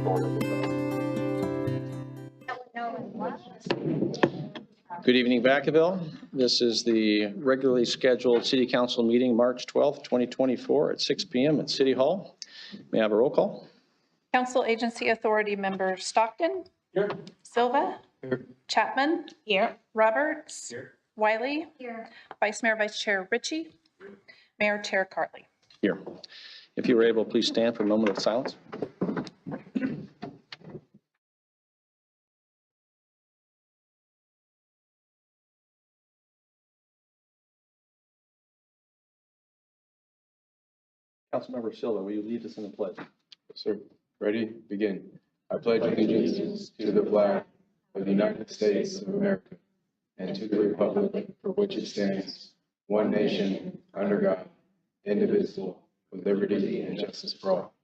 Good evening, Vacaville. This is the regularly scheduled City Council meeting, March 12th, 2024 at 6 p.m. at City Hall. May I have a roll call? Council Agency Authority Member Stockton. Here. Silva. Here. Chapman. Here. Roberts. Here. Wiley. Here. Vice Mayor, Vice Chair Ritchie. Mayor Chair Cartley. Here. If you were able, please stand for a moment of silence. Councilmember Silva, will you lead us in the pledge? Yes, sir. Ready? Begin. I pledge allegiance to the flag of the United States of America and to the republic for which it stands, one nation, under God, indivisible, with liberty and justice for all.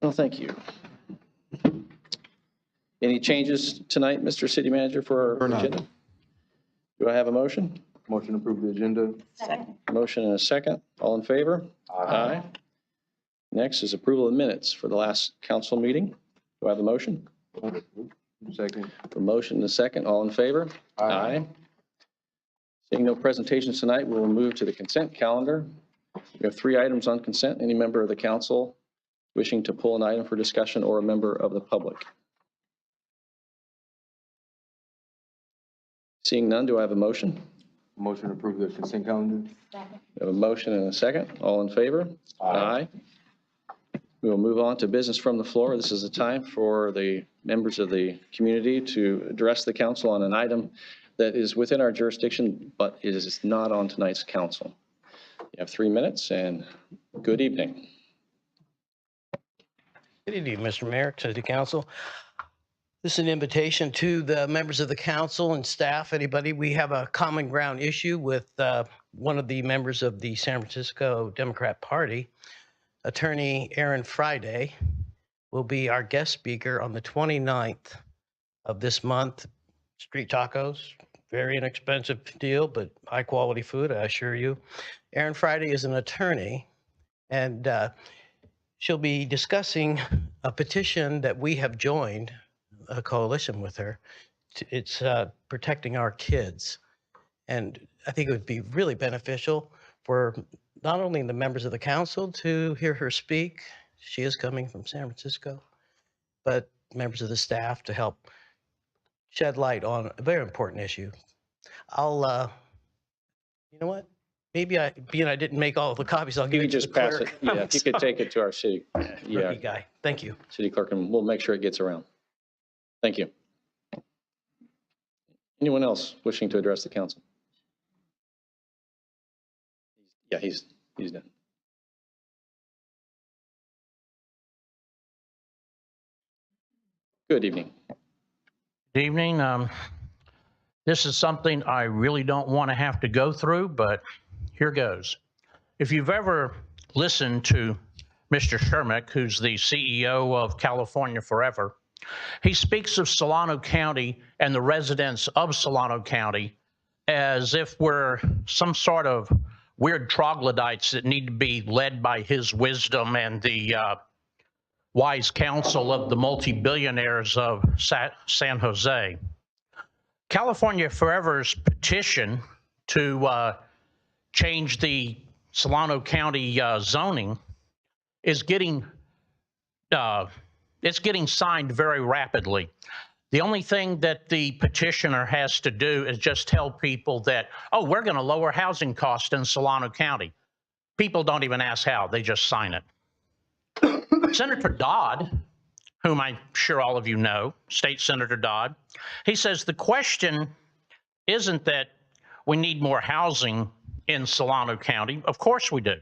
Well, thank you. Any changes tonight, Mr. City Manager, for our agenda? Do I have a motion? Motion to approve the agenda. Second. Motion and a second. All in favor? Aye. Next is approval of minutes for the last council meeting. Do I have a motion? Second. For motion and a second. All in favor? Aye. Seeing no presentations tonight, we will move to the consent calendar. We have 3 items on consent. Any member of the council wishing to pull an item for discussion or a member of the public? Seeing none, do I have a motion? Motion to approve the consent calendar. Second. We have a motion and a second. All in favor? Aye. We will move on to business from the floor. This is a time for the members of the community to address the council on an item that is within our jurisdiction, but it is not on tonight's council. You have 3 minutes, and good evening. Good evening, Mr. Mayor, City Council. This is an invitation to the members of the council and staff, anybody. We have a common ground issue with one of the members of the San Francisco Democrat Party. Attorney Aaron Friday will be our guest speaker on the 29th of this month. Street tacos, very inexpensive deal, but high quality food, I assure you. Aaron Friday is an attorney, and she'll be discussing a petition that we have joined a coalition with her. It's protecting our kids. And I think it would be really beneficial for not only the members of the council to hear her speak, she is coming from San Francisco, but members of the staff to help shed light on a very important issue. I'll, you know what? Maybe being I didn't make all of the copies, I'll give it to the pass clerk. it. Yeah, if you could take it to our city. Rookie guy. Thank you. City clerk, and we'll make sure it gets around. Thank you. Anyone else wishing to address the council? Yeah, he's done. Good evening. Good evening. This is something I really don't want to have to go through, but here goes. If you've ever listened to Mr. Shermick, who's the CEO of California Forever, he speaks of Solano County and the residents of Solano County as if we're some sort of weird troglodytes that need to be led by his wisdom and the wise counsel of the multi-billionaires of San Jose. California Forever's petition to change the Solano County zoning is getting signed very rapidly. The only thing that the petitioner has to do is just tell people that, oh, we're going to lower housing costs in Solano County. People don't even ask how, they just sign it. Senator Dodd, whom I'm sure all of you know, State Senator Dodd, he says the question isn't that we need more housing in Solano County. Of course we do.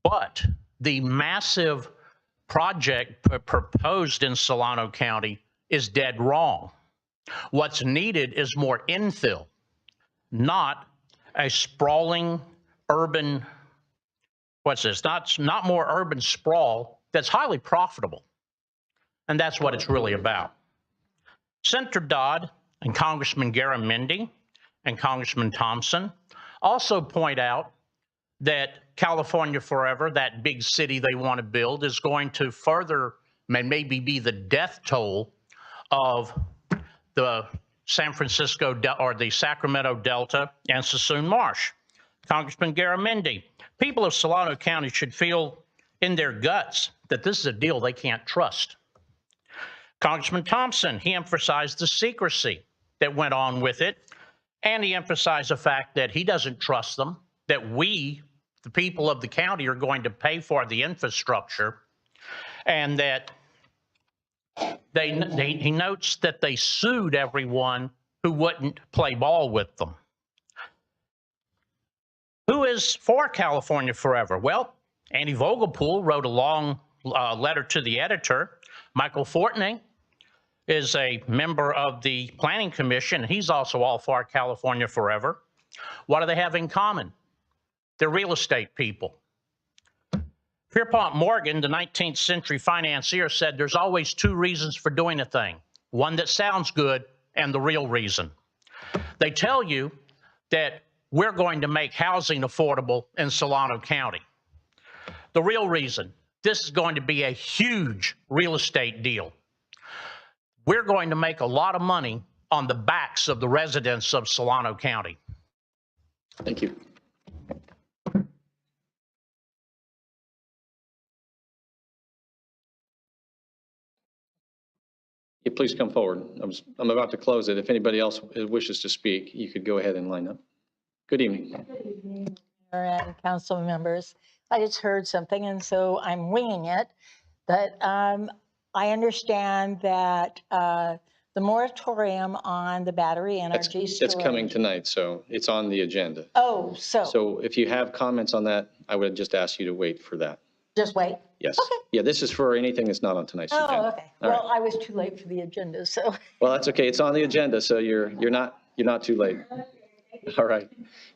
But the massive project proposed in Solano County is dead wrong. What's needed is more infill, not a sprawling urban, not more urban sprawl that's highly profitable. And that's what it's really about. Senator Dodd and Congressman Garamendi and Congressman Thompson also point out that California Forever, that big city they want to build, is going to further maybe be the death toll of the San Francisco or the Sacramento Delta and Sassoon Marsh. Congressman Garamendi, people of Solano County should feel in their guts that this is a deal they can't trust. Congressman Thompson, he emphasized the secrecy that went on with it, and he emphasized the fact that he doesn't trust them, that we, the people of the county, are going to pay for the infrastructure, and that he notes that they sued everyone who wouldn't play ball with them. Who is for California Forever? Well, Andy Vogelpohl wrote a long letter to the editor. Michael Fortney is a member of the Planning Commission. He's also all for California Forever. What do they have in common? They're real estate people. Pierpont Morgan, the 19th century financier, said there's always two reasons for doing a thing. One that sounds good and the real reason. They tell you that we're going to make housing affordable in Solano County. The real reason, this is going to be a huge real estate deal. We're going to make a lot of money on the backs of the residents of Solano County. Thank you. Yeah, please come forward. I'm about to close it. If anybody else wishes to speak, you could go ahead and line up. Good evening. Good evening, Mayor and council members. I just heard something, and so I'm winging it. But I understand that the moratorium on the battery energy storage. That's coming tonight, so it's on the agenda. Oh, so. So if you have comments on that, I would just ask you to wait for that. Just wait? Yes. Okay. Yeah, this is for anything that's not on tonight's agenda. Oh, okay. All Well, right. I was too late for the agenda, so. Well, that's okay. It's on the agenda, so you're not too late. All right.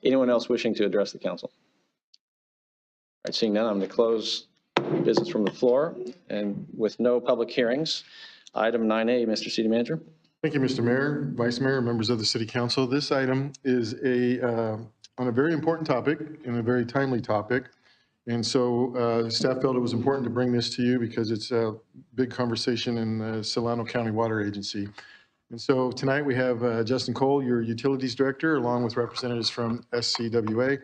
Anyone else wishing to address the council? All right, seeing none, I'm going to close business from the floor. And with no public hearings, item 9A, Mr. City Manager. Thank you, Mr. Mayor, Vice Mayor, members of the City Council. This item is on a very important topic and a very timely topic. And so staff felt it was important to bring this to you because it's a big conversation in the Solano County Water Agency. And so tonight we have Justin Cole, your Utilities Director, along with representatives from SCWA,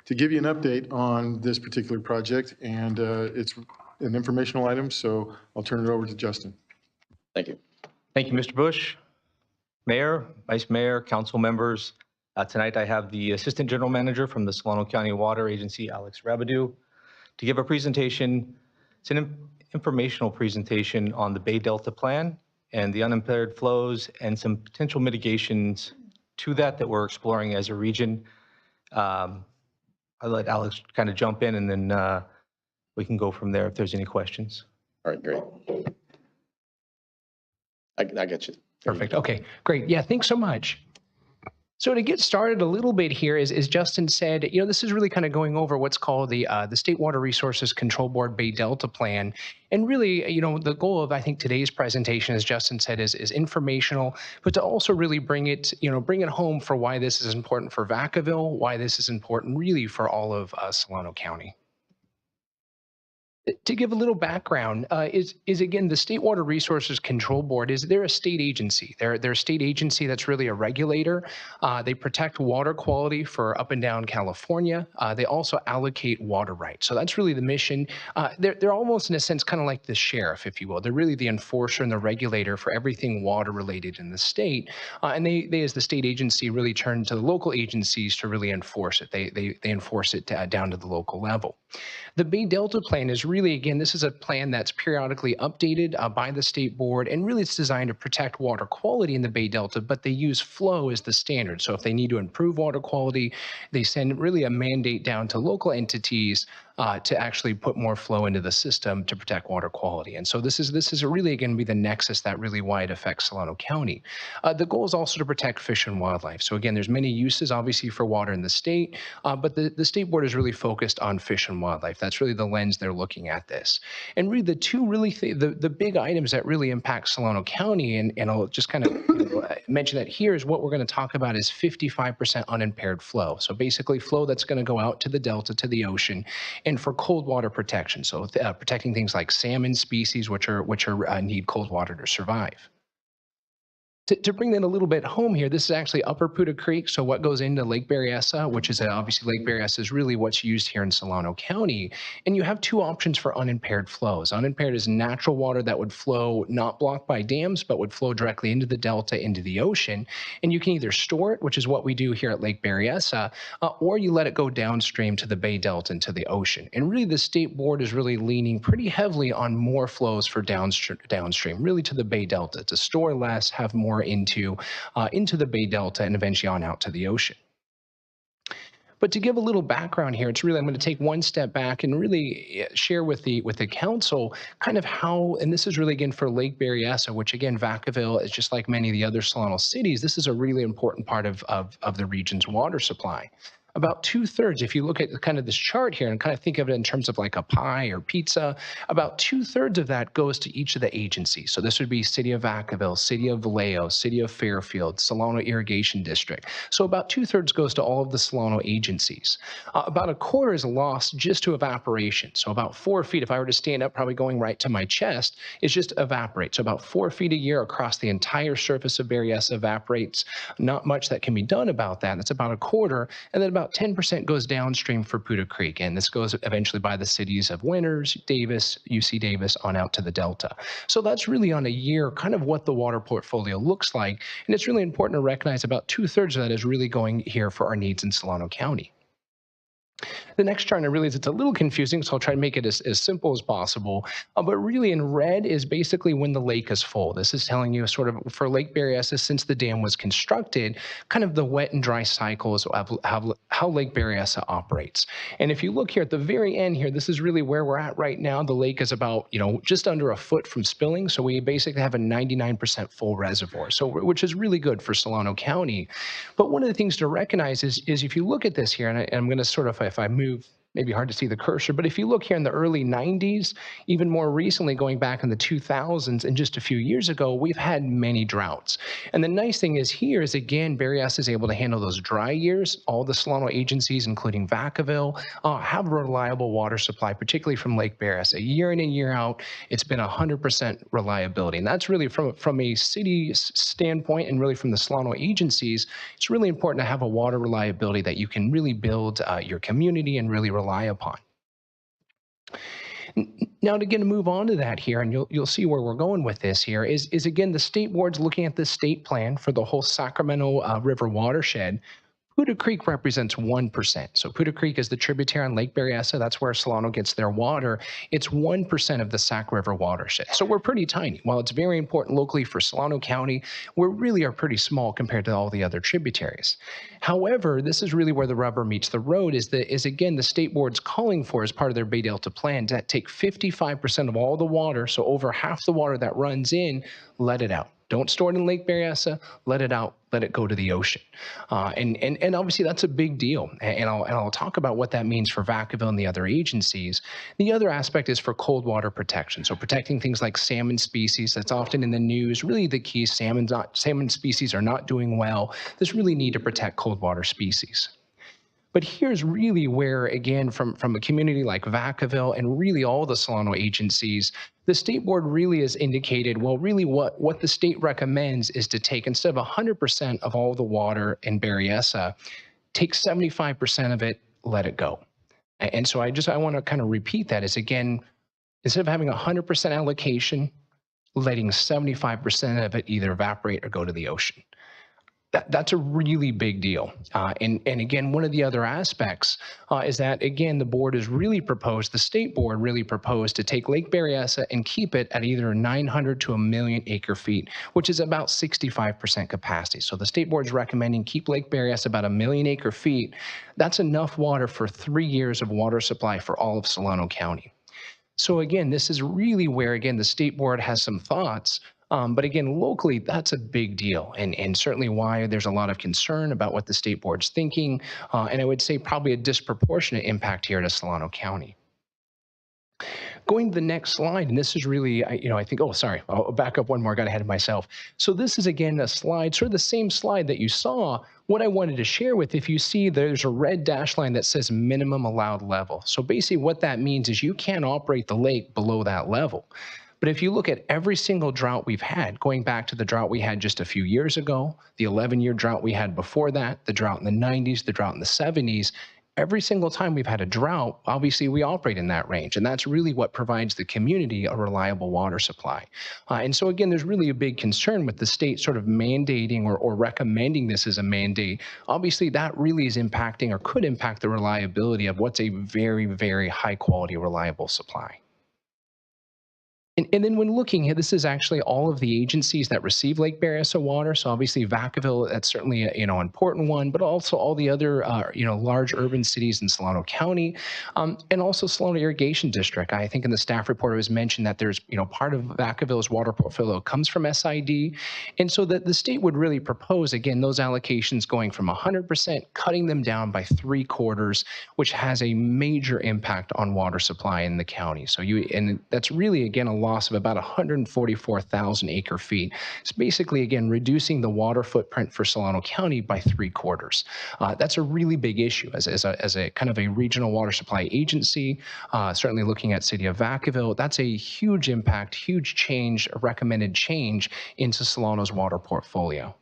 to give you an update on this particular project. And it's an informational item, so I'll turn it over to Justin. Thank you. Thank you, Mr. Bush. Mayor, Vice Mayor, council members. Tonight I have the Assistant General Manager from the Solano County Water Agency, Alex Rabadou, to give a presentation. It's an informational presentation on the Bay Delta Plan and the unimpaired flows and some potential mitigations to that we're exploring as a region. I'll let Alex kind of jump in and then we can go from there if there's any questions. All right, great. I get you. Perfect. Okay, great. Yeah, thanks so much. So to get started a little bit here, as Justin said, this is really kind of going over what's called the State Water Resources Control Board Bay Delta Plan. And really, the goal of, I think, today's presentation, as Justin said, is informational, but to also really bring it home for why this is important for Vacaville, why this is important really for all of Solano County. To give a little background, is again, the State Water Resources Control Board, they're a state agency. They're a state agency that's really a regulator. They protect water quality for up and down California. They also allocate water rights. So that's really the mission. They're almost in a sense kind of like the sheriff, if you will. They're really the enforcer and the regulator for everything water related in the state. And they as the state agency really turn to the local agencies to really enforce it. They enforce it down to the local level. The Bay Delta Plan is really, again, this is a plan that's periodically updated by the state board, and really it's designed to protect water quality in the Bay Delta, but they use flow as the standard. So if they need to improve water quality, they send really a mandate down to local entities to actually put more flow into the system to protect water quality. And so this is really going to be the nexus that really why it affects Solano County. The goal is also to protect fish and wildlife. So again, there's many uses obviously for water in the state, but the state board is really focused on fish and wildlife. That's really the lens they're looking looking at this. And really the two really, the big items that really impact Solano County, and I'll just kind of mention that here, is what we're going to talk about is 55% unimpaired flow. So basically flow that's going to go out to the delta, to the ocean, and for cold water protection. So protecting things like salmon species, which need cold water to survive. To bring that a little bit home here, this is actually Upper Puda Creek. So what goes into Lake Berryessa, which is obviously Lake Berryessa is really what's used here in Solano County. And you have two options for unimpaired flows. Unimpaired is natural water that would flow not blocked by dams, but would flow directly into the delta, into the ocean. And you can either store it, which is what we do here at Lake Berryessa, or you let it go downstream to the Bay Delta and to the ocean. And really the state board is really leaning pretty heavily on more flows for downstream, really to the Bay Delta, to store less, have more into the Bay Delta, and eventually on out to the ocean. But to give a little background here, it's really, I'm going to take one step back and really share with the council kind of how, and this is really again for Lake Berryessa, which again, Vacaville is just like many of the other Solano cities. This is a really important part of the region's water supply. About 2/3, if you look at kind of this chart here and kind of think of it in terms of like a pie or pizza, about 2/3 of that goes to each of the agencies. So this would be City of Vacaville, City of Vallejo, City of Fairfield, Solano Irrigation District. So about 2/3 goes to all of the Solano agencies. About 1/4 is lost just to evaporation. So about 4 feet, if I were to stand up, probably going right to my chest, is just evaporate. So about 4 feet a year across the entire surface of Berryessa evaporates. Not much that can be done about that. That's about 1/4. And then about 10% goes downstream for Puda Creek, and this goes eventually by the cities of Winters, Davis, UC Davis, on out to the Delta. So that's really on a year kind of what the water portfolio looks like, and it's really important to recognize about 2/3 of that is really going here for our needs in Solano County. The next chart, I realize it's a little confusing, so I'll try to make it as simple as possible. But really in red is basically when the lake is full. This is telling you sort of for Lake Berryessa, since the dam was constructed, kind of the wet and dry cycles of how Lake Berryessa operates. And if you look here at the very end here, this is really where we're at right now. The lake is about, just under a foot from spilling. So we basically have a 99% full reservoir, so which is really good for Solano County. But one of the things to recognize is if you look at this here, and I'm going to sort of, if I move, maybe hard to see the cursor, but if you look here in the early 90s, even more recently going back in the 2000s and just a few years ago, we've had many droughts. And the nice thing is here is, again, Berryessa is able to handle those dry years. All the Solano agencies, including Vacaville, have a reliable water supply, particularly from Lake Berryessa. Year in and year out, it's been 100% reliability. And that's really from a city standpoint, and really from the Solano agencies, it's really important to have a water reliability that you can really build your community and really rely upon. Now, to move on to that here, and you'll see where we're going with this here, is again, the state board's looking at the state plan for the whole Sacramento River watershed. Puda Creek represents 1%. So Puda Creek is the tributary on Lake Berryessa. That's where Solano gets their water. It's 1% of the Sac River watershed. So we're pretty tiny. While it's very important locally for Solano County, we really are pretty small compared to all the other tributaries. However, this is really where the rubber meets the road, is again, the state board's calling for, as part of their Bay Delta plan, to take 55% of all the water, so over half the water that runs in, let it out. Don't store it in Lake Berryessa, let it out, let it go to the ocean. And obviously that's a big deal. And I'll talk about what that means for Vacaville and the other agencies. The other aspect is for cold water protection. So protecting things like salmon species, that's often in the news. Really the key, salmon species are not doing well. This really need to protect cold water species. But here's really where, again, from a community like Vacaville and really all the Solano agencies, the state board really has indicated, well, really what the state recommends is to take, instead of 100% of all the water in Berryessa, take 75% of it, let it go. And so I want to kind of repeat that, is again, instead of having 100% allocation, letting 75% of it either evaporate or go to the ocean. That's a really big deal. And again, one of the other aspects is that, again, the board has really proposed, the state board really proposed to take Lake Berryessa and keep it at either 900 to 1 million acre feet, which is about 65% capacity. So the state board is recommending keep Lake Berryessa about 1 million acre feet. That's enough water for 3 years of water supply for all of Solano County. So again, this is really where, again, the state board has some thoughts. But again, locally, that's a big deal, and certainly why there's a lot of concern about what the state board's thinking, and I would say probably a disproportionate impact here to Solano County. Going to the next slide, and this is really, I think, oh, sorry, I'll back up one more, got ahead of myself. So this is again a slide, sort of the same slide that you saw. What I wanted to share with, if you see there's a red dash line that says minimum allowed level. So basically what that means is you can't operate the lake below that level. But if you look at every single drought we've had, going back to the drought we had just a few years ago, the 11-year drought we had before that, the drought in the 90s, the drought in the 70s, every single time we've had a drought, obviously we operate in that range. And that's really what provides the community a reliable water supply. And so again, there's really a big concern with the state sort of mandating or recommending this as a mandate. Obviously that really is impacting or could impact the reliability of what's a very, very high quality, reliable supply. And then when looking here, this is actually all of the agencies that receive Lake Berryessa water. So obviously Vacaville, that's certainly an important one, but also all the other large urban cities in Solano County, and also Solano Irrigation District. I think in the staff report it was mentioned that there's part of Vacaville's water portfolio comes from SID, and so that the state would really propose again those allocations going from 100%, cutting them down by 3/4, which has a major impact on water supply in the county. So and that's really again a loss of about 144,000 acre feet. It's basically, again, reducing the water footprint for Solano County by 3/4. That's a really big issue as a kind of a regional water supply agency, certainly looking at City of Vacaville. That's a huge impact, huge change, a recommended change into Solano's water portfolio.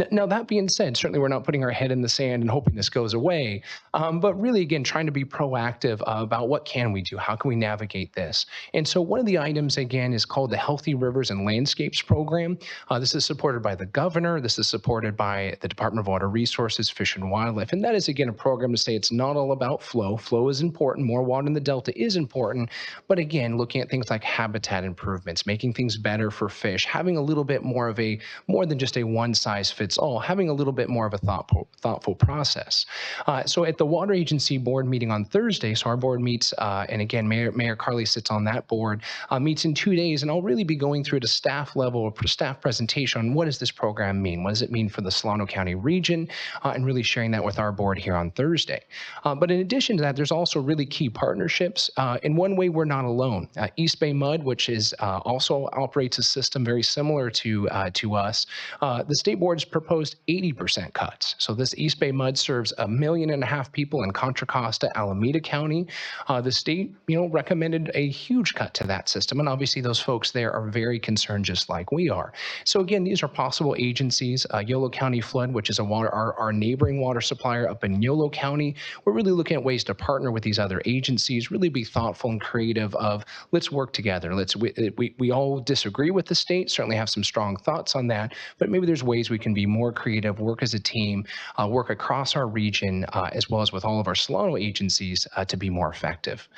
Now, that being said, certainly we're not putting our head in the sand and hoping this goes away, but really, again, trying to be proactive about what can we do? How can we navigate this? And so one of the items, again, is called the Healthy Rivers and Landscapes Program. This is supported by the governor. This is supported by the Department of Water Resources, Fish and Wildlife. And that is, again, a program to say it's not all about flow. Flow is important. More water in the Delta is important. But again, looking at things like habitat improvements, making things better for fish, having a little bit more than just a one-size-fits all, having a little bit more of a thoughtful process. So at the Water Agency Board meeting on Thursday, so our board meets, and again, Mayor Carley sits on that board, meets in 2 days, and I'll really be going through at a staff level, a staff presentation on what does this program mean? What does it mean for the Solano County region? And really sharing that with our board here on Thursday. But in addition to that, there's also really key partnerships. In one way, we're not alone. East Bay Mud, which is also operates a system very similar to us. The state board has proposed 80% cuts. So this East Bay Mud serves 1.5 million people in Contra Costa, Alameda County. The state, recommended a huge cut to that system. And obviously those folks there are very concerned just like we are. So again, these are possible agencies. Yolo County Flood, which is our neighboring water supplier up in Yolo County. We're really looking at ways to partner with these other agencies, really be thoughtful and creative of let's work together. We all disagree with the state, certainly have some strong thoughts on that, but maybe there's ways we can be more creative, work as a team, work across our region, as well as with all of our Solano agencies to be more effective.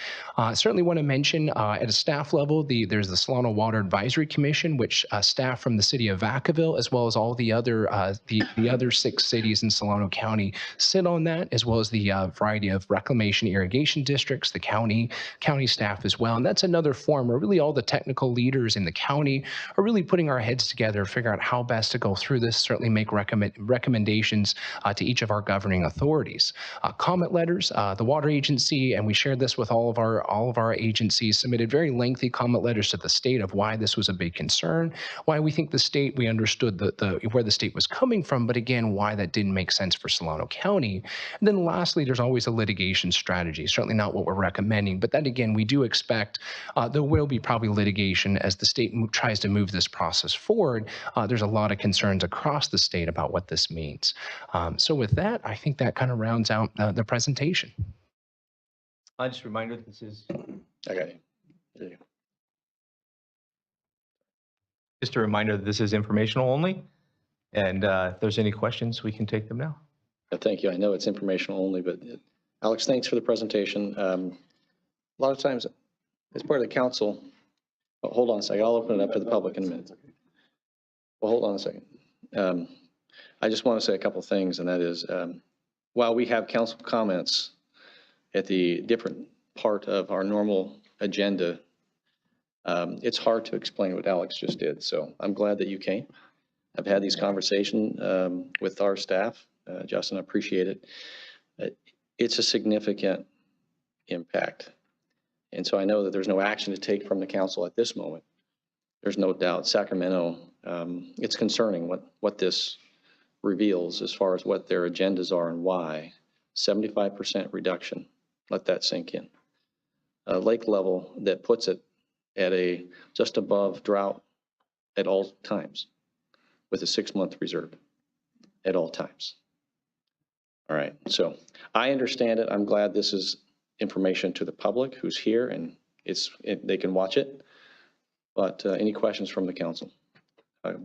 Certainly want to mention at a staff level, there's the Solano Water Advisory Commission, which staff from the City of Vacaville, as well as all the other 6 cities in Solano County sit on that, as well as the variety of reclamation irrigation districts, the county staff as well. And that's another form where really all the technical leaders in the county are really putting our heads together, figure out how best to go through this, certainly make recommendations to each of our governing authorities. Comment letters, the Water Agency, and we shared this with all of our agencies, submitted very lengthy comment letters to the state of why this was a big concern, why we think we understood where the state was coming from, but again, why that didn't make sense for Solano County. And then lastly, there's always a litigation strategy, certainly not what we're recommending, but that again, we do expect there will be probably litigation as the state tries to move this process forward. There's a lot of concerns across the state about what this means. So with that, I think that kind of rounds out the presentation. Just a reminder, this is. I got you. There you go. Just a reminder that this is informational only, and if there's any questions, we can take them now. Thank you. I know it's informational only, but Alex, thanks for the presentation. A lot of times, as part of the council, hold on a second. I'll open it up to the public in a minute. Well, hold on a second. I just want to say a couple things, and that is, while we have council comments at the different part of our normal agenda, it's hard to explain what Alex just did. So I'm glad that you came. I've had these conversations with our staff. Justin, I appreciate it. It's a significant impact. And so I know that there's no action to take from the council at this moment. There's no doubt Sacramento, it's concerning what this reveals as far as what their agendas are and why. 75% reduction, let that sink in. A lake level that puts it at a just above drought at all times with a 6-month reserve at all times. All right, so I understand it. I'm glad this is information to the public who's here and they can watch it. But any questions from the council?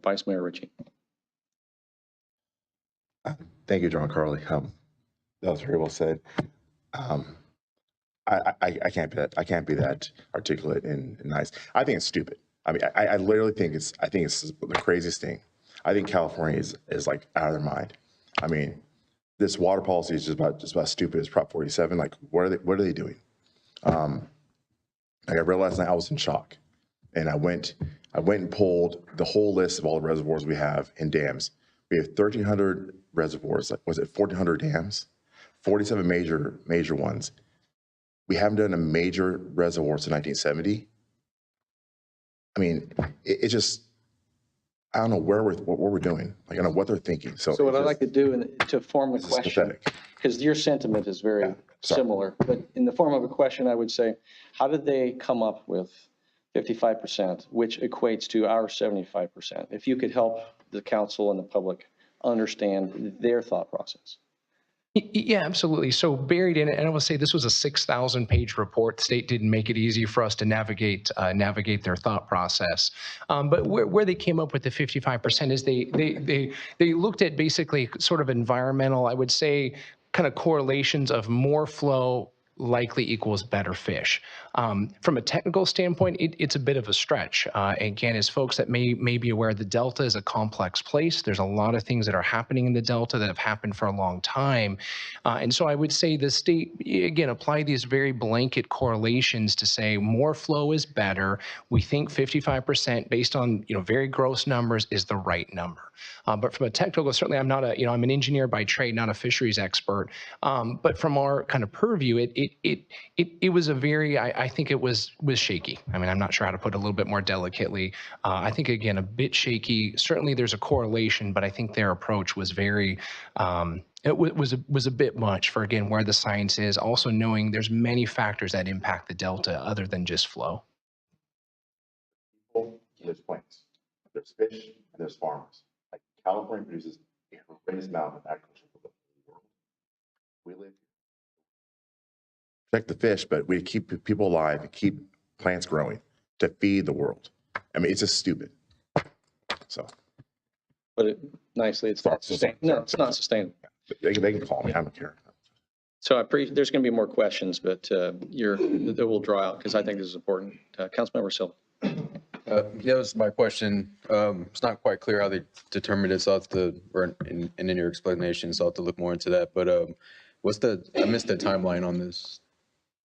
Vice Mayor Ritchie. Thank you, John Carly. That was very well said. I can't be that articulate and nice. I think it's stupid. I mean, I literally think it's the craziest thing. I think California is like out of their mind. I mean, this water policy is just about stupid as Prop 47. Like, what are they doing? Like I read last night, I was in shock, and I went and pulled the whole list of all the reservoirs we have and dams. We have 1,300 reservoirs. Like, was it 1,400 dams? 47 major ones. We haven't done a major reservoir since 1970. I mean, it just, I don't know what we're doing. Like, I don't know what they're thinking. So what I'd like to do to form the question, because your sentiment is very similar, but in the form of a question, I would say, how did they come up with 55%, which equates to our 75%? If you could help the council and the public understand their thought process. Yeah, absolutely. So buried in it, and I will say this was a 6,000-page report. The state didn't make it easy for us to navigate their thought process. But where they came up with the 55% is they looked at basically sort of environmental, I would say, kind of correlations of more flow likely equals better fish. From a technical standpoint, it's a bit of a stretch. Again, as folks that may be aware, the Delta is a complex place. There's a lot of things that are happening in the Delta that have happened for a long time. And so I would say the state, again, apply these very blanket correlations to say more flow is better. We think 55% based on very gross numbers is the right number. But from a technical, certainly I'm an engineer by trade, not a fisheries expert. But from our kind of purview, it was a very, I think it was shaky. I mean, I'm not sure how to put it a little bit more delicately. I think, again, a bit shaky. Certainly there's a correlation, but I think their approach was very, it was a bit much for, again, where the science is, also knowing there's many factors that impact the Delta other than just flow. There's plants, there's fish, and there's farmers. Like, California produces a horrendous amount of agriculture for the world. We live protect the fish, but we keep people alive and keep plants growing to feed the world. I mean, it's just stupid. So, But nicely, it's not sustainable. No, it's not sustainable. They can call me. I don't care. So there's going to be more questions, but that will draw out because I think this is important. Councilmember Silva. Yeah, that was my question. It's not quite clear how they determined it, so I'll have to, and in your explanation, so I'll have to look more into that. But I missed the timeline on this.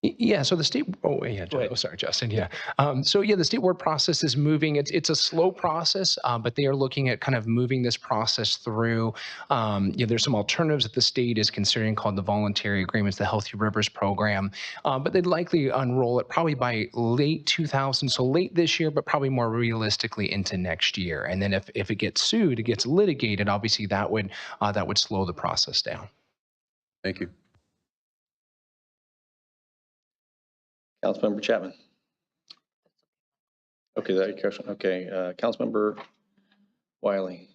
Yeah, so the state, sorry, Justin, yeah. The state board process is moving. It's a slow process, but they are looking at kind of moving this process through. There's some alternatives that the state is considering called the voluntary agreements, the Healthy Rivers program, but they'd likely unroll it probably by late 2000, so late this year, but probably more realistically into next year. And then if it gets sued, it gets litigated, obviously that would slow the process down. Thank you. Councilmember Chapman. Okay, that your question. Okay, Councilmember Wiley.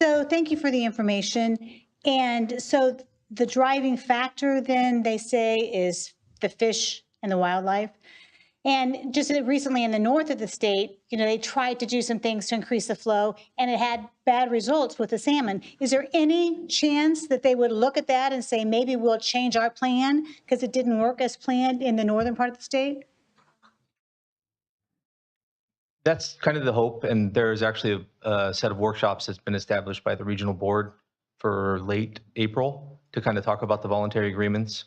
So thank you for the information. And so the driving factor then they say is the fish and the wildlife. And just recently in the north of the state, they tried to do some things to increase the flow and it had bad results with the salmon. Is there any chance that they would look at that and say, maybe we'll change our plan because it didn't work as planned in the northern part of the state? That's kind of the hope. And there's actually a set of workshops that's been established by the regional board for late April to kind of talk about the voluntary agreements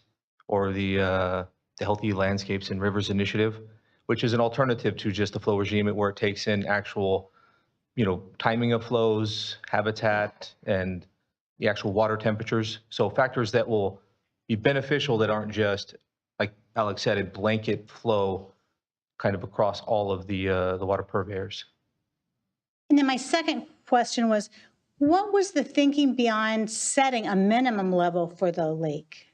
or the Healthy Landscapes and Rivers Initiative, which is an alternative to just the flow regime where it takes in actual, timing of flows, habitat, and the actual water temperatures. So factors that will be beneficial that aren't just, like Alex said, a blanket flow kind of across all of the water purveyors. And then my second question was, what was the thinking beyond setting a minimum level for the lake?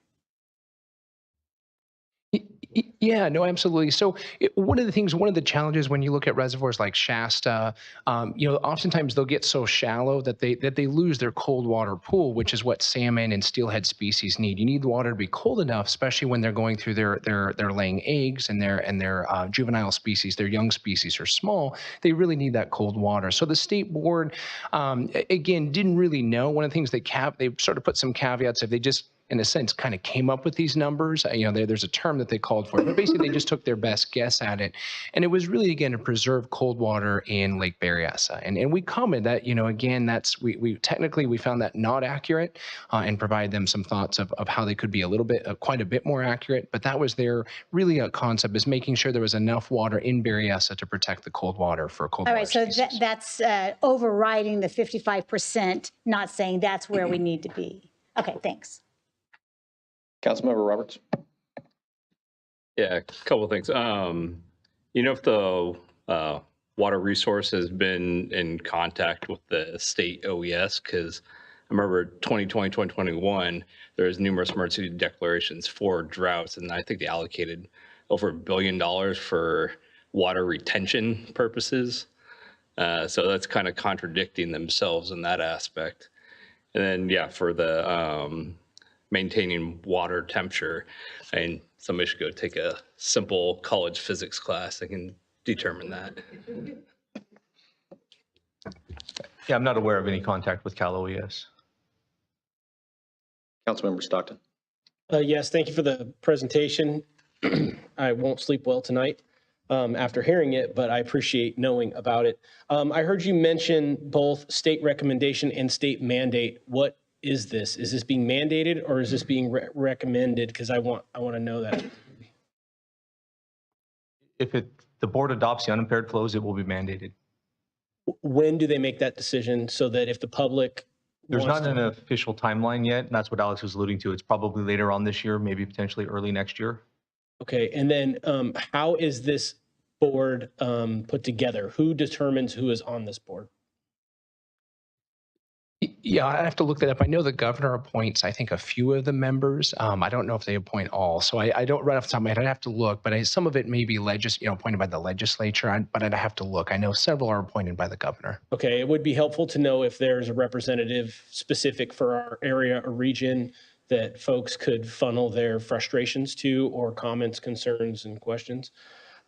Yeah, no, absolutely. So one of the challenges when you look at reservoirs like Shasta, oftentimes they'll get so shallow that they lose their cold water pool, which is what salmon and steelhead species need. You need the water to be cold enough, especially when they're going through their laying eggs and their juvenile species, their young species are small. They really need that cold water. So the state board, again, didn't really know. One of the things they sort of put some caveats if they just, in a sense, kind of came up with these numbers. There's a term that they called for, but basically they just took their best guess at it. And it was really, again, to preserve cold water in Lake Berryessa. And we commented that, again, we technically found that not accurate and provided them some thoughts of how they could be quite a bit more accurate. But that was their really a concept, is making sure there was enough water in Berryessa to protect the cold water for cold All water right, so species. that's overriding the 55%, not saying that's where we need to be. Okay, thanks. Councilmember Roberts. Yeah, a couple of things. If the water resource has been in contact with the state OES, because I remember 2020, 2021, there was numerous emergency declarations for droughts, and I think they allocated over $1 billion for water retention purposes. So that's kind of contradicting themselves in that aspect. And then, yeah, for the maintaining water temperature, and somebody should go take a simple college physics class that can determine that. Yeah, I'm not aware of any contact with Cal OES. Councilmember Stockton. Yes, thank you for the presentation. I won't sleep well tonight after hearing it, but I appreciate knowing about it. I heard you mention both state recommendation and state mandate. What is this? Is this being mandated or is this being recommended? Because I want to know that. If the board adopts the unimpaired flows, it will be mandated. When do they make that decision so that if the public There's wants not to- an official timeline yet, and that's what Alex was alluding to. It's probably later on this year, maybe potentially early next year. Okay, and then how is this board put together? Who determines who is on this board? Yeah, I have to look that up. I know the governor appoints, I think, a few of the members. I don't know if they appoint all. So I don't right off the top of my head. I'd have to look, but some of it may be appointed by the legislature, but I'd have to look. I know several are appointed by the governor. Okay, it would be helpful to know if there's a representative specific for our area or region that folks could funnel their frustrations to, or comments, concerns, and questions.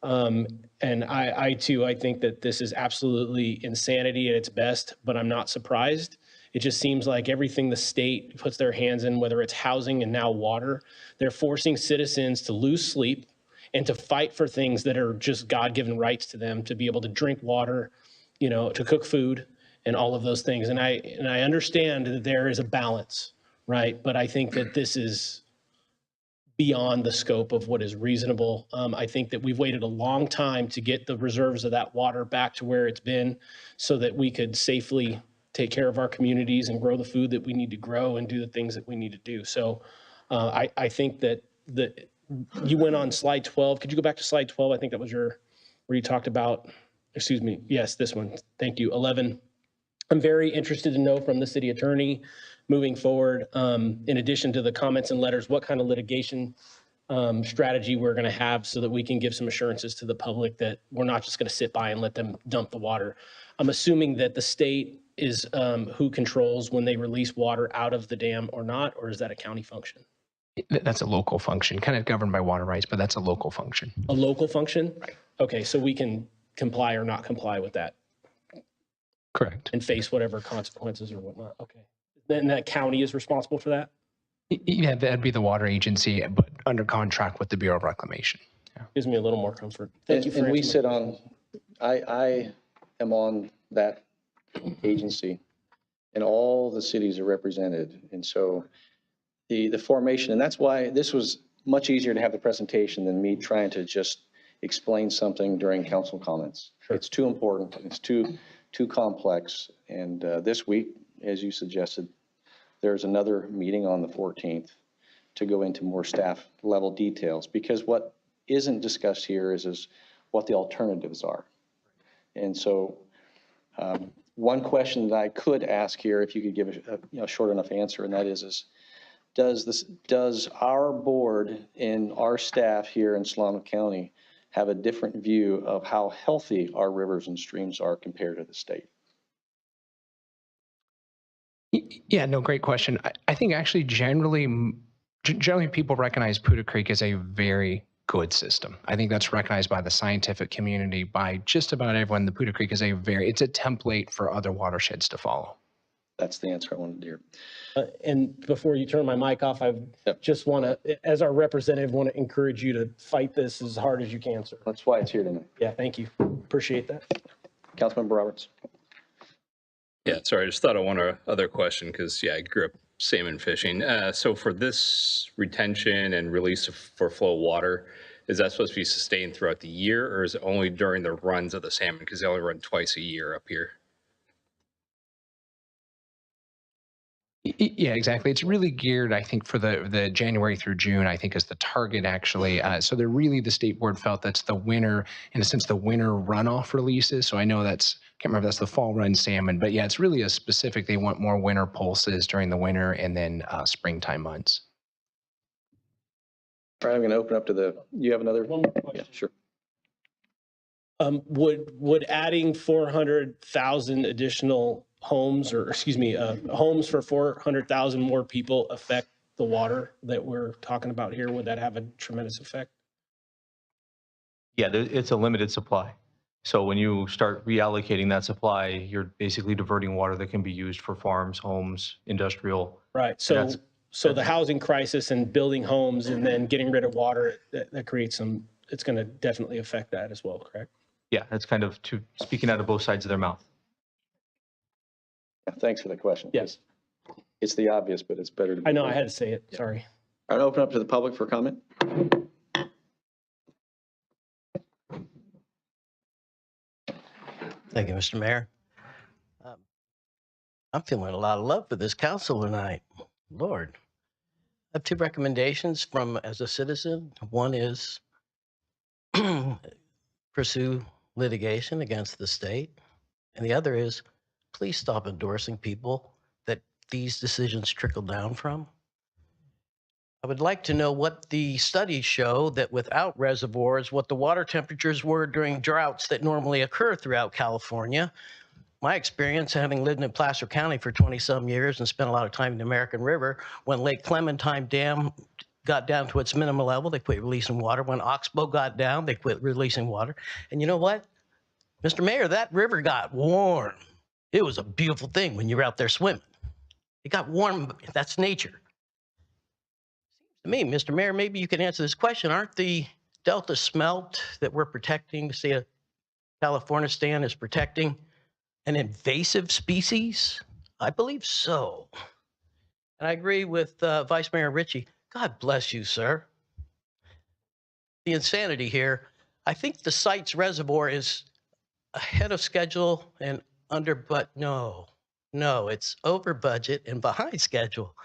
And I too, I think that this is absolutely insanity at its best, but I'm not surprised. It just seems like everything the state puts their hands in, whether it's housing and now water, they're forcing citizens to lose sleep and to fight for things that are just God-given rights to them, to be able to drink water, to cook food and all of those things. And I understand that there is a balance, right? But I think that this is beyond the scope of what is reasonable. I think that we've waited a long time to get the reserves of that water back to where it's been so that we could safely take care of our communities and grow the food that we need to grow and do the things that we need to do. So I think that you went on slide 12. Could you go back to slide 12? I think that was where you talked about, excuse me. Yes, this one. Thank you. 11. I'm very interested to know from the city attorney moving forward, in addition to the comments and letters, what kind of litigation strategy we're going to have so that we can give some assurances to the public that we're not just going to sit by and let them dump the water. I'm assuming that the state is who controls when they release water out of the dam or not, or is that a county function? That's a local function, kind of governed by water rights, but that's a local function. A local function? Right. Okay, so we can comply or not comply with that. Correct. And face whatever consequences or whatnot. Okay. Then that county is responsible for that? Yeah, that'd be the water agency, but under contract with the Bureau of Reclamation. Yeah. Gives me a little more comfort. Thank you for And we sit answering my on, I am on that agency, and all the cities are represented. And so the formation, and that's why this was much easier to have the presentation than me trying to just explain something during council comments. Sure. It's too important. It's too complex. And this week, as you suggested, there's another meeting on the 14th to go into more staff level details, because what isn't discussed here is what the alternatives are. And so one question that I could ask here, if you could give a short enough answer, and that is does our board and our staff here in Solano County have a different view of how healthy our rivers and streams are compared to the state? Yeah, no, great question. I think actually generally people recognize Poudre Creek as a very good system. I think that's recognized by the scientific community, by just about everyone. The Poudre Creek is it's a template for other watersheds to follow. That's the answer I wanted to hear. And before you turn my mic off, I just want to, as our representative, want to encourage you to fight this as hard as you can, sir. That's why it's here tonight. Yeah, thank you. Appreciate that. Councilmember Roberts. Yeah, sorry, I just thought of one other question because, yeah, I grew up salmon fishing. So for this retention and release for flow water, is that supposed to be sustained throughout the year, or is it only during the runs of the salmon? Because they only run twice a year up here. Yeah, exactly. It's really geared, I think, for the January through June, I think, is the target, actually. So they're really, the state board felt that's the winter, in a sense, the winter runoff releases. So I know can't remember if that's the fall run salmon, but yeah, it's really a specific, they want more winter pulses during the winter and then springtime months. All right, I'm going to open up to you have another? One more question. Yeah, sure. Would adding 400,000 additional homes, or excuse me, homes for 400,000 more people affect the water that we're talking about here? Would that have a tremendous effect? Yeah, it's a limited supply. So when you start reallocating that supply, you're basically diverting water that can be used for farms, homes, industrial. Right. So the housing crisis and building homes and then getting rid of water, that creates it's going to definitely affect that as well, correct? Yeah, that's kind of speaking out of both sides of their mouth. Yeah, thanks for the question. Yes. It's the obvious, but it's better to be. I know I had to say it. Sorry. All right, open up to the public for comment. Thank you, Mr. Mayor. I'm feeling a lot of love for this council tonight. Lord. I have two recommendations as a citizen. One is pursue litigation against the state. And the other is please stop endorsing people that these decisions trickle down from. I would like to know what the studies show that without reservoirs, what the water temperatures were during droughts that normally occur throughout California. My experience, having lived in Placer County for 20-some years and spent a lot of time in the American River, when Lake Clementine Dam got down to its minimum level, they quit releasing water. When Oxbow got down, they quit releasing water. And you know what? Mr. Mayor, that river got warm. It was a beautiful thing when you were out there swimming. It got warm. That's nature. To me, Mr. Mayor, maybe you can answer this question. Aren't the Delta smelt that we're protecting, the state of California stand is protecting an invasive species? I believe so. And I agree with Vice Mayor Ritchie. God bless you, sir. The insanity here, I think the site's reservoir is ahead of schedule and but no, it's over budget and behind schedule.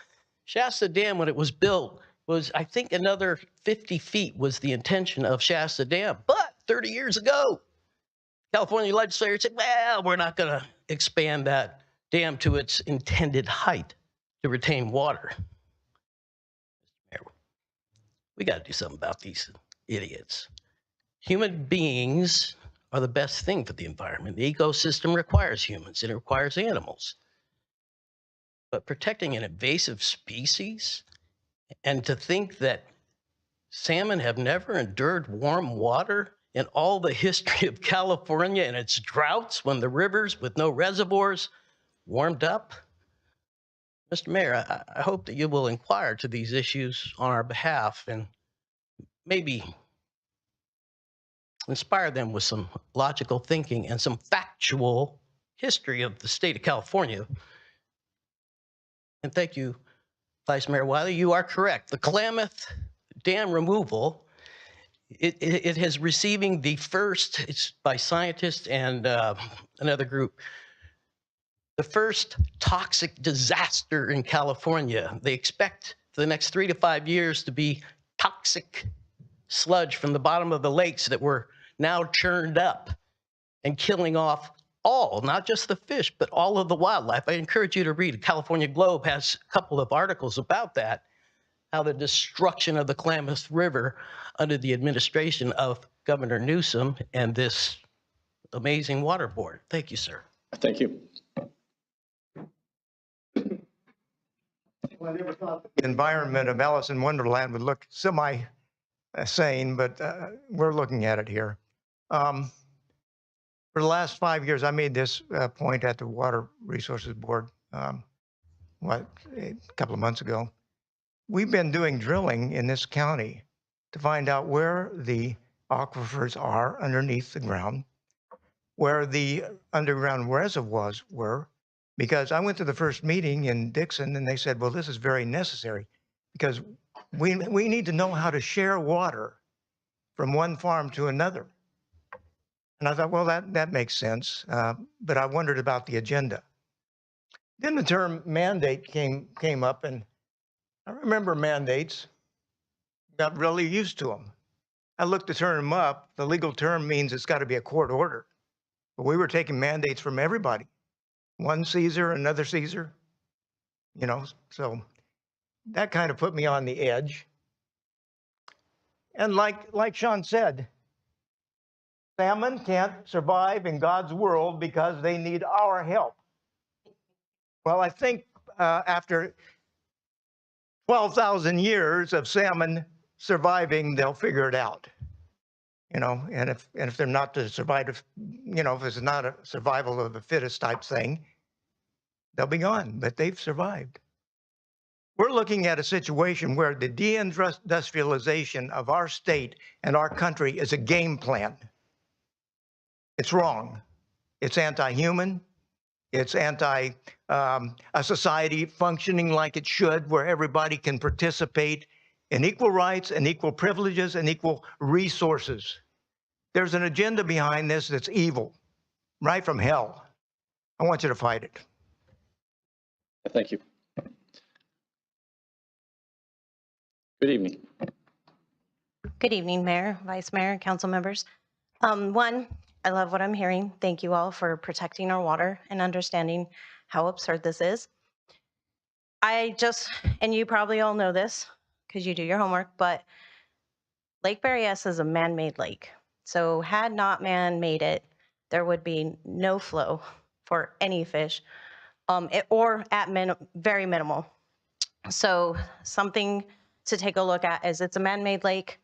Shasta Dam, when it was built, was, I think, another 50 feet was the intention of Shasta Dam. But 30 years ago, California legislators said, well, we're not going to expand that dam to its intended height to retain water. We got to do something about these idiots. Human beings are the best thing for the environment. The ecosystem requires humans, and it requires animals. But protecting an invasive species, and to think that salmon have never endured warm water in all the history of California and its droughts when the rivers with no reservoirs warmed up. Mr. Mayor, I hope that you will inquire to these issues on our behalf and maybe inspire them with some logical thinking and some factual history of the state of California. And thank you, Vice Mayor Wiley. You are correct. The Klamath Dam removal, it is receiving the first, it's by scientists and another group, the first toxic disaster in California. They expect for the next 3 to 5 years to be toxic sludge from the bottom of the lakes that were now churned up and killing off all, not just the fish, but all of the wildlife. I encourage you to read it. California Globe has a couple of articles about that, how the destruction of the Klamath River under the administration of Governor Newsom and this amazing water board. Thank you, sir. Thank you. Well, I never thought the environment of Alice in Wonderland would look semi-sane, but we're looking at it here. For the last 5 years, I made this point at the Water Resources Board, a couple of months ago. We've been doing drilling in this county to find out where the aquifers are underneath the ground, where the underground reservoirs were, because I went to the first meeting in Dixon and they said, well, this is very necessary because we need to know how to share water from one farm to another. And I thought, well, that makes sense, but I wondered about the agenda. Then the term mandate came up, and I remember mandates, got really used to them. I looked the term up. The legal term means it's got to be a court order. But we were taking mandates from everybody. One Caesar, another Caesar, so that kind of put me on the edge. And like Sean said, salmon can't survive in God's world because they need our help. Well, I think after 12,000 years of salmon surviving, they'll figure it out. And if they're not to survive, if it's not a survival of the fittest type thing, they'll be gone, but they've survived. We're looking at a situation where the deindustrialization of our state and our country is a game plan. It's wrong. It's anti-human. It's anti a society functioning like it should, where everybody can participate in equal rights and equal privileges and equal resources. There's an agenda behind this that's evil, right from hell. I want you to fight it. Thank you. Good evening. Good evening, Mayor, Vice Mayor, council members. One, I love what I'm hearing. Thank you all for protecting our water and understanding how absurd this is. And you probably all know this because you do your homework, but Lake Berryessa is a man-made lake. So had not man made it, there would be no flow for any fish, or at very minimal. So something to take a look at is it's a man-made lake.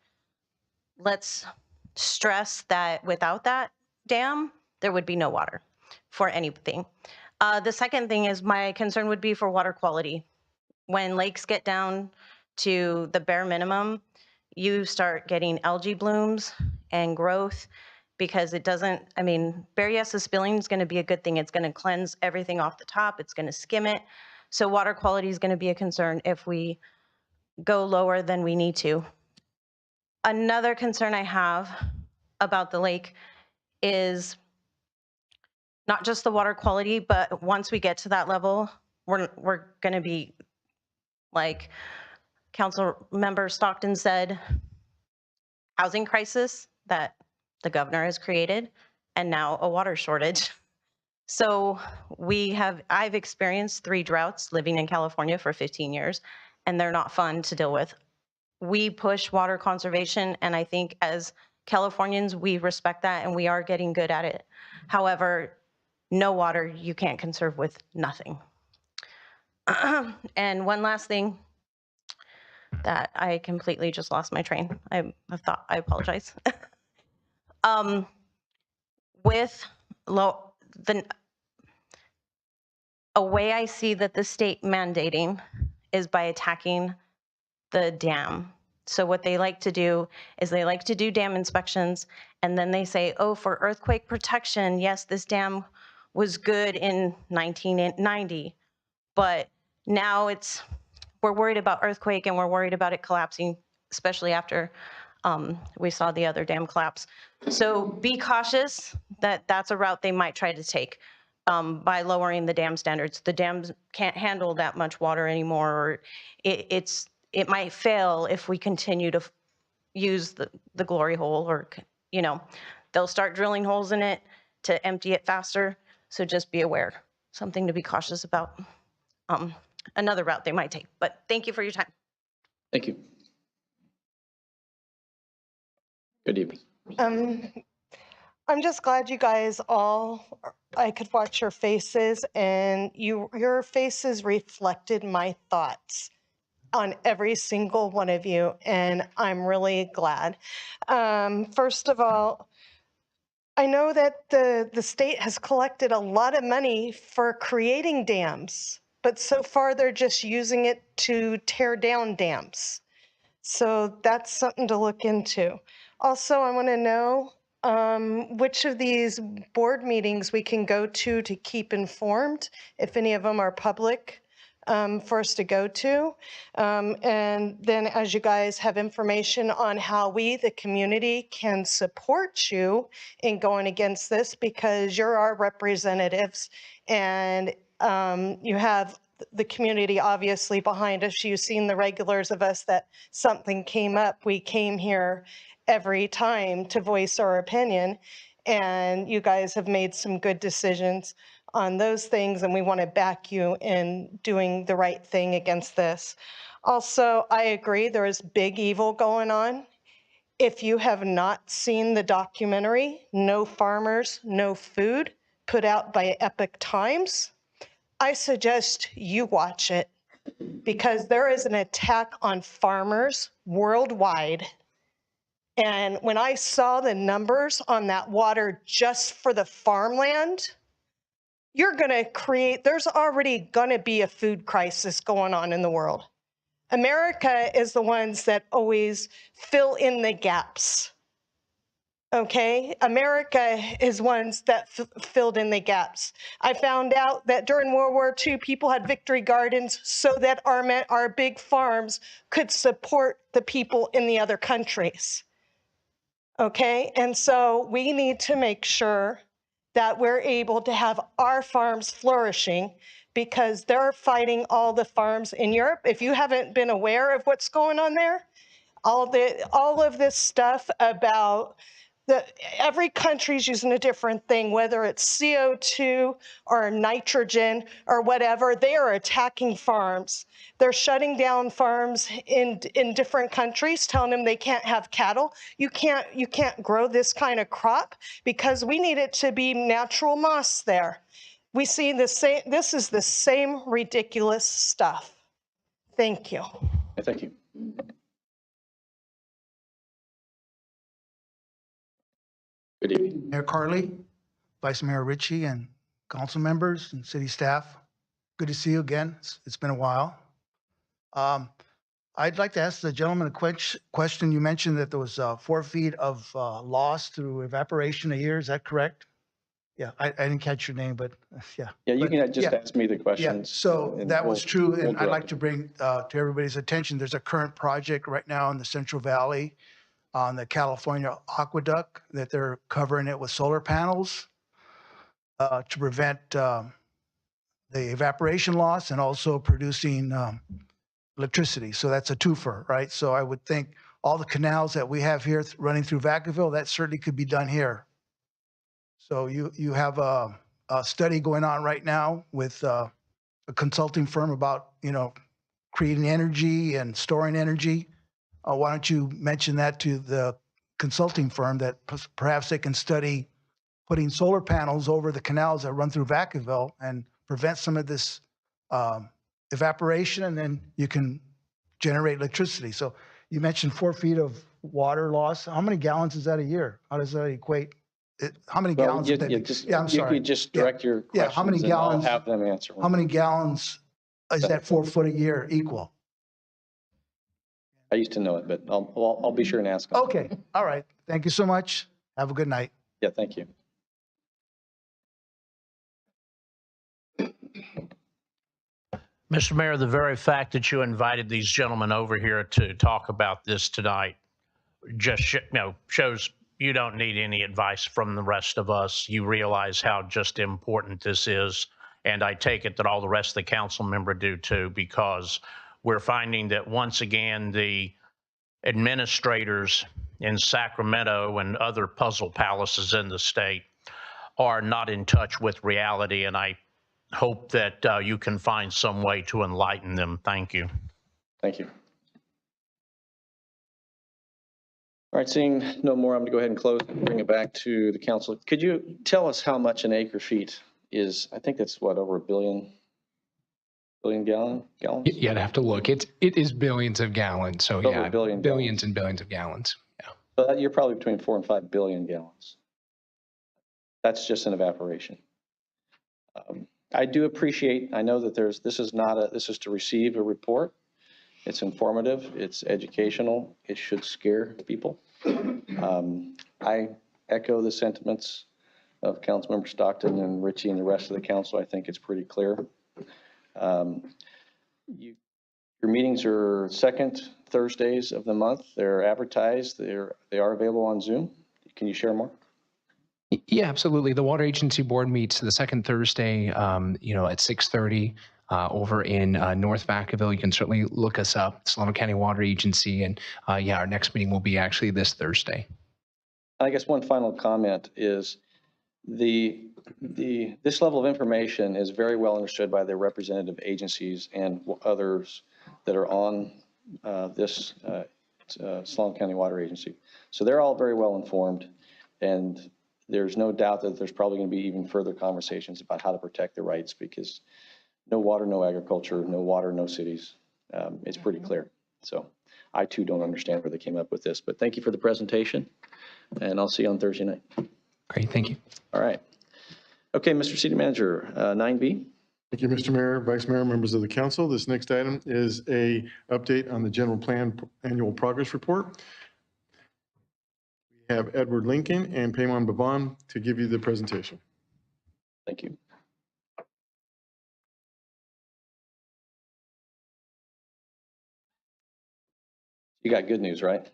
Let's stress that without that dam, there would be no water for anything. The second thing is my concern would be for water quality. When lakes get down to the bare minimum, you start getting algae blooms and growth because Berryessa spilling is going to be a good thing. It's going to cleanse everything off the top. It's going to skim it. So water quality is going to be a concern if we go lower than we need to. Another concern I have about the lake is not just the water quality, but once we get to that level, we're going to be, like Council Member Stockton said, housing crisis that the governor has created, and now a water shortage. So I've experienced 3 droughts living in California for 15 years, and they're not fun to deal with. We push water conservation, and I think as Californians, we respect that, and we are getting good at it. However, no water you can't conserve with nothing. And one last thing that I completely just lost my train. I apologize. A way I see that the state mandating is by attacking the dam. So what they like to do is they like to do dam inspections, and then they say, oh, for earthquake protection, yes, this dam was good in 1990, but now we're worried about earthquake and we're worried about it collapsing, especially after we saw the other dam collapse. So be cautious that that's a route they might try to take by lowering the dam standards. The dams can't handle that much water anymore, or it's it might fail if we continue to use the glory hole, or, you know, they'll start drilling holes in it to empty it faster. So just be aware, something to be cautious about. Another route they might take, but thank you for your time. Thank you. Good evening. I'm just glad you guys all, I could watch your faces, and your faces reflected my thoughts on every single one of you, and I'm really glad. First of all, I know that the state has collected a lot of money for creating dams, but so far they're just using it to tear down dams. So that's something to look into. Also, I want to know which of these board meetings we can go to keep informed, if any of them are public, for us to go to. And then as you guys have information on how we, the community, can support you in going against this, because you're our representatives, and you have the community obviously behind us. You've seen the regulars of us that something came up. We came here every time to voice our opinion, and you guys have made some good decisions on those things, and we want to back you in doing the right thing against this. Also, I agree there is big evil going on. If you have not seen the documentary, No Farmers, No Food, put out by Epic Times, I suggest you watch it, because there is an attack on farmers worldwide. And when I saw the numbers on that water just for the farmland, there's already going to be a food crisis going on in the world. America is the ones that always fill in the gaps. Okay, America is ones that filled in the gaps. I found out that during World War II, people had victory gardens so that our big farms could support the people in the other countries. Okay, and so we need to make sure that we're able to have our farms flourishing, because they're fighting all the farms in Europe. If you haven't been aware of what's going on there, all of this stuff about every country's using a different thing, whether it's CO2 or nitrogen or whatever. They are attacking farms. They're shutting down farms in different countries, telling them they can't have cattle. You can't grow this kind of crop because we need it to be natural moss there. We see the same. This is the same ridiculous stuff. Thank you. Thank you. Good evening. Mayor Carley, Vice Mayor Ritchie, and council members and city staff. Good to see you again. It's been a while. I'd like to ask the gentleman a question. You mentioned that there was 4 feet of loss through evaporation a year. Is that correct? Yeah, I didn't catch your name, but yeah. Yeah, you can just ask me the questions. Yeah, so that was true, and we'll I'd like to bring to everybody's attention, there's a current project right now in the Central Valley on the California aqueduct that they're covering it with solar panels to prevent the evaporation loss and also producing electricity. So that's a twofer, right? So I would think all the canals that we have here running through Vacaville, that certainly could be done here. So you have a study going on right now with a consulting firm about, creating energy and storing energy. Why don't you mention that to the consulting firm, that perhaps they can study putting solar panels over the canals that run through Vacaville and prevent some of this evaporation, and then you can generate electricity. So you mentioned 4 feet of water loss. How many gallons is that a year? How does that equate? How many gallons? I'm sorry. You could just direct your questions. Yeah, how many gallons? I'll have them answer. How many gallons is that 4 foot a year equal? I used to know it, but I'll be sure and ask them. Okay, all right. Thank you so much. Have a good night. Yeah, thank you. Mr. Mayor, the very fact that you invited these gentlemen over here to talk about this tonight just shows you don't need any advice from the rest of us. You realize how just important this is, and I take it that all the rest of the council member do too, because we're finding that once again, the administrators in Sacramento and other puzzle palaces in the state are not in touch with reality. And I hope that you can find some way to enlighten them. Thank you. Thank you. All right, seeing no more, I'm going to go ahead and close and bring it back to the council. Could you tell us how much an acre feet is? I think that's what, over a billion gallons? Yeah, I'd have to look. It is billions of gallons. So Over yeah, a billion billions and billions of gallons. Yeah. So you're probably between 4 and 5 billion gallons. That's just an evaporation. I do appreciate, I know that this is to receive a report. It's informative, it's educational, it should scare people. I echo the sentiments of Councilmember Stockton and Richie and the rest of the council. I think it's pretty clear. Your meetings are second Thursdays of the month. They're advertised. They are available on Zoom. Can you share more? Yeah, absolutely. The Water Agency Board meets the second Thursday, at 6:30 over in North Vacaville. You can certainly look us up, Solano County Water Agency. And our next meeting will be actually this Thursday. I guess one final comment is this level of information is very well understood by the representative agencies and others that are on this Solano County Water Agency. So they're all very well informed, and there's no doubt that there's probably going to be even further conversations about how to protect the rights, because no water, no agriculture, no water, no cities. It's pretty clear. So I too don't understand where they came up with this, but thank you for the presentation, and I'll see you on Thursday night. Great, thank you. All right. Okay, Mr. City Manager, 9B. Thank you, Mr. Mayor, Vice Mayor, members of the council. This next item is a update on the general plan annual progress report. We have Edward Lincoln and Payman Baban to give you the presentation. Thank you. You got good news, right?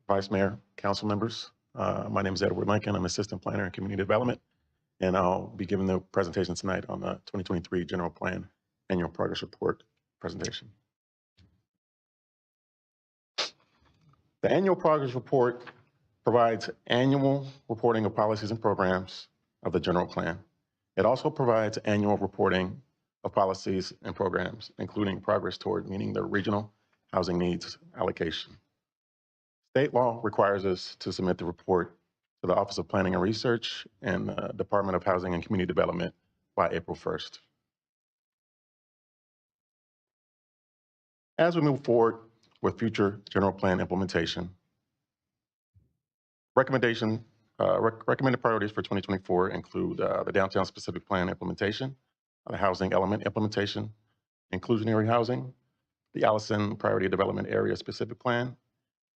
Vice Mayor, council members. My name is Edward Lincoln. I'm Assistant Planner in Community Development, and I'll be giving the presentation tonight on the 2023 General Plan Annual Progress Report presentation. The Annual Progress Report provides annual reporting of policies and programs of the General Plan. It also provides annual reporting of policies and programs, including progress toward meeting the regional housing needs allocation. State law requires us to submit the report to the Office of Planning and Research and the Department of Housing and Community Development by April 1st. As we move forward with future general plan implementation, recommended priorities for 2024 include the downtown specific plan implementation, the housing element implementation, inclusionary housing, the Allison Priority Development Area Specific Plan,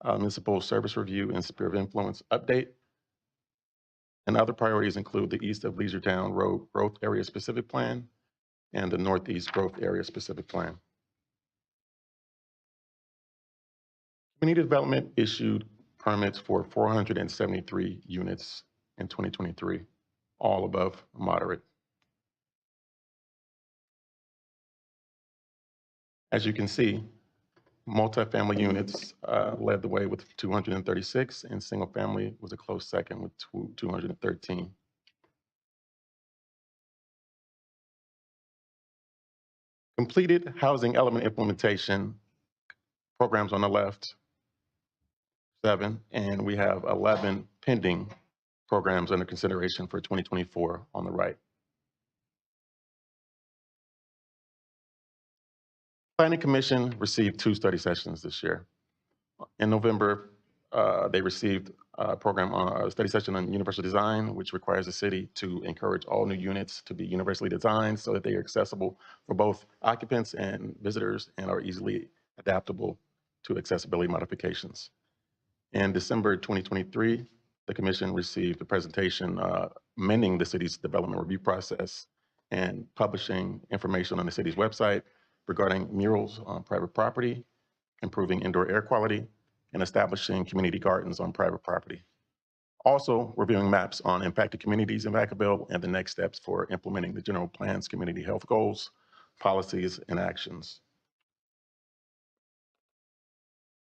municipal service review and sphere of influence update. And other priorities include the East of Leisuretown Road Growth Area Specific Plan and the Northeast Growth Area Specific Plan. Community Development issued permits for 473 units in 2023, all above moderate. As you can see, multifamily units led the way with 236, and single family was a close second with 213. Completed housing element implementation programs on the left, 7, and we have 11 pending programs under consideration for 2024 on the right. Planning Commission received 2 study sessions this year. In November, they received a program on a study session on universal design, which requires the city to encourage all new units to be universally designed so that they are accessible for both occupants and visitors and are easily adaptable to accessibility modifications. In December 2023, the commission received a presentation amending the city's development review process and publishing information on the city's website regarding murals on private property, improving indoor air quality, and establishing community gardens on private property. Also, reviewing maps on impacted communities in Vacaville and the next steps for implementing the general plan's community health goals, policies, and actions.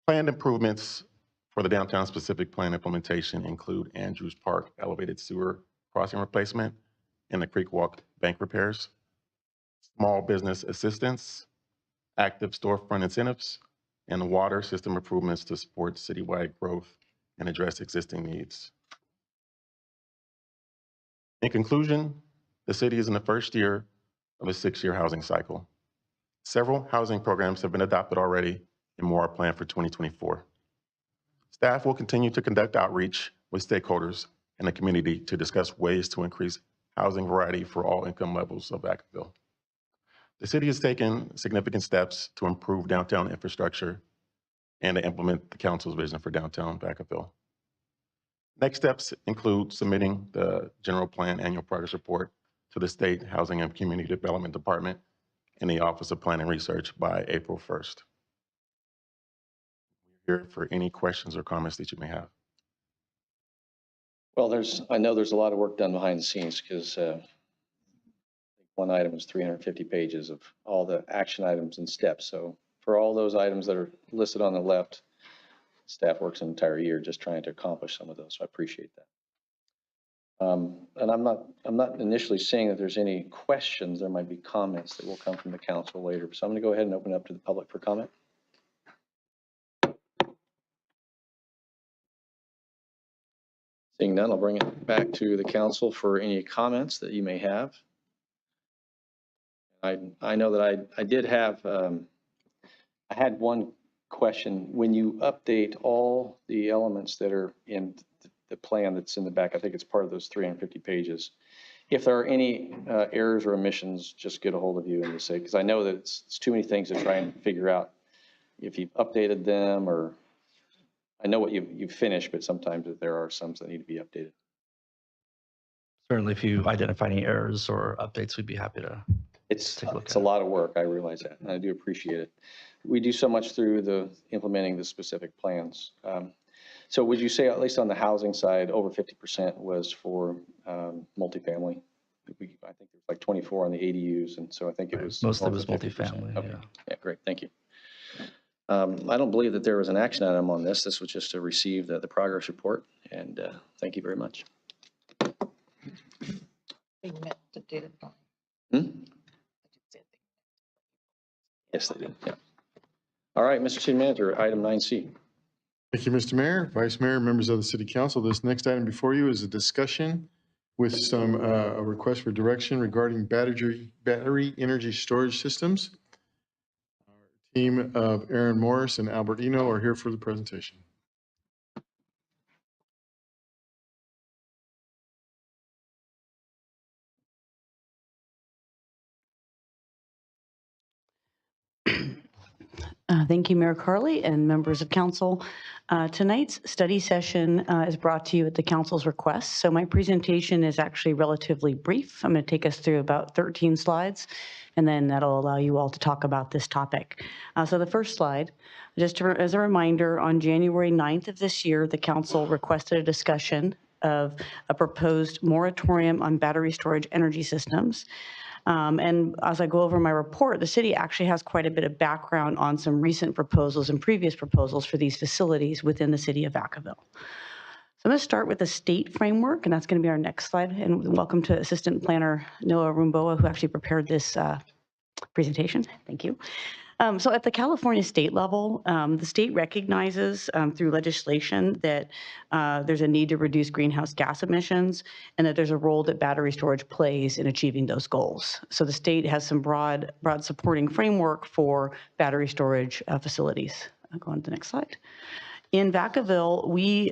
Planned improvements for the downtown specific plan implementation include Andrews Park elevated sewer crossing replacement and the Creek Walk bank repairs, small business assistance, active storefront incentives, and water system improvements to support citywide growth and address existing needs. In conclusion, the city is in the first year of a 6-year housing cycle. Several housing programs have been adopted already and more are planned for 2024. Staff will continue to conduct outreach with stakeholders and the community to discuss ways to increase housing variety for all income levels of Vacaville. The city has taken significant steps to improve downtown infrastructure and to implement the council's vision for downtown Vacaville. Next steps include submitting the general plan annual progress report to the State Housing and Community Development Department and the Office of Planning Research by April 1st. We're here for any questions or comments that you may have. Well, I know there's a lot of work done behind the scenes because one item is 350 pages of all the action items and steps. So for all those items that are listed on the left, staff works an entire year just trying to accomplish some of those. So I appreciate that. And I'm not initially saying that there's any questions. There might be comments that will come from the council later. So I'm going to go ahead and open it up to the public for comment. Seeing none, I'll bring it back to the council for any comments that you may have. I know that I did have, I had one question. When you update all the elements that are in the plan that's in the back, I think it's part of those 350 pages. If there are any errors or omissions, just get a hold of you and just say, because I know that it's too many things to try and figure out if you've updated them, or I know what you've finished, but sometimes there are some that need to be updated. Certainly, if you identify any errors or updates, we'd be happy to It's a lot of work. I realize that, and I do appreciate it. We do so much through implementing the specific plans. So would you say, at least on the housing side, over 50% was for multifamily? I think there's like 24 on the ADUs, and so I think it was most of it was multifamily. Okay. Yeah, great. Thank you. I don't believe that there was an action item on this. This was just to receive the progress report, and thank you very much. Yes, they did. Yeah. All right, Mr. City Manager, item 9C. Thank you, Mr. Mayor, Vice Mayor, members of the City Council. This next item before you is a discussion with some a request for direction regarding battery energy storage systems. Our team of Aaron Morris and Albert Eno are here for the presentation. Thank you, Mayor Carley and members of council. Tonight's study session is brought to you at the council's request. So my presentation is actually relatively brief. I'm going to take us through about 13 slides, and then that'll allow you all to talk about this topic. So the first slide, just as a reminder, on January 9th of this year, the council requested a discussion of a proposed moratorium on battery storage energy systems. And as I go over my report, the city actually has quite a bit of background on some recent proposals and previous proposals for these facilities within the city of Vacaville. So I'm going to start with the state framework, and that's going to be our next slide. And welcome to Assistant Planner Noah Rumboa, who actually prepared this presentation. Thank you. So at the California state level, the state recognizes through legislation that there's a need to reduce greenhouse gas emissions and that there's a role that battery storage plays in achieving those goals. So the state has some broad supporting framework for battery storage facilities. I'll go on to the next slide. In Vacaville, we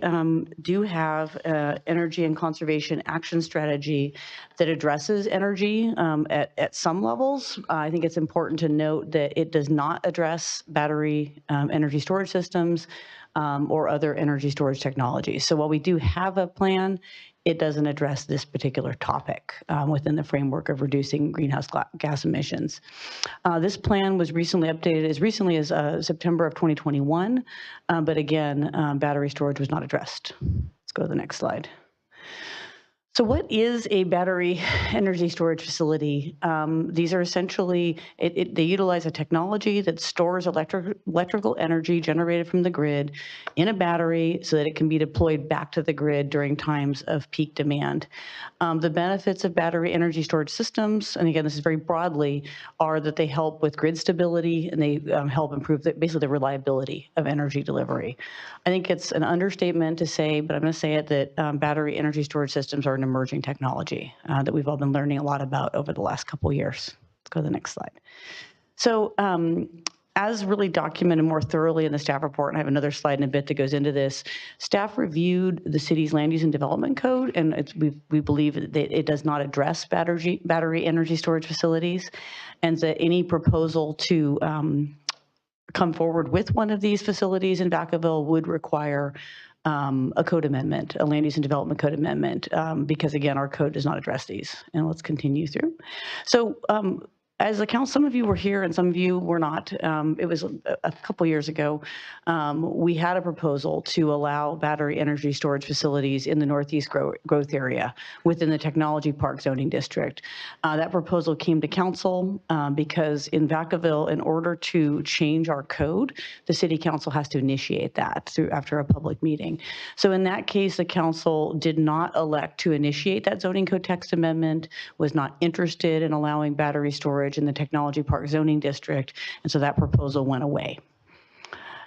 do have energy and conservation action strategy that addresses energy at some levels. I think it's important to note that it does not address battery energy storage systems or other energy storage technologies. So while we do have a plan, it doesn't address this particular topic within the framework of reducing greenhouse gas emissions. This plan was recently updated as recently as September of 2021, but again, battery storage was not addressed. Let's go to the next slide. So what is a battery energy storage facility? These are essentially, they utilize a technology that stores electrical energy generated from the grid in a battery so that it can be deployed back to the grid during times of peak demand. The benefits of battery energy storage systems, and again, this is very broadly, are that they help with grid stability and they help improve basically the reliability of energy delivery. I think it's an understatement to say, but I'm going to say it, that battery energy storage systems are an emerging technology that we've all been learning a lot about over the last couple of years. Let's go to the next slide. So as really documented more thoroughly in the staff report, and I have another slide in a bit that goes into this, staff reviewed the city's land use and development code, and we believe that it does not address battery energy storage facilities, and that any proposal to come forward with one of these facilities in Vacaville would require a code amendment, a land use and development code amendment, because again, our code does not address these. And let's continue through. So as a council, some of you were here and some of you were not. It was a couple years ago. We had a proposal to allow battery energy storage facilities in the Northeast growth area within the Technology Park zoning district. That proposal came to council because in Vacaville, in order to change our code, the city council has to initiate that after a public meeting. So in that case, the council did not elect to initiate that zoning code text amendment, was not interested in allowing battery storage in the Technology Park zoning district, and so that proposal went away.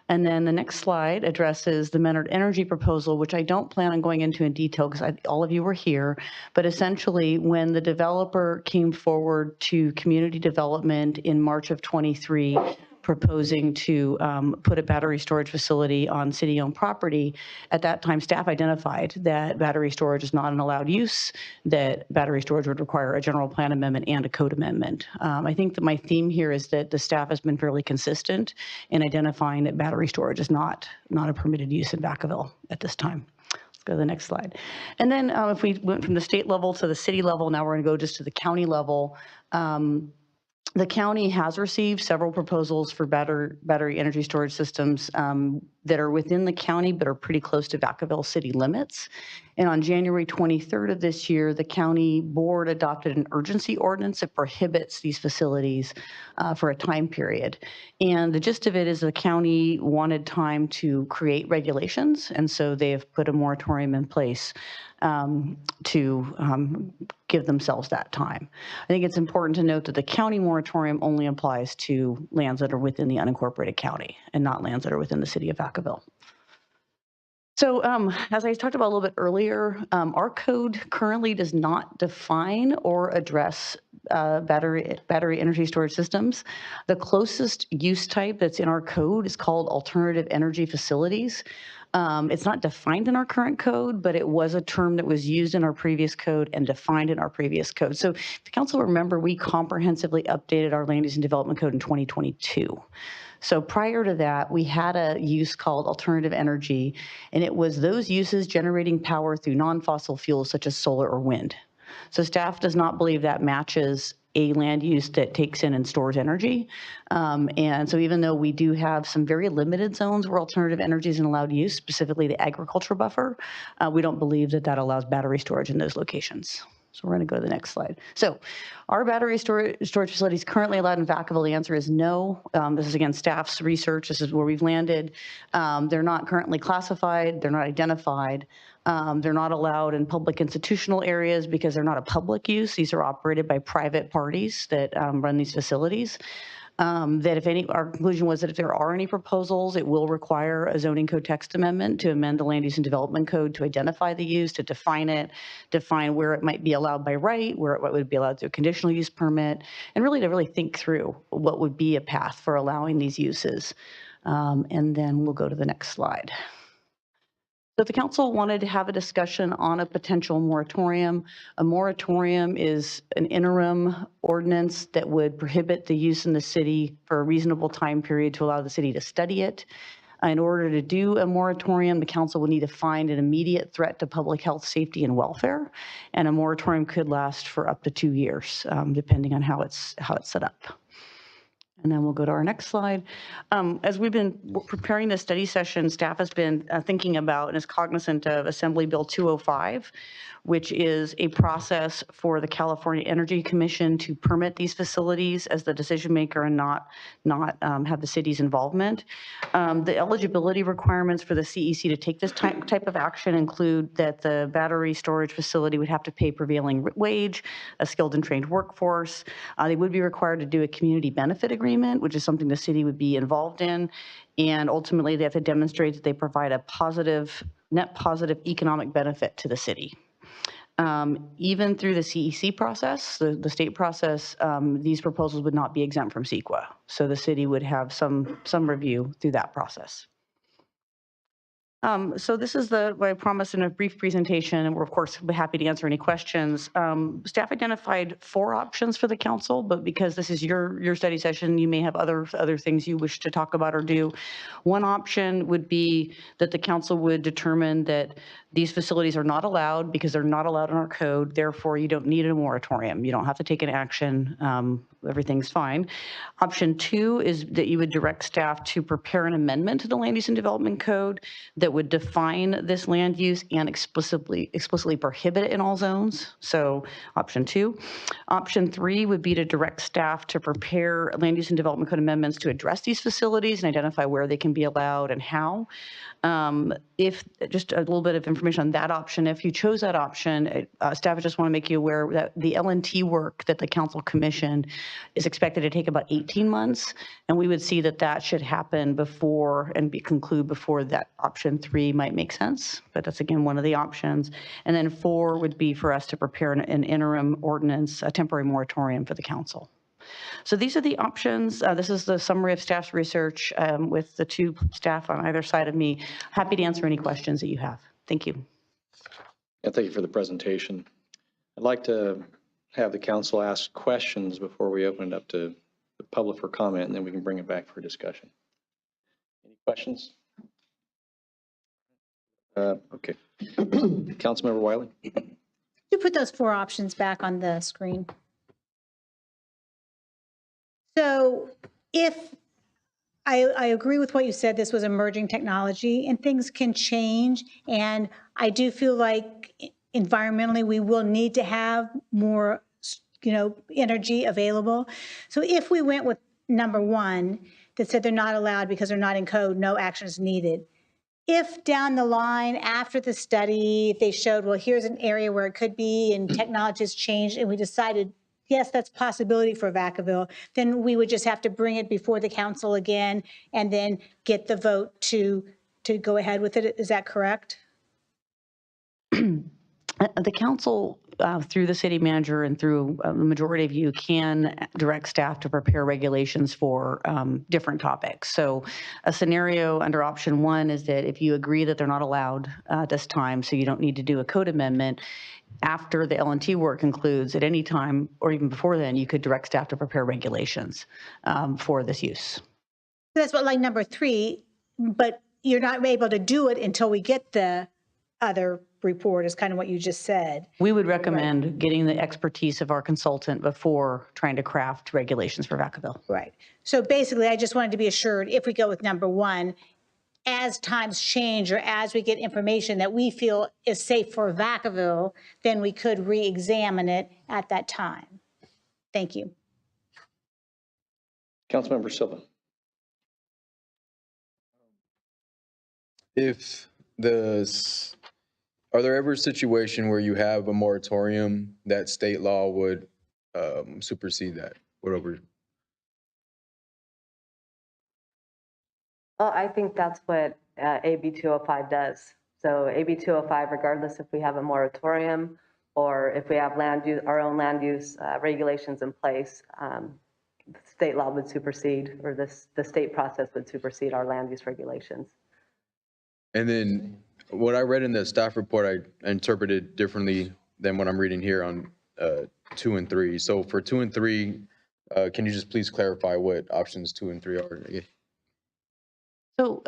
And then the next slide addresses the Menard Energy proposal, which I don't plan on going into in detail because all of you were here, but essentially when the developer came forward to community development in March of 23, proposing to put a battery storage facility on city-owned property, at that time staff identified that battery storage is not an allowed use, that battery storage would require a general plan amendment and a code amendment. I think that my theme here is that the staff has been fairly consistent in identifying that battery storage is not a permitted use in Vacaville at this time. Let's go to the next slide. And then if we went from the state level to the city level, now we're going to go just to the county level. The county has received several proposals for battery energy storage systems that are within the county but are pretty close to Vacaville city limits. And on January 23rd of this year, the county board adopted an urgency ordinance that prohibits these facilities for a time period. And the gist of it is the county wanted time to create regulations, and so they have put a moratorium in place to give themselves that time. I think it's important to note that the county moratorium only applies to lands that are within the unincorporated county and not lands that are within the city of Vacaville. So as I talked about a little bit earlier, our code currently does not define or address battery energy storage systems. The closest use type that's in our code is called alternative energy facilities. It's not defined in our current code, but it was a term that was used in our previous code and defined in our previous code. So if the council remember, we comprehensively updated our land use and development code in 2022. So prior to that, we had a use called alternative energy, and it was those uses generating power through non-fossil fuels such as solar or wind. So staff does not believe that matches a land use that takes in and stores energy. And so even though we do have some very limited zones where alternative energy is an allowed use, specifically the agricultural buffer, we don't believe that that allows battery storage in those locations. So we're going to go to the next slide. So are battery storage facilities currently allowed in Vacaville? The answer is no. This is, again, staff's research. This is where we've landed. They're not currently classified. They're not identified. They're not allowed in public institutional areas because they're not a public use. These are operated by private parties that run these facilities. Our conclusion was that if there are any proposals, it will require a zoning code text amendment to amend the land use and development code to identify the use, to define it, define where it might be allowed by right, where it would be allowed through a conditional use permit, and really to think through what would be a path for allowing these uses. And then we'll go to the next slide. So the council wanted to have a discussion on a potential moratorium. A moratorium is an interim ordinance that would prohibit the use in the city for a reasonable time period to allow the city to study it. In order to do a moratorium, the council would need to find an immediate threat to public health, safety, and welfare. And a moratorium could last for up to 2 years, depending on how it's set up. And then we'll go to our next slide. As we've been preparing this study session, staff has been thinking about and is cognizant of Assembly Bill 205, which is a process for the California Energy Commission to permit these facilities as the decision maker and not have the city's involvement. The eligibility requirements for the CEC to take this type of action include that the battery storage facility would have to pay prevailing wage, a skilled and trained workforce. They would be required to do a community benefit agreement, which is something the city would be involved in. And ultimately, they have to demonstrate that they provide a net positive economic benefit to the city. Even through the CEC process, the state process, these proposals would not be exempt from CEQA. So the city would have some review through that process. So this is what I promised in a brief presentation, and we're of course happy to answer any questions. Staff identified 4 options for the council, but because this is your study session, you may have other things you wish to talk about or do. One option would be that the council would determine that these facilities are not allowed because they're not allowed in our code. Therefore, you don't need a moratorium. You don't have to take an action. Everything's fine. Option 2 is that you would direct staff to prepare an amendment to the Land Use and Development Code that would define this land use and explicitly prohibit it in all zones. So option 2. Option 3 would be to direct staff to prepare Land Use and Development Code amendments to address these facilities and identify where they can be allowed and how. If just a little bit of information on that option, if you chose that option, staff just want to make you aware that the L&T work that the council commissioned is expected to take about 18 months. And we would see that should happen before and conclude before that option 3 might make sense. But that's again, one of the options. And then 4 would be for us to prepare an interim ordinance, a temporary moratorium for the council. So these are the options. This is the summary of staff's research with the 2 staff on either side of me. Happy to answer any questions that you have. Thank you. Yeah, thank you for the presentation. I'd like to have the council ask questions before we open it up to the public for comment, and then we can bring it back for discussion. Any questions? Okay. Councilmember Wiley. You put those 4 options back on the screen. So if I agree with what you said, this was emerging technology and things can change. And I do feel like environmentally, we will need to have more, energy available. So if we went with number 1 that said they're not allowed because they're not in code, no action is needed. If down the line after the study, if they showed, well, here's an area where it could be and technology has changed and we decided, yes, that's a possibility for Vacaville, then we would just have to bring it before the council again and then get the vote to go ahead with it. Is that correct? The council, through the city manager and through the majority of you, can direct staff to prepare regulations for different topics. So a scenario under option 1 is that if you agree that they're not allowed this time, so you don't need to do a code amendment, after the L&T work concludes at any time, or even before then, you could direct staff to prepare regulations for this use. That's what like number 3, but you're not able to do it until we get the other report is kind of what you just said. We would recommend getting the expertise of our consultant before trying to craft regulations for Vacaville. Right. So basically, I just wanted to be assured if we go with number 1, as times change or as we get information that we feel is safe for Vacaville, then we could re-examine it at that time. Thank you. Councilmember Silva. Are there ever a situation where you have a moratorium that state law would supersede that? Whatever. Well, I think that's what AB 205 does. So AB 205, regardless if we have a moratorium or if we have our own land use regulations in place, state law would supersede, or the state process would supersede our land use regulations. And then what I read in the staff report, I interpreted differently than what I'm reading here on 2 and 3. So for 2 and 3, can you just please clarify what options 2 and 3 are? So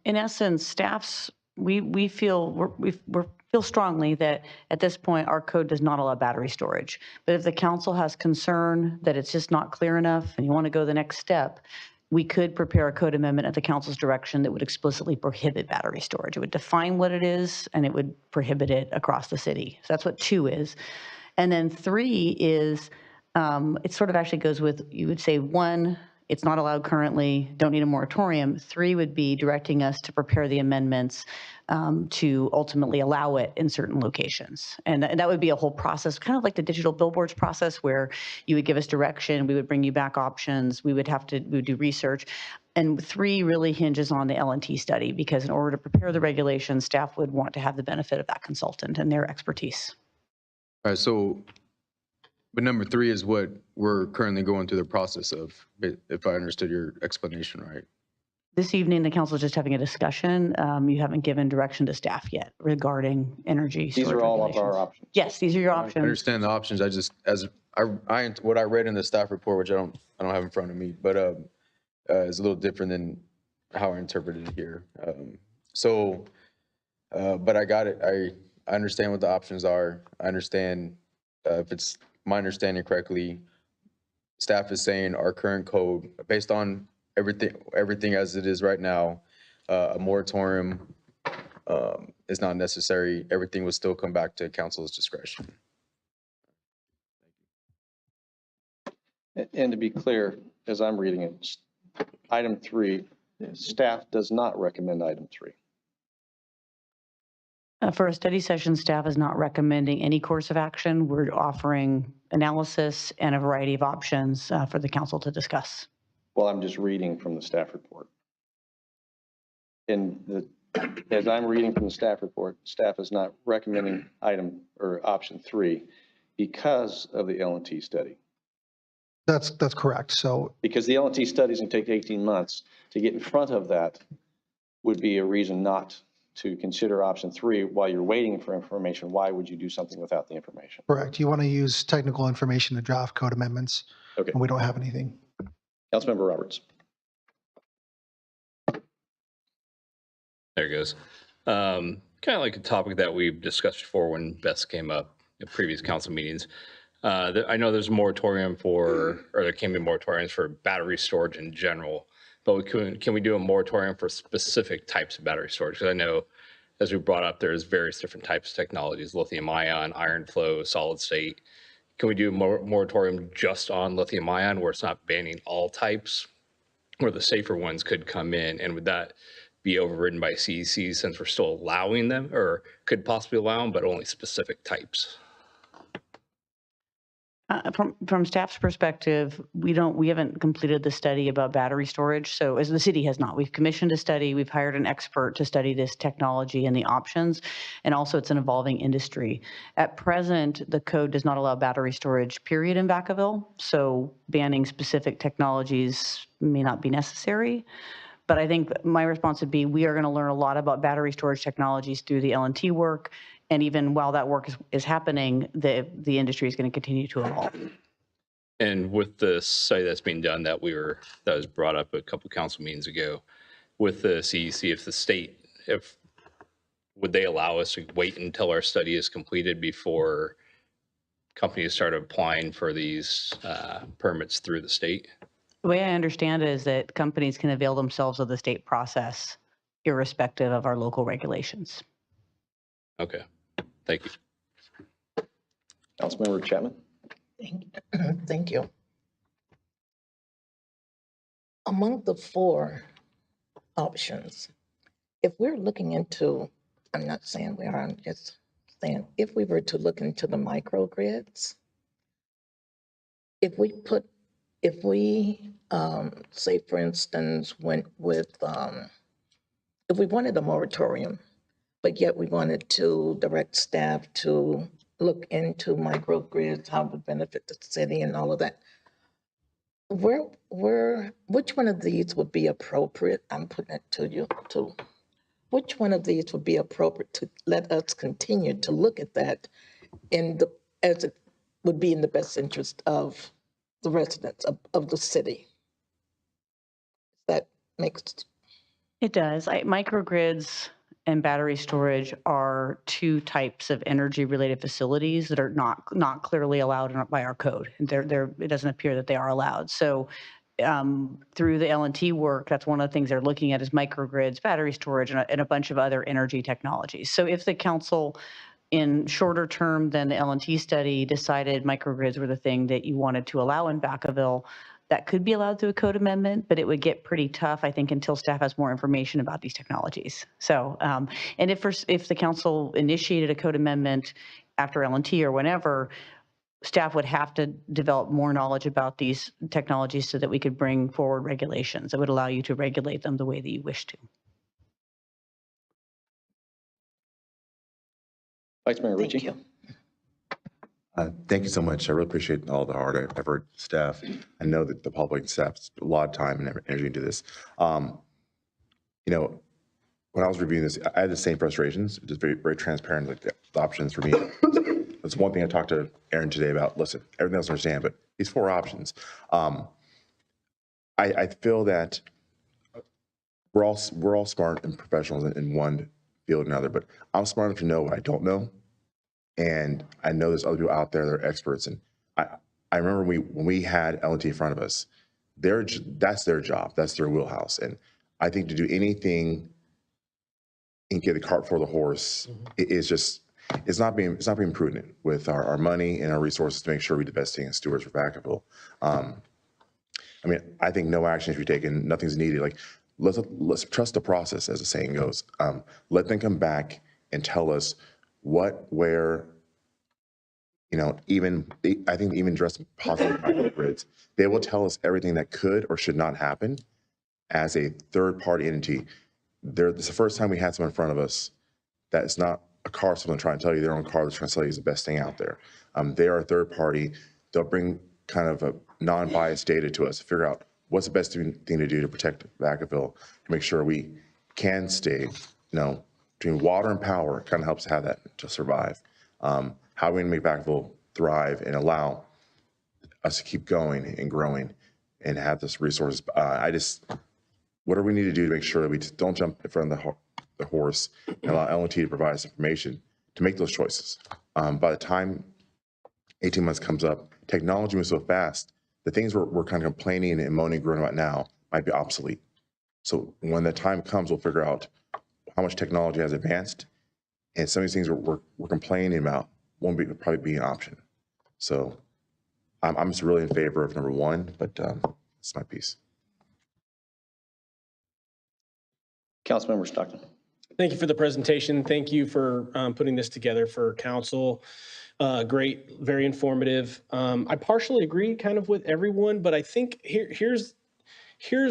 in essence, staffs, we feel we feel strongly that at this point our code does not allow battery storage. But if the council has concern that it's just not clear enough and you want to go the next step, we could prepare a code amendment at the council's direction that would explicitly prohibit battery storage. It would define what it is and it would prohibit it across the city. So that's what 2 is. And then 3 is, it sort of actually goes with, you would say 1, it's not allowed currently, don't need a moratorium. 3 would be directing us to prepare the amendments to ultimately allow it in certain locations. And that would be a whole process, kind of like the digital billboards process, where you would give us direction, we would bring you back options, we would do research. And 3 really hinges on the L&T study, because in order to prepare the regulations, staff would want to have the benefit of that consultant and their expertise. All right, so, but number 3 is what we're currently going through the process of, if I understood your explanation right. This evening, the council is just having a discussion. You haven't given direction to staff yet regarding energy storage These are all of regulations. our options. Yes, these are your I options. understand the options. I just, what I read in the staff report, which I don't have in front of me, but is a little different than how I interpreted it here. But I got it. I understand what the options are. I understand, if it's my understanding correctly, staff is saying our current code, based on everything as it is right now, a moratorium is not necessary. Everything will still come back to council's discretion. And to be clear, as I'm reading it, item 3, staff does not recommend item 3. For a study session, staff is not recommending any course of action. We're offering analysis and a variety of options for the council to discuss. Well, I'm just reading from the staff report. As I'm reading from the staff report, staff is not recommending item or option 3 because of the L&T study. That's correct. So because the L&T study is going to take 18 months to get in front of that would be a reason not to consider option 3 while you're waiting for information. Why would you do something without the information? correct. You want to use technical information to draft code amendments. Okay. And we don't have anything. Councilmember Roberts. There it goes. Kind of like a topic that we've discussed before when Best came up in previous council meetings. I know there's a moratorium or there can be moratoriums for battery storage in general, but can we do a moratorium for specific types of battery storage? Because I know, as we brought up, there's various different types of technologies, lithium ion, iron flow, solid state. Can we do a moratorium just on lithium ion where it's not banning all types, where the safer ones could come in? And would that be overridden by CEC since we're still allowing them, or could possibly allow them, but only specific types? From staff's perspective, we haven't completed the study about battery storage. So as the city has not, we've commissioned a study, we've hired an expert to study this technology and the options, and also it's an evolving industry. At present, the code does not allow battery storage, period, in Vacaville. So banning specific technologies may not be necessary. But I think my response would be, we are going to learn a lot about battery storage technologies through the L&T work. And even while that work is happening, the industry is going to continue to evolve. And with the study that's being done that was brought up a couple council meetings ago, with the CEC, would they allow us to wait until our study is completed before companies start applying for these permits through the state? The way I understand it is that companies can avail themselves of the state process irrespective of our local regulations. Okay, thank you. Councilmember Chapman. Thank you. Among the 4 options, if we're looking into, I'm not saying we are, I'm just saying, if we were to look into the microgrids, if we say, for instance, went with, if we wanted a moratorium, but yet we wanted to direct staff to look into microgrids, how it would benefit the city and all of that, which one of these would be appropriate? I'm putting it to you, to which one of these would be appropriate to let us continue to look at that as it would be in the best interest of the residents of the city? That makes It does. Microgrids and battery storage are two types of energy-related facilities that are not clearly allowed by our code. It doesn't appear that they are allowed. So through the L&T work, that's one of the things they're looking at is microgrids, battery storage, and a bunch of other energy technologies. So if the council in shorter term than the L&T study decided microgrids were the thing that you wanted to allow in Vacaville, that could be allowed through a code amendment, but it would get pretty tough, I think, until staff has more information about these technologies. So, and if the council initiated a code amendment after L&T or whenever, staff would have to develop more knowledge about these technologies so that we could bring forward regulations that would allow you to regulate them the way that you wish to. Vice Mayor Ritchie. Thank you. Thank you so much. I really appreciate all the hard effort, staff. I know that the public and staff spent a lot of time and energy into this. You know, when I was reviewing this, I had the same frustrations, just very, very transparent, like the options for me. That's one thing I talked to Aaron today about. Listen, everything else I understand, but these 4 options. I feel that we're all smart and professionals in one field or another, but I'm smart enough to know what I don't know. And I know there's other people out there that are experts. And I remember when we had L&T in front of us, that's their job. That's their wheelhouse. And I think to do anything and get the cart before the horse it's not being prudent with our money and our resources to make sure we do the best thing as stewards for Vacaville. I mean, I think no action should be taken. Nothing's needed. Like, let's trust the process, as the saying goes. Let them come back and tell us where, you know, I think even address possible microgrids. They will tell us everything that could or should not happen as a third-party entity. It's the first time we had someone in front of us that is not a car someone trying to tell you their own car that's trying to tell you is the best thing out there. They are a third party. They'll bring kind of a non-biased data to us to figure out what's the best thing to do to protect Vacaville, to make sure we can stay, you know, between water and power. Kind of helps have that to survive. How are we going to make Vacaville thrive and allow us to keep going and growing and have this resource? Whatever we need to do to make sure that we just don't jump in front of the horse and allow L&T to provide us information to make those choices. By the time 18 months comes up, technology moves so fast, the things we're kind of complaining and moaning and groaning about now might be obsolete. So when the time comes, we'll figure out how much technology has advanced, and some of these things we're complaining about won't probably be an option. So I'm just really in favor of number 1, but it's my piece. Councilmember Stockton. Thank you for the presentation. Thank you for putting this together for council. Great, very informative. I partially agree kind of with everyone, but I think here's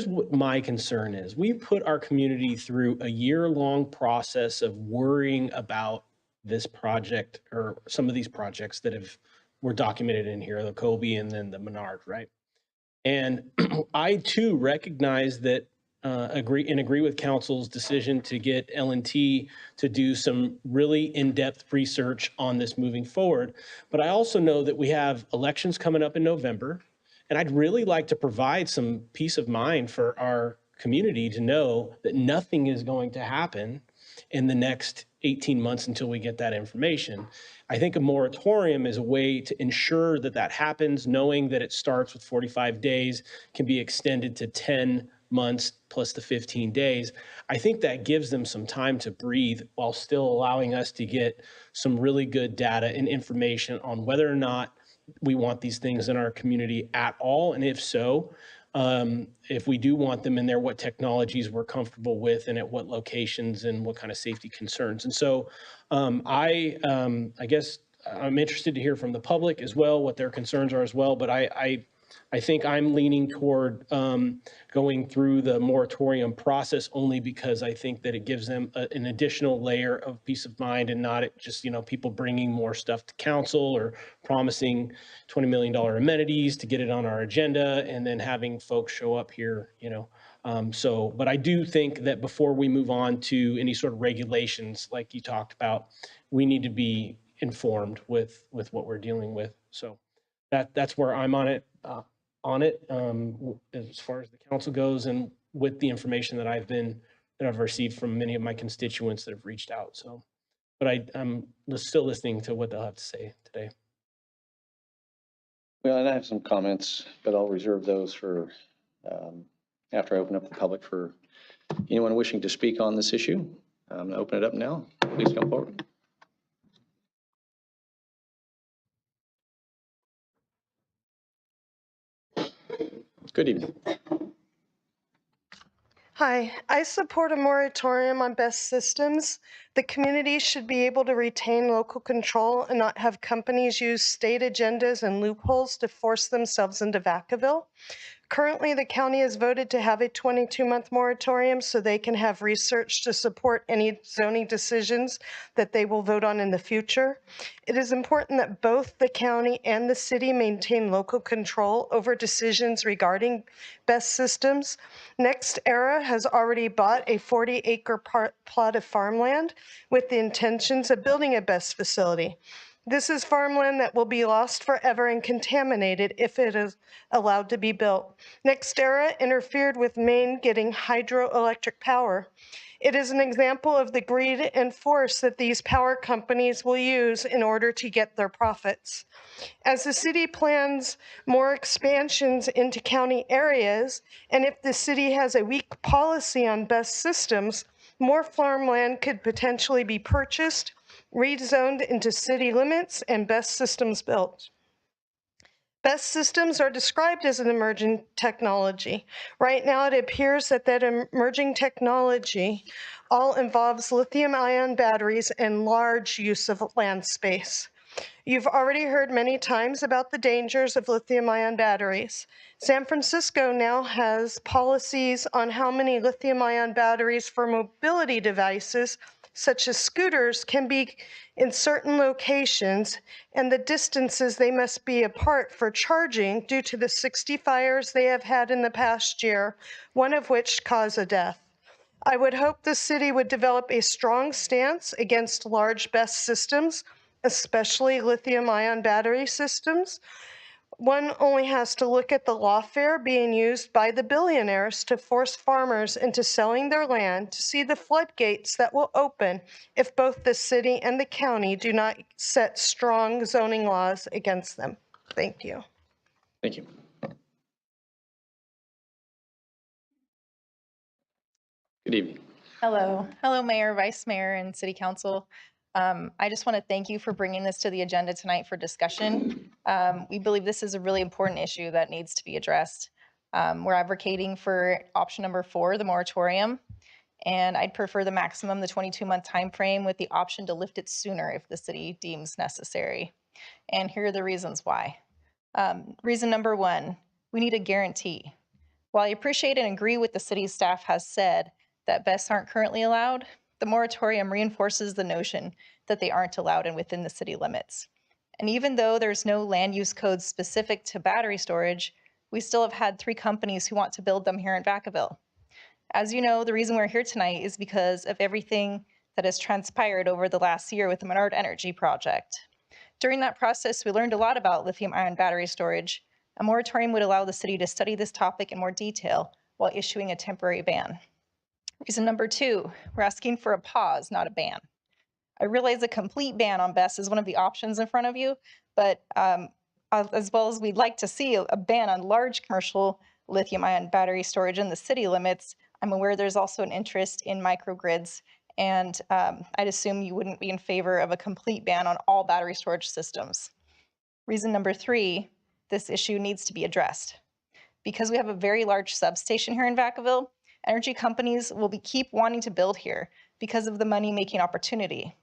what my concern is. We put our community through a year-long process of worrying about this project or some of these projects that were documented in here, the Kobe and then the Menard, right? And I too recognize that agree with council's decision to get L&T to do some really in-depth research on this moving forward. But I also know that we have elections coming up in November, and I'd really like to provide some peace of mind for our community to know that nothing is going to happen in the next 18 months until we get that information. I think a moratorium is a way to ensure that that happens, knowing that it starts with 45 days, can be extended to 10 months plus the 15 days. I think that gives them some time to breathe while still allowing us to get some really good data and information on whether or not we want these things in our community at all. And if so, if we do want them in there, what technologies we're comfortable with and at what locations and what kind of safety concerns. And so I guess I'm interested to hear from the public as well, what their concerns are as well. But I I think I'm leaning toward going through the moratorium process only because I think that it gives them an additional layer of peace of mind and not just, people bringing more stuff to council or promising $20 million amenities to get it on our agenda and then having folks show up here, but I do think that before we move on to any sort of regulations like you talked about, we need to be informed with what we're dealing with. So that's where I'm on it. As far as the council goes, and with the information that I've received from many of my constituents that have reached out. So, but I'm still listening to what they'll have to say today. Well, and I have some comments, but I'll reserve those for after I open up the public for anyone wishing to speak on this issue. I'm going to open it up now. Please come forward. Good evening. Hi, I support a moratorium on BESS systems. The community should be able to retain local control and not have companies use state agendas and loopholes to force themselves into Vacaville. Currently, the county has voted to have a 22-month moratorium so they can have research to support any zoning decisions that they will vote on in the future. It is important that both the county and the city maintain local control over decisions regarding BESS systems. NextEra has already bought a 40-acre plot of farmland with the intentions of building a BESS facility. This is farmland that will be lost forever and contaminated if it is allowed to be built. NextEra interfered with Maine getting hydroelectric power. It is an example of the greed and force that these power companies will use in order to get their profits. As the city plans more expansions into county areas, and if the city has a weak policy on BESS systems, more farmland could potentially be purchased, rezoned into city limits, and BESS systems built. BESS systems are described as an emerging technology. Right now, it appears that emerging technology all involves lithium-ion batteries and large use of land space. You've already heard many times about the dangers of lithium-ion batteries. San Francisco now has policies on how many lithium-ion batteries for mobility devices, such as scooters, can be in certain locations and the distances they must be apart for charging due to the 60 fires they have had in the past year, one of which caused a death. I would hope the city would develop a strong stance against large BESS systems, especially lithium-ion battery systems. One only has to look at the lawfare being used by the billionaires to force farmers into selling their land to see the floodgates that will open if both the city and the county do not set strong zoning laws against them. Thank you. Thank you. Good evening. Hello. Hello, Mayor, Vice Mayor, and City Council. I just want to thank you for bringing this to the agenda tonight for discussion. We believe this is a really important issue that needs to be addressed. We're advocating for option number 4, the moratorium, and I'd prefer the maximum, the 22-month time frame, with the option to lift it sooner if the city deems necessary. And here are the reasons why. Reason number 1, we need a guarantee. While I appreciate and agree with the city's staff has said that BESS aren't currently allowed, the moratorium reinforces the notion that they aren't allowed and within the city limits. And even though there's no land use code specific to battery storage, we still have had 3 companies who want to build them here in Vacaville. As you know, the reason we're here tonight is because of everything that has transpired over the last year with the Menard Energy project. During that process, we learned a lot about lithium-ion battery storage. A moratorium would allow the city to study this topic in more detail while issuing a temporary ban. Reason number 2, we're asking for a pause, not a ban. I realize a complete ban on BESS is one of the options in front of you, but as well as we'd like to see a ban on large commercial lithium-ion battery storage in the city limits, I'm aware there's also an interest in microgrids, and I'd assume you wouldn't be in favor of a complete ban on all battery storage systems. Reason number 3, this issue needs to be addressed. Because we have a very large substation here in Vacaville, energy companies will keep wanting to build here because of the money-making opportunity.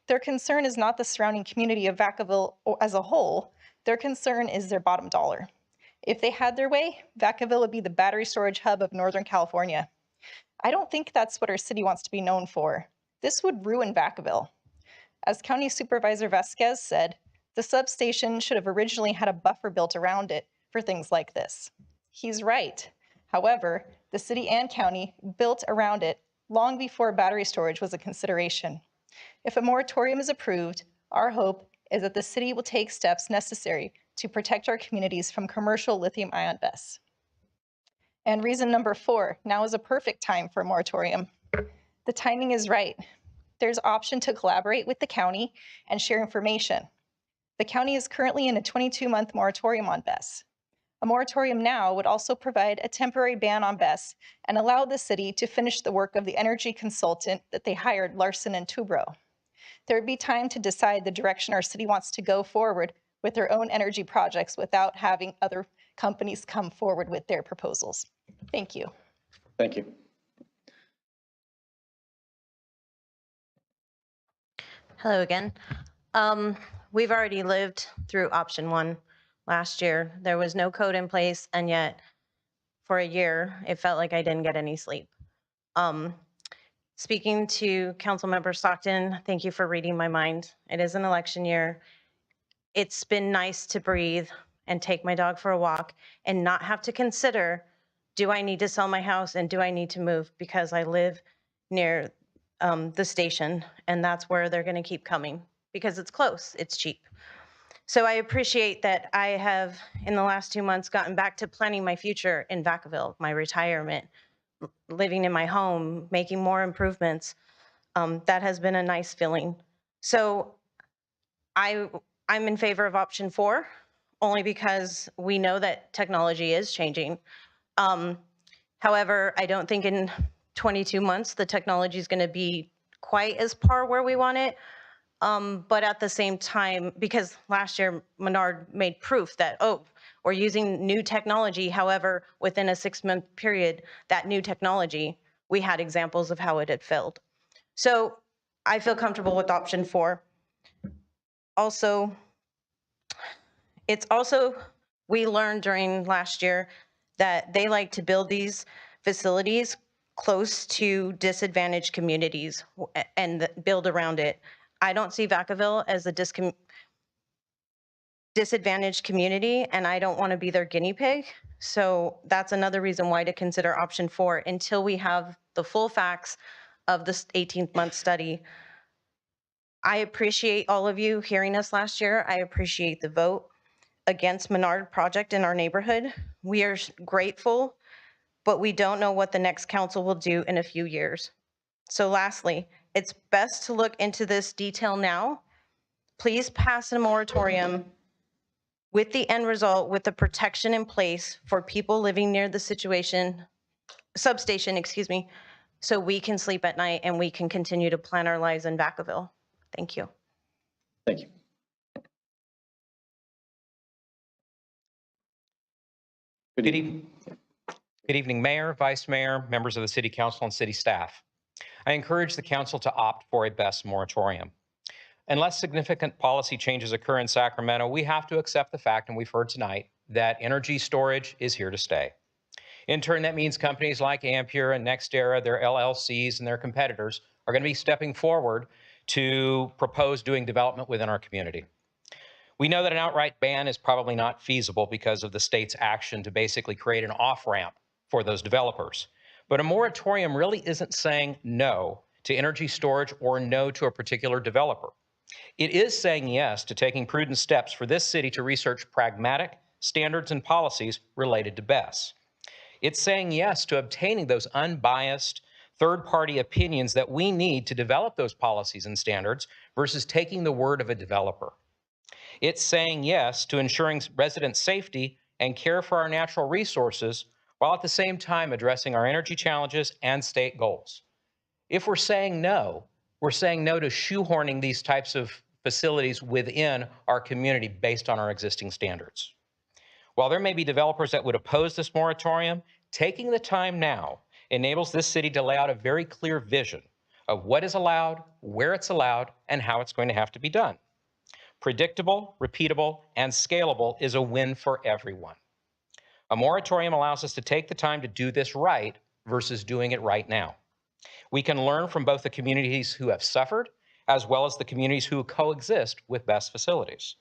Their concern is not the surrounding community of Vacaville as a whole. Their concern is their bottom dollar. If they had their way, Vacaville would be the battery storage hub of Northern California. I don't think that's what our city wants to be known for. This would ruin Vacaville. As County Supervisor Vasquez said, the substation should have originally had a buffer built around it for things like this. He's right. However, the city and county built around it long before battery storage was a consideration. If a moratorium is approved, our hope is that the city will take steps necessary to protect our communities from commercial lithium-ion BESS. And reason number 4, now is a perfect time for a moratorium. The timing is right. There's option to collaborate with the county and share information. The county is currently in a 22-month moratorium on BESS. A moratorium now would also provide a temporary ban on BESS and allow the city to finish the work of the energy consultant that they hired, Larson and Tubro. There would be time to decide the direction our city wants to go forward with their own energy projects without having other companies come forward with their proposals. Thank you. Thank you. Hello again. We've already lived through option 1 last year. There was no code in place, and yet for a year, it felt like I didn't get any sleep. Speaking to Councilmember Stockton, thank you for reading my mind. It is an election year. It's been nice to breathe and take my dog for a walk and not have to consider, do I need to sell my house and do I need to move because I live near the station, and that's where they're going to keep coming because it's close, it's cheap. So I appreciate that I have, in the last 2 months, gotten back to planning my future in Vacaville, my retirement, living in my home, making more improvements. That has been a nice feeling. So I'm in favor of option 4, only because we know that technology is changing. However, I don't think in 22 months the technology is going to be quite as par where we want it. But at the same time, because last year Menard made proof that, oh, we're using new technology. However, within a 6-month period, that new technology, we had examples of how it had failed. So I feel comfortable with option 4. Also, we learned during last year that they like to build these facilities close to disadvantaged communities and build around it. I don't see Vacaville as a disadvantaged community, and I don't want to be their guinea pig. So that's another reason why to consider option 4 until we have the full facts of this 18-month study. I appreciate all of you hearing us last year. I appreciate the vote against Menard project in our neighborhood. We are grateful, but we don't know what the next council will do in a few years. So lastly, it's best to look into this detail now. Please pass a moratorium with the end result, with the protection in place for people living near the substation, so we can sleep at night and we can continue to plan our lives in Vacaville. Thank you. Thank you. Good evening, Mayor, Vice Mayor, members of the City Council, and City staff. I encourage the Council to opt for a BESS moratorium. Unless significant policy changes occur in Sacramento, we have to accept the fact, and we've heard tonight, that energy storage is here to stay. In turn, that means companies like Ampere and NextEra, their LLCs and their competitors are going to be stepping forward to propose doing development within our community. We know that an outright ban is probably not feasible because of the state's action to basically create an off-ramp for those developers. But a moratorium really isn't saying no to energy storage or no to a particular developer. It is saying yes to taking prudent steps for this city to research pragmatic standards and policies related to BESS. It's saying yes to obtaining those unbiased third-party opinions that we need to develop those policies and standards versus taking the word of a developer. It's saying yes to ensuring resident safety and care for our natural resources while at the same time addressing our energy challenges and state goals. If we're saying no to shoehorning these types of facilities within our community based on our existing standards. While there may be developers that would oppose this moratorium, taking the time now enables this city to lay out a very clear vision of what is allowed, where it's allowed, and how it's going to have to be done. Predictable, repeatable, and scalable is a win for everyone. A moratorium allows us to take the time to do this right versus doing it right now. We can learn from both the communities who have suffered as well as the communities who coexist with best facilities.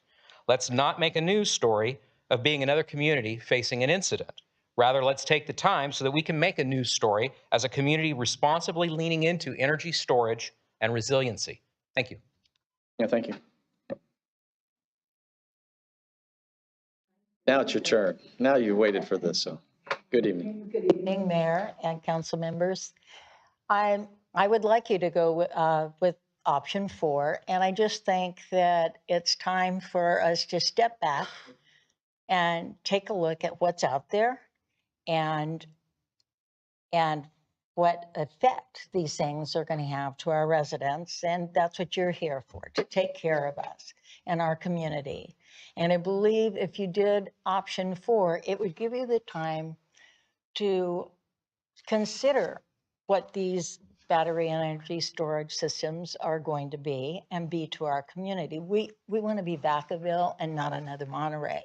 Let's not make a news story of being another community facing an incident. Rather, let's take the time so that we can make a news story as a community responsibly leaning into energy storage and resiliency. Thank you. Yeah, thank you. Now it's your turn. Now you waited for this, so good evening. Good evening, Mayor and council members. I would like you to go with option 4, and I just think that it's time for us to step back and take a look at what's out there and what effect these things are going to have to our residents. And that's what you're here for, to take care of us and our community. And I believe if you did option 4, it would give you the time to consider what these battery energy storage systems are going to be and be to our community. We want to be Vacaville and not another Monterey.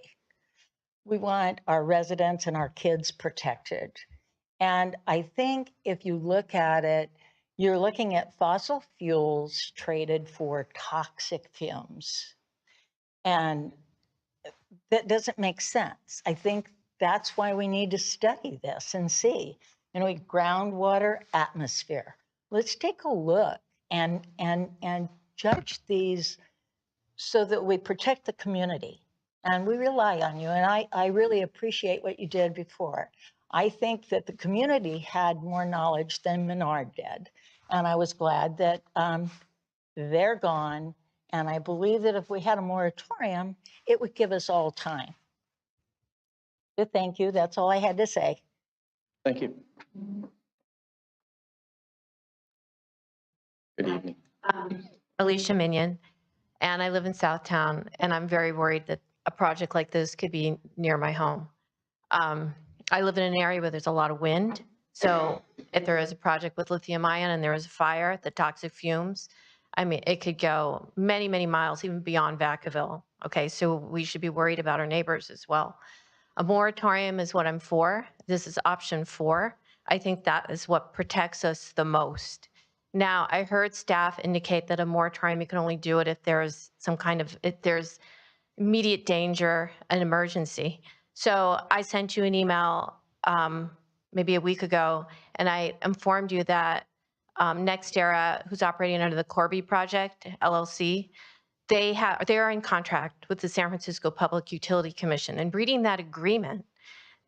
We want our residents and our kids protected. And I think if you look at it, you're looking at fossil fuels traded for toxic fumes. And that doesn't make sense. I think that's why we need to study this and see, groundwater, atmosphere. Let's take a look and judge these so that we protect the community. And we rely on you. And I really appreciate what you did before. I think that the community had more knowledge than Menard did. And I was glad that they're gone. And I believe that if we had a moratorium, it would give us all time. So thank you. That's all I had to say. Thank you. Good evening. Alicia Minion, and I live in Southtown, and I'm very worried that a project like this could be near my home. I live in an area where there's a lot of wind, so if there is a project with lithium ion and there is a fire, the toxic fumes, I mean, it could go many, many miles, even beyond Vacaville. Okay, so we should be worried about our neighbors as well. A moratorium is what I'm for. This is option 4. I think that is what protects us the most. Now, I heard staff indicate that a moratorium, you can only do it if there's some kind of, if there's immediate danger, an emergency. So I sent you an email maybe a week ago, and I informed you that NextEra, who's operating under the Corby Project, LLC, they are in contract with the San Francisco Public Utility Commission. And reading that agreement,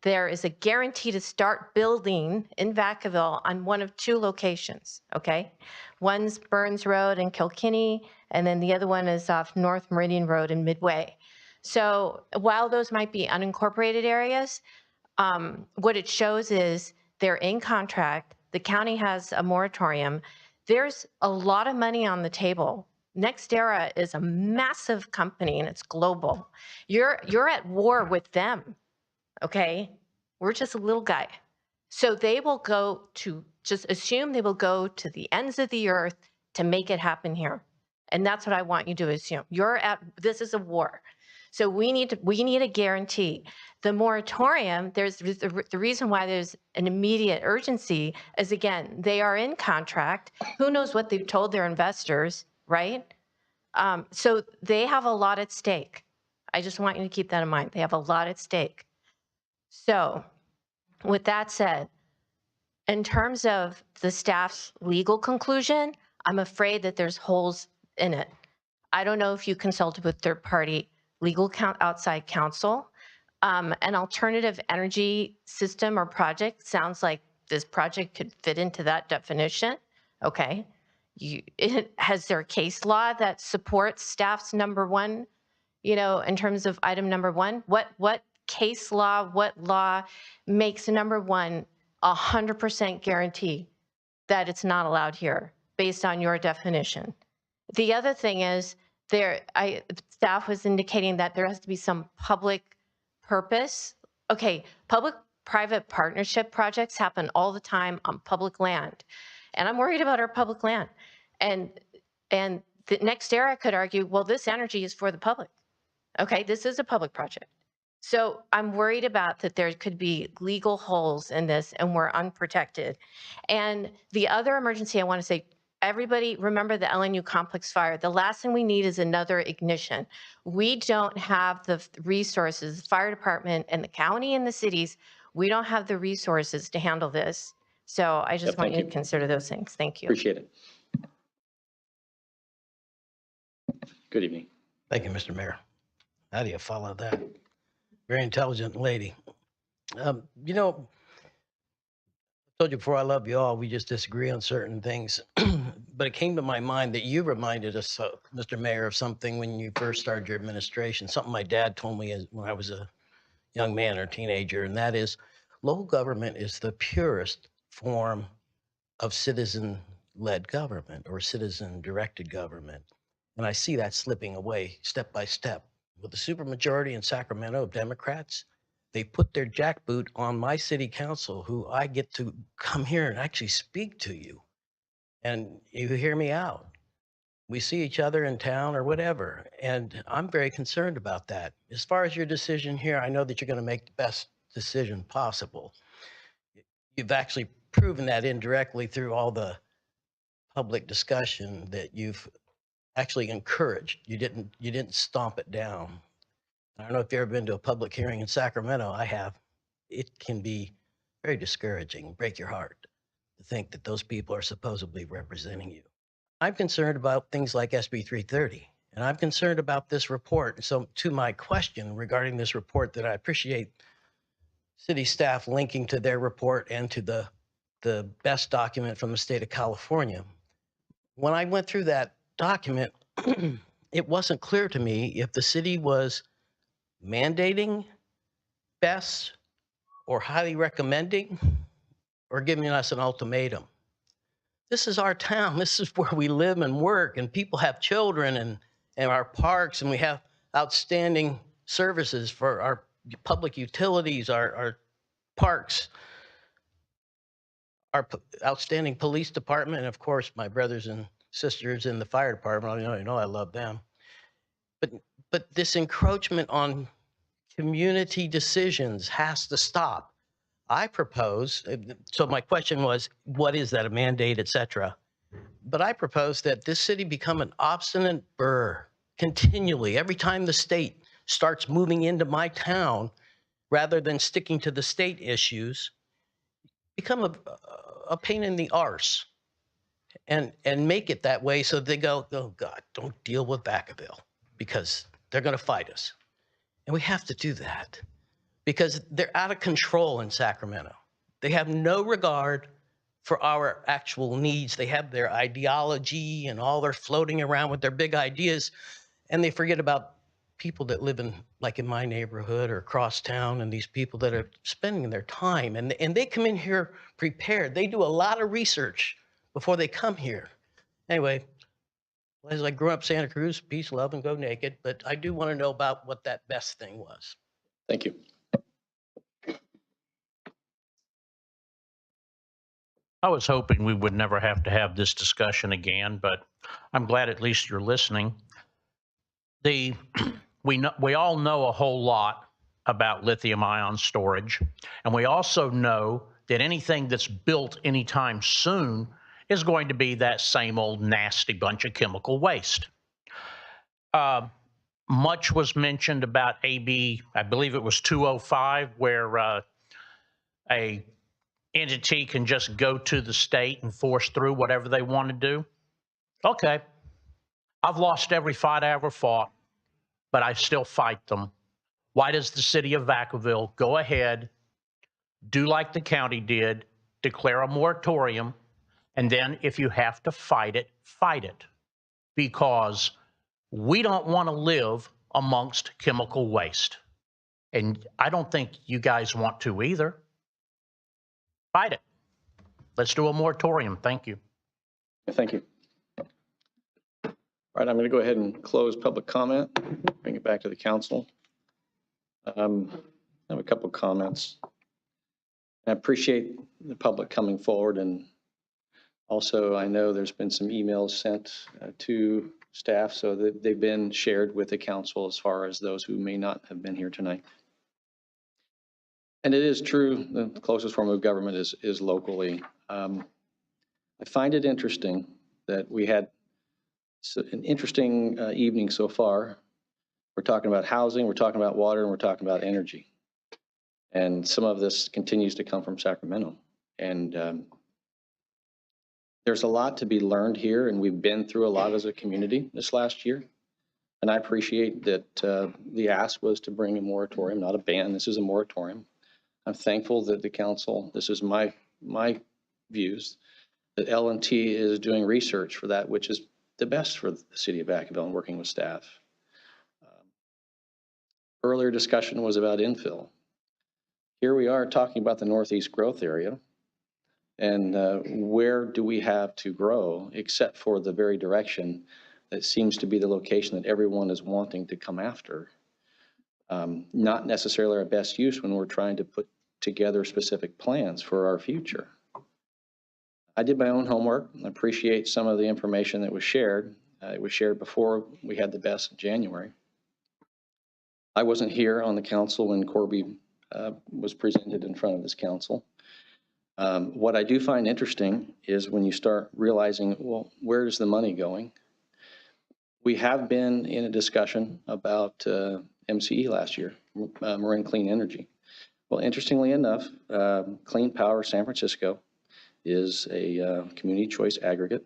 there is a guarantee to start building in Vacaville on one of 2 locations, okay? One's Burns Road in Kilkenny, and then the other one is off North Meridian Road in Midway. So while those might be unincorporated areas, what it shows is they're in contract, the county has a moratorium, there's a lot of money on the table. NextEra is a massive company and it's global. You're at war with them. Okay, we're just a little guy. So they will go to, just assume they will go to the ends of the earth to make it happen here. And that's what I want you to assume. This is a war. So we need a guarantee. The moratorium, the reason why there's an immediate urgency is, again, they are in contract. Who knows what they've told their investors, right? So they have a lot at stake. I just want you to keep that in mind. They have a lot at stake. So with that said, in terms of the staff's legal conclusion, I'm afraid that there's holes in it. I don't know if you consulted with third-party legal outside counsel. An alternative energy system or project sounds like this project could fit into that definition. Okay. Has there case law that supports staff's number 1, in terms of item number 1? What case law, what law makes number 1 100% guarantee that it's not allowed here based on your definition? The other thing is staff was indicating that there has to be some public purpose. Okay, public-private partnership projects happen all the time on public land. And I'm worried about our public land. And the NextEra could argue, well, this energy is for the public. Okay, this is a public project. So I'm worried about that there could be legal holes in this and we're unprotected. And the other emergency I want to say, everybody remember the LNU complex fire. The last thing we need is another ignition. We don't have the resources, the fire department and the county and the cities, we don't have the resources to handle this. So I just want thank you to you. consider those things. Thank you. Appreciate it. Good evening. Thank you, Mr. Mayor. How do you follow that? Very intelligent lady. You know, I told you before I love you all, we just disagree on certain things. But it came to my mind that you reminded us, Mr. Mayor, of something when you first started your administration, something my dad told me when I was a young man or teenager, and that is local government is the purest form of citizen-led government or citizen-directed government. And I see that slipping away step by step. With the supermajority in Sacramento of Democrats, they put their jackboot on my city council, who I get to come here and actually speak to you. And you hear me out. We see each other in town or whatever. And I'm very concerned about that. As far as your decision here, I know that you're going to make the best decision possible. You've actually proven that indirectly through all the public discussion that you've actually encouraged. You didn't stomp it down. I don't know if you've ever been to a public hearing in Sacramento. I have. It can be very discouraging, break your heart to think that those people are supposedly representing you. I'm concerned about things like SB 330, and I'm concerned about this report. So to my question regarding this report, that I appreciate city staff linking to their report and to the best document from the state of California. When I went through that document, it wasn't clear to me if the city was mandating best or highly recommending or giving us an ultimatum. This is our town. This is where we live and work, and people have children and our parks, and we have outstanding services for our public utilities, our parks, our outstanding police department, and of course, my brothers and sisters in the fire department. You know I love them. But this encroachment on community decisions has to stop. I propose, so my question was, what is that, a mandate, et cetera? But I propose that this city become an obstinate burr continually. Every time the state starts moving into my town, rather than sticking to the state issues, become a pain in the arse and make it that way so they go, oh God, don't deal with Vacaville because they're going to fight us. And we have to do that because they're out of control in Sacramento. They have no regard for our actual needs. They have their ideology and all they're floating around with their big ideas, and they forget about people that live in, like in my neighborhood or across town, and these people that are spending their time, and they come in here prepared. They do a lot of research before they come here. Anyway, as I grew up Santa Cruz, peace, love, and go naked, but I do want to know about what that best thing was. Thank you. I was hoping we would never have to have this discussion again, but I'm glad at least you're listening. We all know a whole lot about lithium-ion storage, and we also know that anything that's built anytime soon is going to be that same old nasty bunch of chemical waste. Much was mentioned about AB, I believe it was 205, where a entity can just go to the state and force through whatever they want to do. Okay, I've lost every fight I ever fought, but I still fight them. Why does the city of Vacaville go ahead, do like the county did, declare a moratorium, and then if you have to fight it, fight it? Because we don't want to live amongst chemical waste. And I don't think you guys want to either. Fight it. Let's do a moratorium. Thank you. Thank you. All right, I'm going to go ahead and close public comment, bring it back to the council. I have a couple of comments. I appreciate the public coming forward, and also I know there's been some emails sent to staff, so that they've been shared with the council as far as those who may not have been here tonight. And it is true, the closest form of government is locally. I find it interesting that we had an interesting evening so far. We're talking about housing, we're talking about water, and we're talking about energy. And some of this continues to come from Sacramento. And there's a lot to be learned here, and we've been through a lot as a community this last year. And I appreciate that the ask was to bring a moratorium, not a ban. This is a moratorium. I'm thankful that the council, this is my views, that L&T is doing research for that, which is the best for the city of Vacaville and working with staff. Earlier discussion was about infill. Here we are talking about the Northeast growth area. And where do we have to grow except for the very direction that seems to be the location that everyone is wanting to come after? Not necessarily our best use when we're trying to put together specific plans for our future. I did my own homework. I appreciate some of the information that was shared. It was shared before we had the best in January. I wasn't here on the council when Corby was presented in front of this council. What I do find interesting is when you start realizing, well, where is the money going? We have been in a discussion about MCE last year, Marine Clean Energy. Well, interestingly enough, Clean Power San Francisco is a community choice aggregate.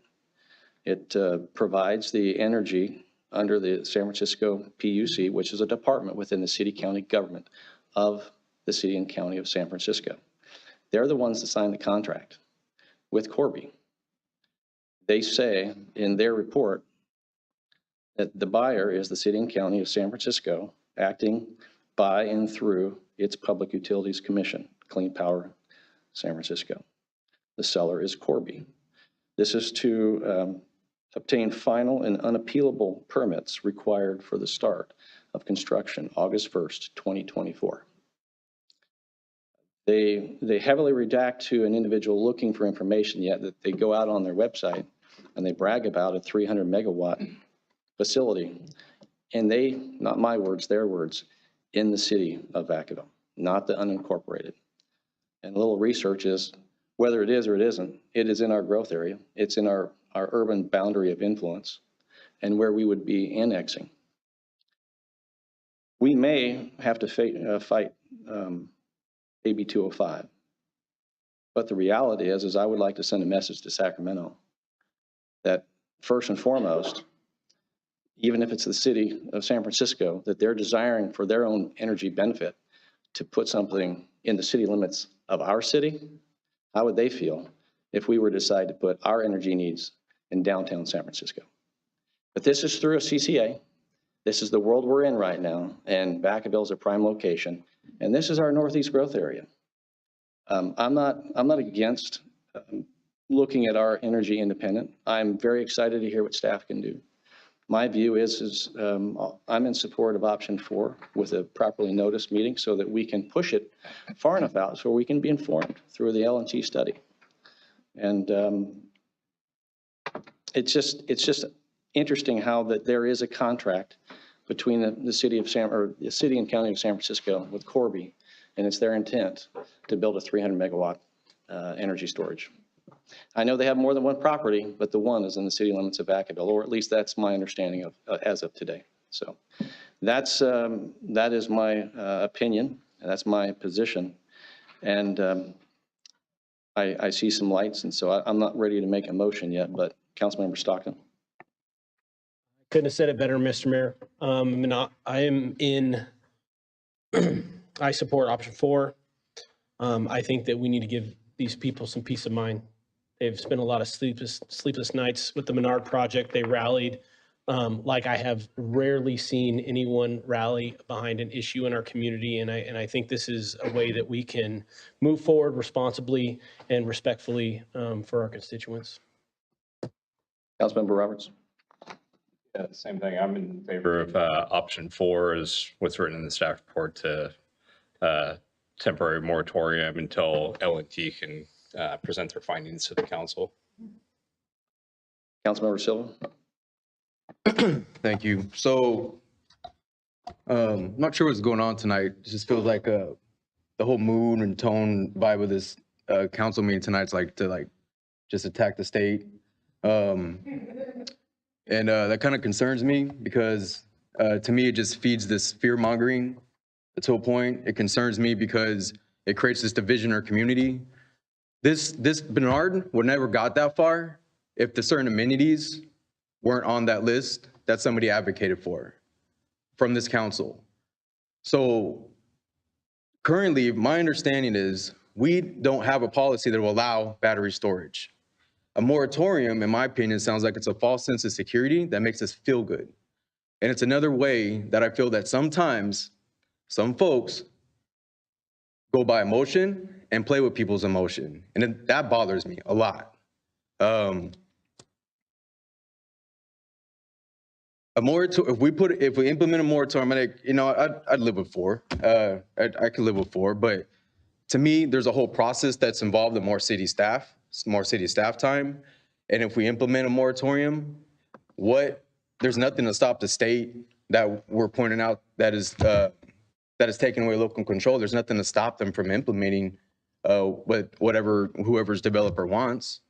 It provides the energy under the San Francisco PUC, which is a department within the city county government of the city and county of San Francisco. They're the ones that signed the contract with Corby. They say in their report that the buyer is the city and county of San Francisco acting by and through its Public Utilities Commission, Clean Power San Francisco. The seller is Corby. This is to obtain final and unappealable permits required for the start of construction August 1st, 2024. They heavily redact to an individual looking for information, yet that they go out on their website and they brag about a 300 megawatt facility. And they, not my words, their words, in the city of Vacaville, not the unincorporated. And a little research is, whether it is or it isn't, it is in our growth area. It's in our urban boundary of influence and where we would be annexing. We may have to fight AB 205. But the reality is I would like to send a message to Sacramento that first and foremost, even if it's the city of San Francisco, that they're desiring for their own energy benefit to put something in the city limits of our city, how would they feel if we were to decide to put our energy needs in downtown San Francisco? But this is through a CCA. This is the world we're in right now, and Vacaville is a prime location. And this is our Northeast growth area. I'm not against looking at our energy independent. I'm very excited to hear what staff can do. My view is I'm in support of option 4 with a properly noticed meeting so that we can push it far enough out so we can be informed through the L&T study. And it's just interesting how that there is a contract between the city and county of San Francisco with Corby, and it's their intent to build a 300 megawatt energy storage. I know they have more than one property, but the one is in the city limits of Vacaville, or at least that's my understanding of as of today. So that is my opinion, and that's my position. And I see some lights, and so I'm not ready to make a motion yet, but Councilmember Stockton. Couldn't have said it better, Mr. Mayor. I support option 4. I think that we need to give these people some peace of mind. They've spent a lot of sleepless nights with the Menard project. They rallied like I have rarely seen anyone rally behind an issue in our community. And I think this is a way that we can move forward responsibly and respectfully for our constituents. Councilmember Roberts. Yeah, same thing. I'm in favor of option 4 is what's written in the staff report to temporary moratorium until L&T can present their findings to the council. Councilmember Silva. Thank you. So I'm not sure what's going on tonight. It just feels like the the whole mood and tone vibe of this council meeting tonight is like to just attack the state. And that kind of concerns me because to me, it just feeds this fear mongering to a point. It concerns me because it creates this division in our community. This Bernard would never got that far if the certain amenities weren't on that list that somebody advocated for from this council. So currently, my understanding is we don't have a policy that will allow battery storage. A moratorium, in my opinion, sounds like it's a false sense of security that makes us feel good. And it's another way that I feel that sometimes some folks go by emotion and play with people's emotion. And that bothers me a lot. If we implement a moratorium, I'd live with 4. I could live with 4, but to me, there's a whole process that's involved in more city staff time. And if we implement a moratorium, there's nothing to stop the state that we're pointing out that is taking away local control. There's nothing to stop them from implementing whoever's developer wants.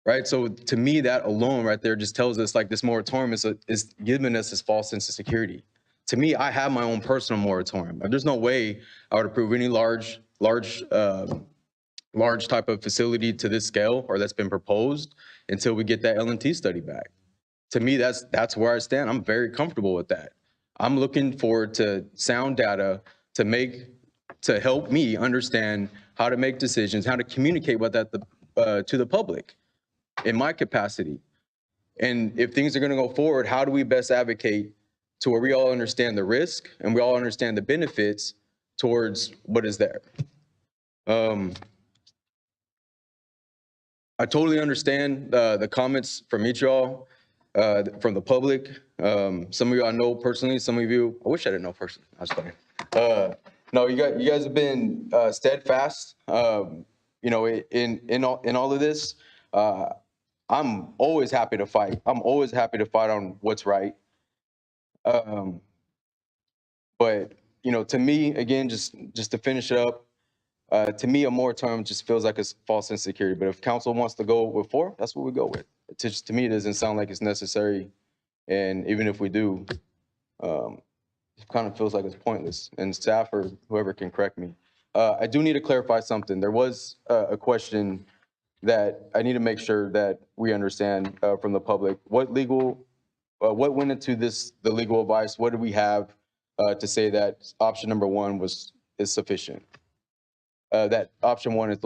Right. So to me, that alone right there just tells us like this moratorium is giving us this false sense of security. To me, I have my own personal moratorium. There's no way I would approve any large type of facility to this scale or that's been proposed until we get that L&T study back. To me, that's where I stand. I'm very comfortable with that. I'm looking forward to sound data to help me understand how to make decisions, how to communicate with that to the public in my capacity. And if things are going to go forward, how do we best advocate to where we all understand the risk and we all understand the benefits towards what is there? I totally understand the comments from each of y'all, from the public. Some of you I know personally, some of you, I wish I didn't know personally. I was playing. No, you guys have been steadfast, in all of this. I'm always happy to fight. I'm always happy to fight on what's right. But to me, again, just to finish it up, to me, a moratorium just feels like it's false insecurity. But if council wants to go with 4, that's what we go with. To me, it doesn't sound like it's necessary. And even if we do, it kind of feels like it's pointless. And staff or whoever can correct me. I do need to clarify something. There was a question that I need to make sure that we understand from the public. What went into the legal advice? What do we have to say that option number 1 is sufficient? That option 1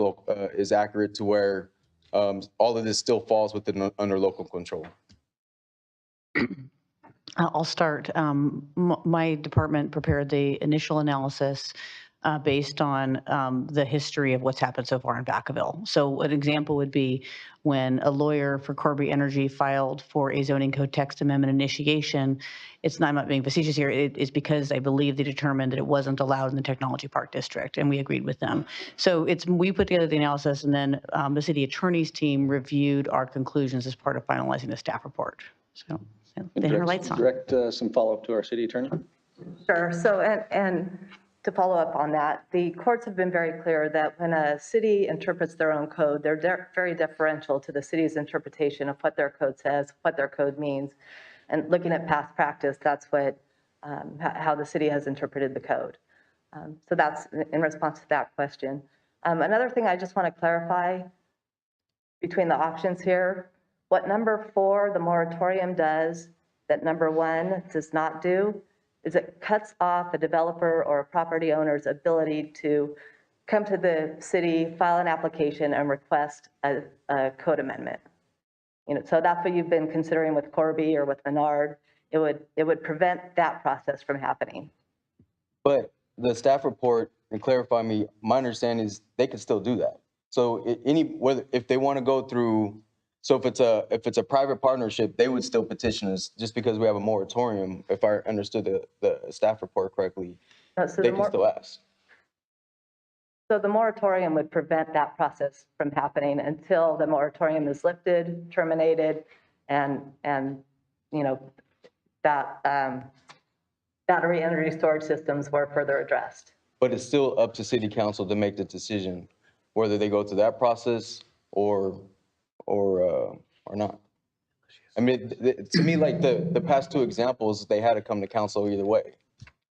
is accurate to where all of this still falls under local control. I'll start. My department prepared the initial analysis based on the history of what's happened so far in Vacaville. So an example would be when a lawyer for Corby Energy filed for a zoning code text amendment initiation. I'm not being facetious here. It is because I believe they determined that it wasn't allowed in the technology park district, and we agreed with them. So we put together the analysis, and then the city attorney's team reviewed our conclusions as part of finalizing the staff report. So then her lights on. Direct some follow-up to our city attorney. Sure. So, and to follow up on that, the courts have been very clear that when a city interprets their own code, they're very deferential to the city's interpretation of what their code says, what their code means. And looking at past practice, that's how the city has interpreted the code. So that's in response to that question. Another thing I just want to clarify between the options here, what number 4, the moratorium, does that number 1 does not do is it cuts off a developer or a property owner's ability to come to the city, file an application, and request a code amendment. So that's what you've been considering with Corby or with Menard. It would prevent that process from happening. But the staff report, and clarify me, my understanding is they can still do that. So if they want to go through, so if it's a private partnership, they would still petition us just because we have a moratorium. If I understood the staff report correctly, they can still ask. So the moratorium would prevent that process from happening until the moratorium is lifted, terminated, and that battery energy storage systems were further addressed. but it's still up to city council to make the decision whether they go through that process or not. I mean, to me, like the past two examples, they had to come to council either way.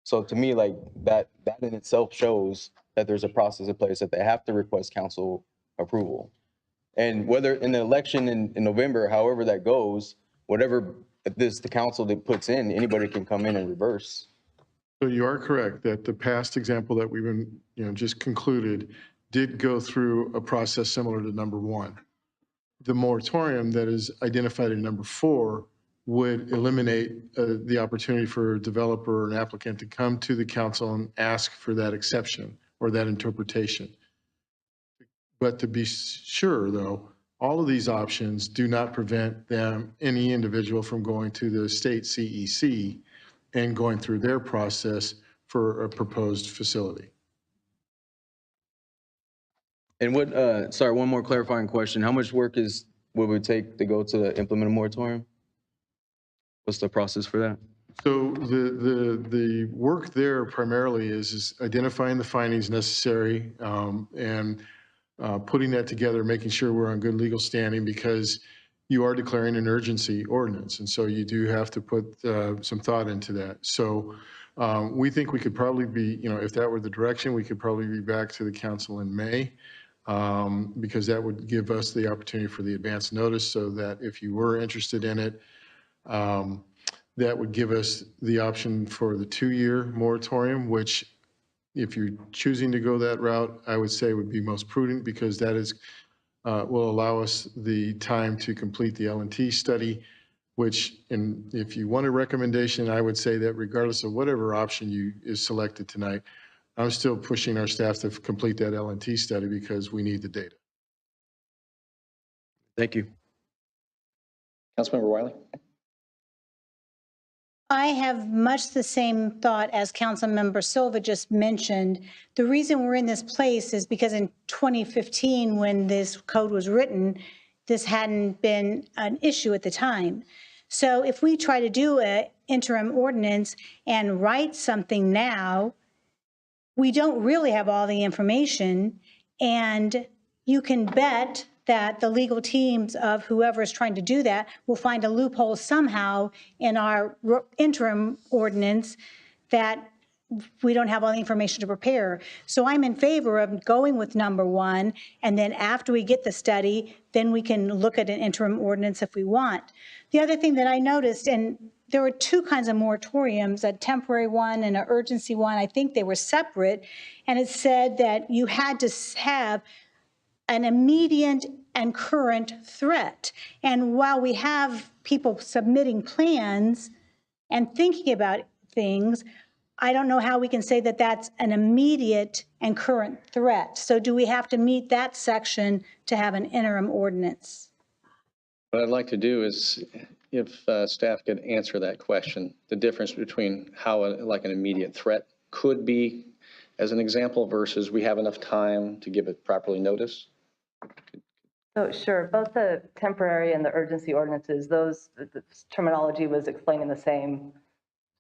So to me, like that in itself shows that there's a process in place that they have to request council approval. And whether in the election in November, however that goes, whatever the council that puts in, anybody can come in and reverse. So you are correct that the past example that we've been, just concluded did go through a process similar to number 1. The moratorium that is identified in number 4 would eliminate the opportunity for a developer or an applicant to come to the council and ask for that exception or that interpretation. But to be sure, though, all of these options do not prevent any individual from going to the state CEC and going through their process for a proposed facility. And what, sorry, one more clarifying question. How much work would it take to go to implement a moratorium? What's the process for that? So the work there primarily is identifying the findings necessary and putting that together, making sure we're on good legal standing, because you are declaring an urgency ordinance. And so you do have to put some thought into that. So we think we could probably be, if that were the direction, we could probably be back to the council in May, because that would give us the opportunity for the advance notice, so that if you were interested in it, that would give us the option for the 2-year moratorium, which if you're choosing to go that route, I would say would be most prudent, because that is will allow us the time to complete the L&T study, which, if you want a recommendation, I would say that regardless of whatever option is selected tonight, I'm still pushing our staff to complete that L&T study because we need the data. Thank you. Councilmember Wiley? I have much the same thought as Councilmember Silva just mentioned. The reason we're in this place is because in 2015, when this code was written, this hadn't been an issue at the time. So if we try to do an interim ordinance and write something now, we don't really have all the information, and you can bet that the legal teams of whoever is trying to do that will find a loophole somehow in our interim ordinance that we don't have all the information to prepare. So I'm in favor of going with number 1, and then after we get the study, then we can look at an interim ordinance if we want. The other thing that I noticed, and there were 2 kinds of moratoriums, a temporary one and an urgency one. I think they were separate, and it said that you had to have an immediate and current threat. And while we have people submitting plans and thinking about things, I don't know how we can say that that's an immediate and current threat. So do we have to meet that section to have an interim ordinance? What I'd like to do is, if staff could answer that question, the difference between how like an immediate threat could be, as an example, versus we have enough time to give it properly notice. So sure, both the temporary and the urgency ordinances, the terminology was explained in the same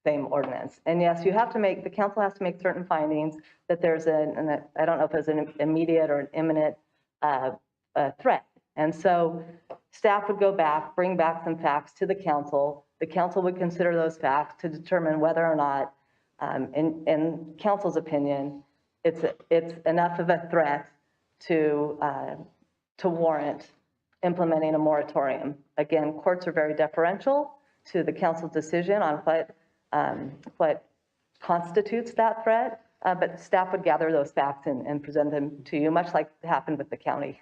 ordinance. And yes, the council has to make certain findings that there's I don't know if it's an immediate or an imminent threat. And so staff would go back, bring back some facts to the council. The council would consider those facts to determine whether or not, in council's opinion, it's enough of a threat to warrant implementing a moratorium. Again, courts are very deferential to the council's decision on what constitutes that threat, but staff would gather those facts and present them to you, much like happened with the county.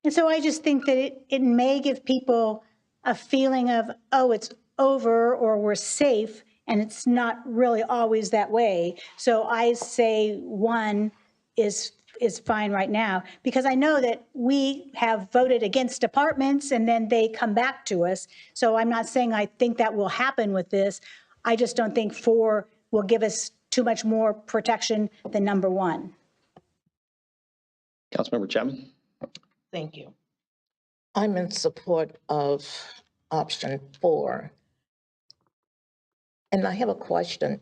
And so I just think that it may give people a feeling of, oh, it's over or we're safe, and it's not really always that way. So I say 1 is fine right now, because I know that we have voted against apartments and then they come back to us. So I'm not saying I think that will happen with this. I just don't think 4 will give us too much more protection than number 1. Councilmember Chapman? Thank you. I'm in support of option 4. And I have a question.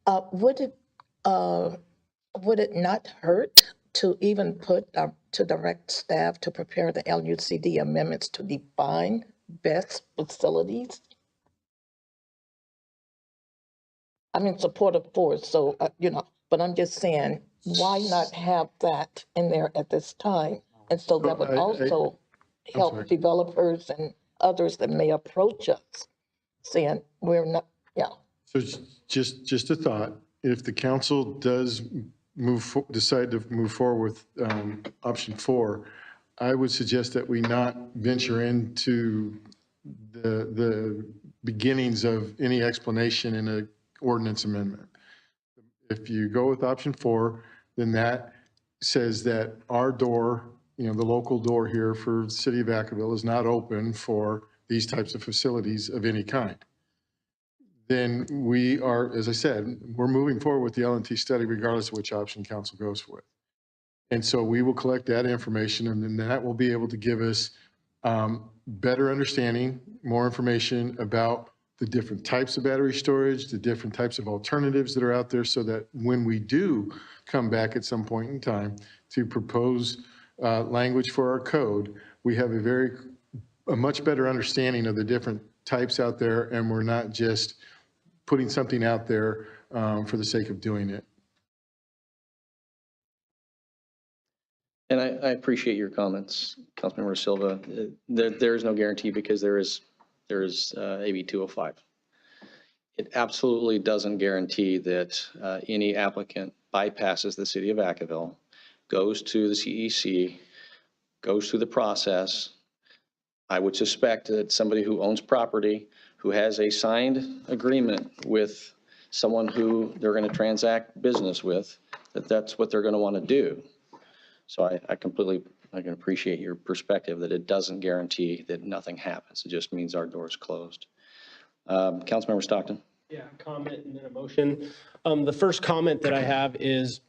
Would it would it not hurt to even put, to direct staff to prepare the LUCD amendments to define best facilities? I'm in support of force, so, but I'm just saying, why not have that in there at this time? And so that would also I'm help sorry. developers and others that may approach us saying, we're not, yeah. So just a thought, if the council does decide to move forward with option 4, I would suggest that we not venture into the beginnings of any explanation in an ordinance amendment. If you go with option 4, then that says that our door, the local door here for the city of Vacaville is not open for these types of facilities of any kind. Then we are, as I said, we're moving forward with the L&T study regardless of which option council goes with. And so we will collect that information, and then that will be able to give us better understanding, more information about the different types of battery storage, the different types of alternatives that are out there, so that when we do come back at some point in time to propose language for our code, we have a much better understanding of the different types out there, and we're not just putting something out there for the sake of doing it. And I appreciate your comments, Councilmember Silva. There is no guarantee because there is AB 205. It absolutely doesn't guarantee that any applicant bypasses the city of Vacaville, goes to the CEC, goes through the process. I would suspect that somebody who owns property, who has a signed agreement with someone who they're going to transact business with, that's what they're going to want to do. So I can appreciate your perspective that it doesn't guarantee that nothing happens. It just means our door's closed. Councilmember Stockton. Yeah, comment and then a motion. The first comment that I have is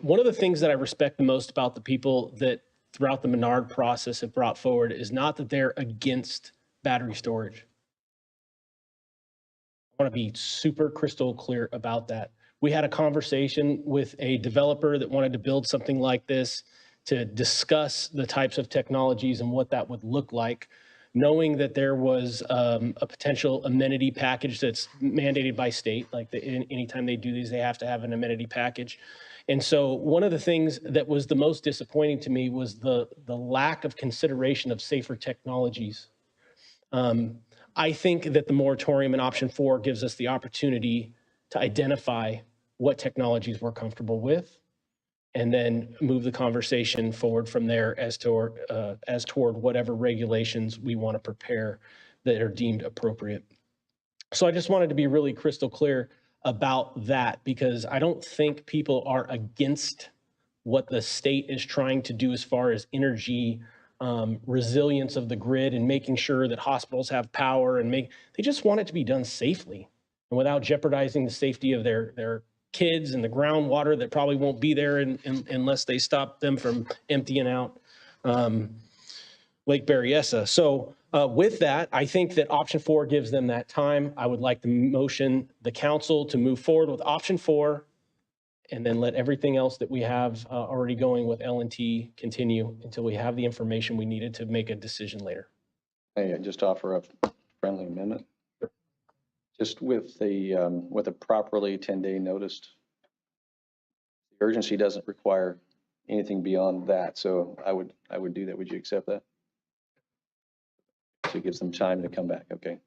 one of the things that I respect the most about the people that throughout the Menard process have brought forward is not that they're against battery storage. I want to be super crystal clear about that. We had a conversation with a developer that wanted to build something like this to discuss the types of technologies and what that would look like, knowing that there was a potential amenity package that's mandated by state. Like anytime they do these, they have to have an amenity package. And so one of the things that was the most disappointing to me was the lack of consideration of safer technologies. I think that the moratorium in option 4 gives us the opportunity to identify what technologies we're comfortable with, and then move the conversation forward from there as toward whatever regulations we want to prepare that are deemed appropriate. So I just wanted to be really crystal clear about that, because I don't think people are against what the state is trying to do as far as energy resilience of the grid and making sure that hospitals have power, and they just want it to be done safely and without jeopardizing the safety of their kids and the groundwater that probably won't be there unless they stop them from emptying out Lake Berryessa. So with that, I think that option 4 gives them that time. I would like to motion the council to move forward with option 4 and then let everything else that we have already going with L&T continue until we have the information we needed to make a decision later. Hey, I just offer a friendly amendment. Just with a properly 10-day notice. The urgency doesn't require anything beyond that, so I would do that. Would you accept that? So it gives them time to come back. Okay.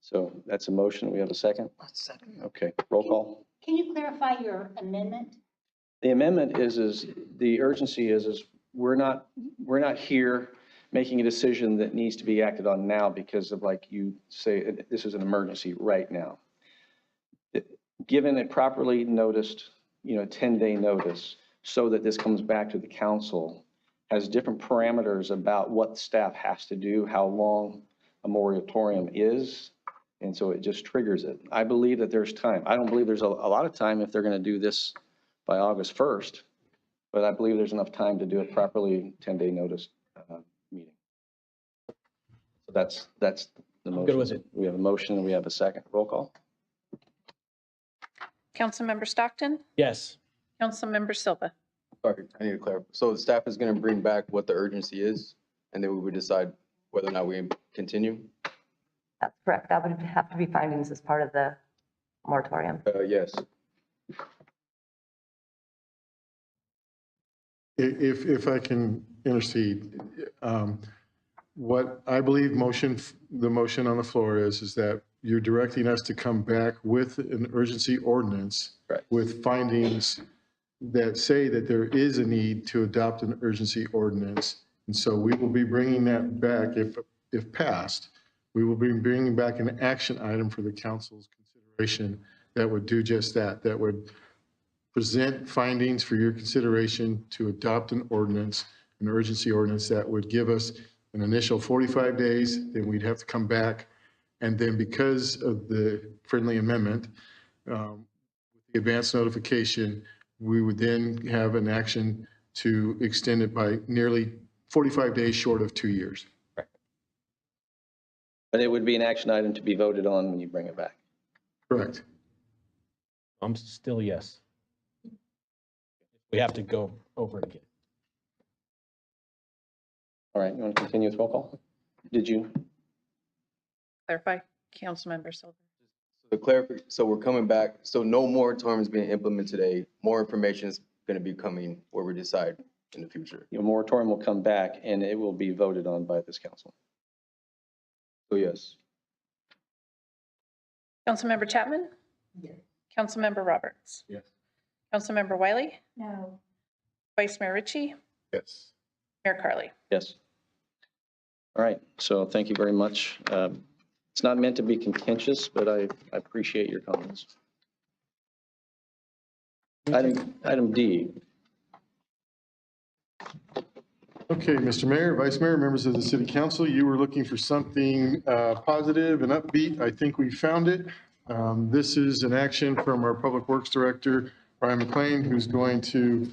So that's a motion. We have a second? A second. Okay. Roll call. Can you clarify your amendment? The amendment is the urgency is we're not here making a decision that needs to be acted on now because of, like you say, this is an emergency right now. Given a properly noticed, 10-day notice, so that this comes back to the council, has different parameters about what staff has to do, how long a moratorium is, and so it just triggers it. I believe that there's time. I don't believe there's a lot of time if they're going to do this by August 1st, but I believe there's enough time to do a properly 10-day notice meeting. So that's the motion. Good with it. We have a motion and we have a second. Roll call. Councilmember Stockton, Yes. Councilmember Silva. Sorry, I need to clarify. So the staff is gonna bring back what the urgency is, and then we would decide whether or not we continue? That's correct. That would have to be findings as part of the moratorium. Yes. If I can intercede, what I believe the motion on the floor is that you're directing us to come back with an urgency ordinance with findings that say that there is a need to adopt an urgency ordinance. And so we will be bringing that back, if passed, we will be bringing back an action item for the council's consideration that would do just that, that would present findings for your consideration to adopt an ordinance, an urgency ordinance that would give us an initial 45 days, then we'd have to come back. And then because of the friendly amendment, the advance notification, we would then have an action to extend it by nearly 45 days short of 2 years. But it would be an action item to be voted on when you bring it back. Correct. I'm still yes. We have to go over it again. All right, you want to continue with roll call? Did you? Clarify, Councilmember Silva. So we're coming back, so no moratorium is being implemented today. More information is gonna be coming where we decide in the future. Your moratorium will come back and it will be voted on by this council. So yes. Councilmember Chapman? Yes. Councilmember Roberts? Yes. Councilmember Wiley? No. Vice Mayor Ritchie? Yes. Mayor Carley? Yes. All right, so thank you very much. It's not meant to be contentious, but I appreciate your comments. Item D. Okay, Mr. Mayor, Vice Mayor, members of the City Council, you were looking for something positive and upbeat. I think we found it. This is an action from our Public Works Director, Brian McLean, who's going to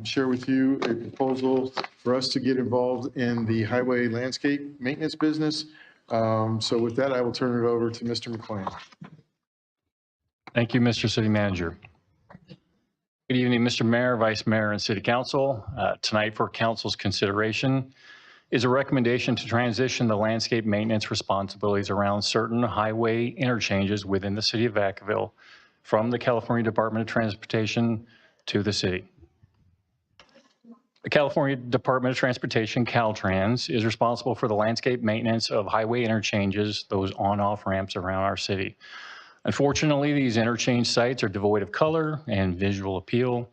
share with you a proposal for us to get involved in the highway landscape maintenance business. So with that, I will turn it over to Mr. McLean. Thank you, Mr. City Manager. Good evening, Mr. Mayor, Vice Mayor, and City Council. Tonight for Council's consideration is a recommendation to transition the landscape maintenance responsibilities around certain highway interchanges within the City of Vacaville from the California Department of Transportation to the city. The California Department of Transportation, Caltrans, is responsible for the landscape maintenance of highway interchanges, those on-off ramps around our city. Unfortunately, these interchange sites are devoid of color and visual appeal.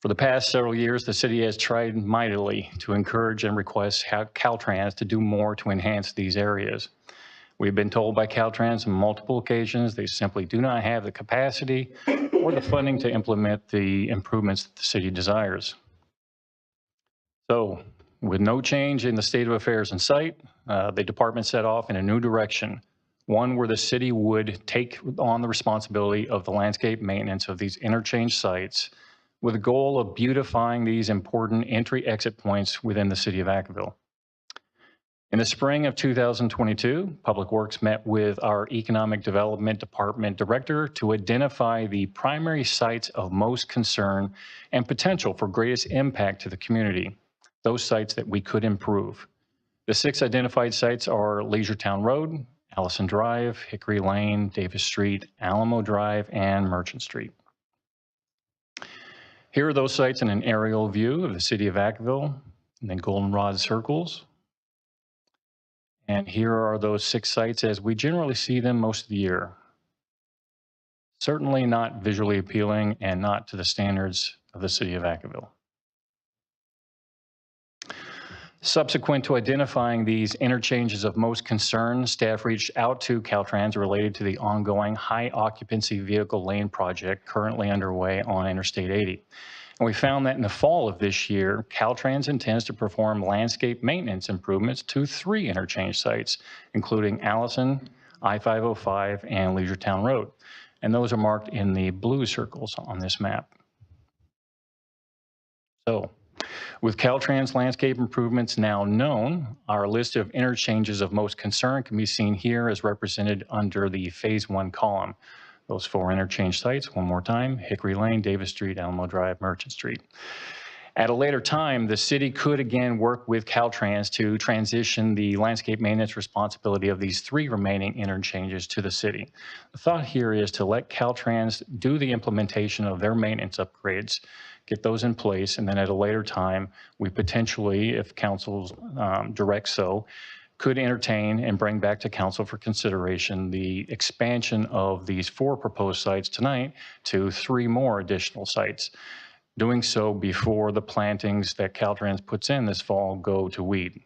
For the past several years, the city has tried mightily to encourage and request Caltrans to do more to enhance these areas. We've been told by Caltrans on multiple occasions they simply do not have the capacity or the funding to implement the improvements that the city desires. So, with no change in the state of affairs in sight, the department set off in a new direction, one where the city would take on the responsibility of the landscape maintenance of these interchange sites with the goal of beautifying these important entry-exit points within the city of Vacaville. In the spring of 2022, Public Works met with our Economic Development Department Director to identify the primary sites of most concern and potential for greatest impact to the community, those sites that we could improve. The 6 identified sites are Leisure Town Road, Allison Drive, Hickory Lane, Davis Street, Alamo Drive, and Merchant Street. Here are those sites in an aerial view of the city of Vacaville and then goldenrod circles. And here are those 6 sites as we generally see them most of the year. Certainly not visually appealing and not to the standards of the city of Vacaville. Subsequent to identifying these interchanges of most concern, staff reached out to Caltrans related to the ongoing high occupancy vehicle lane project currently underway on Interstate 80. And we found that in the fall of this year, Caltrans intends to perform landscape maintenance improvements to 3 interchange sites, including Allison, I-505, and Leisure Town Road. And those are marked in the blue circles on this map. So, with Caltrans landscape improvements now known, our list of interchanges of most concern can be seen here as represented under the Phase 1 column. Those 4 interchange sites, one more time: Hickory Lane, Davis Street, Alamo Drive, Merchant Street. At a later time, the city could again work with Caltrans to transition the landscape maintenance responsibility of these 3 remaining interchanges to the city. The thought here is to let Caltrans do the implementation of their maintenance upgrades, get those in place, and then at a later time, we potentially, if council directs so, could entertain and bring back to council for consideration the expansion of these 4 proposed sites tonight to 3 more additional sites. Doing so before the plantings that Caltrans puts in this fall go to weed.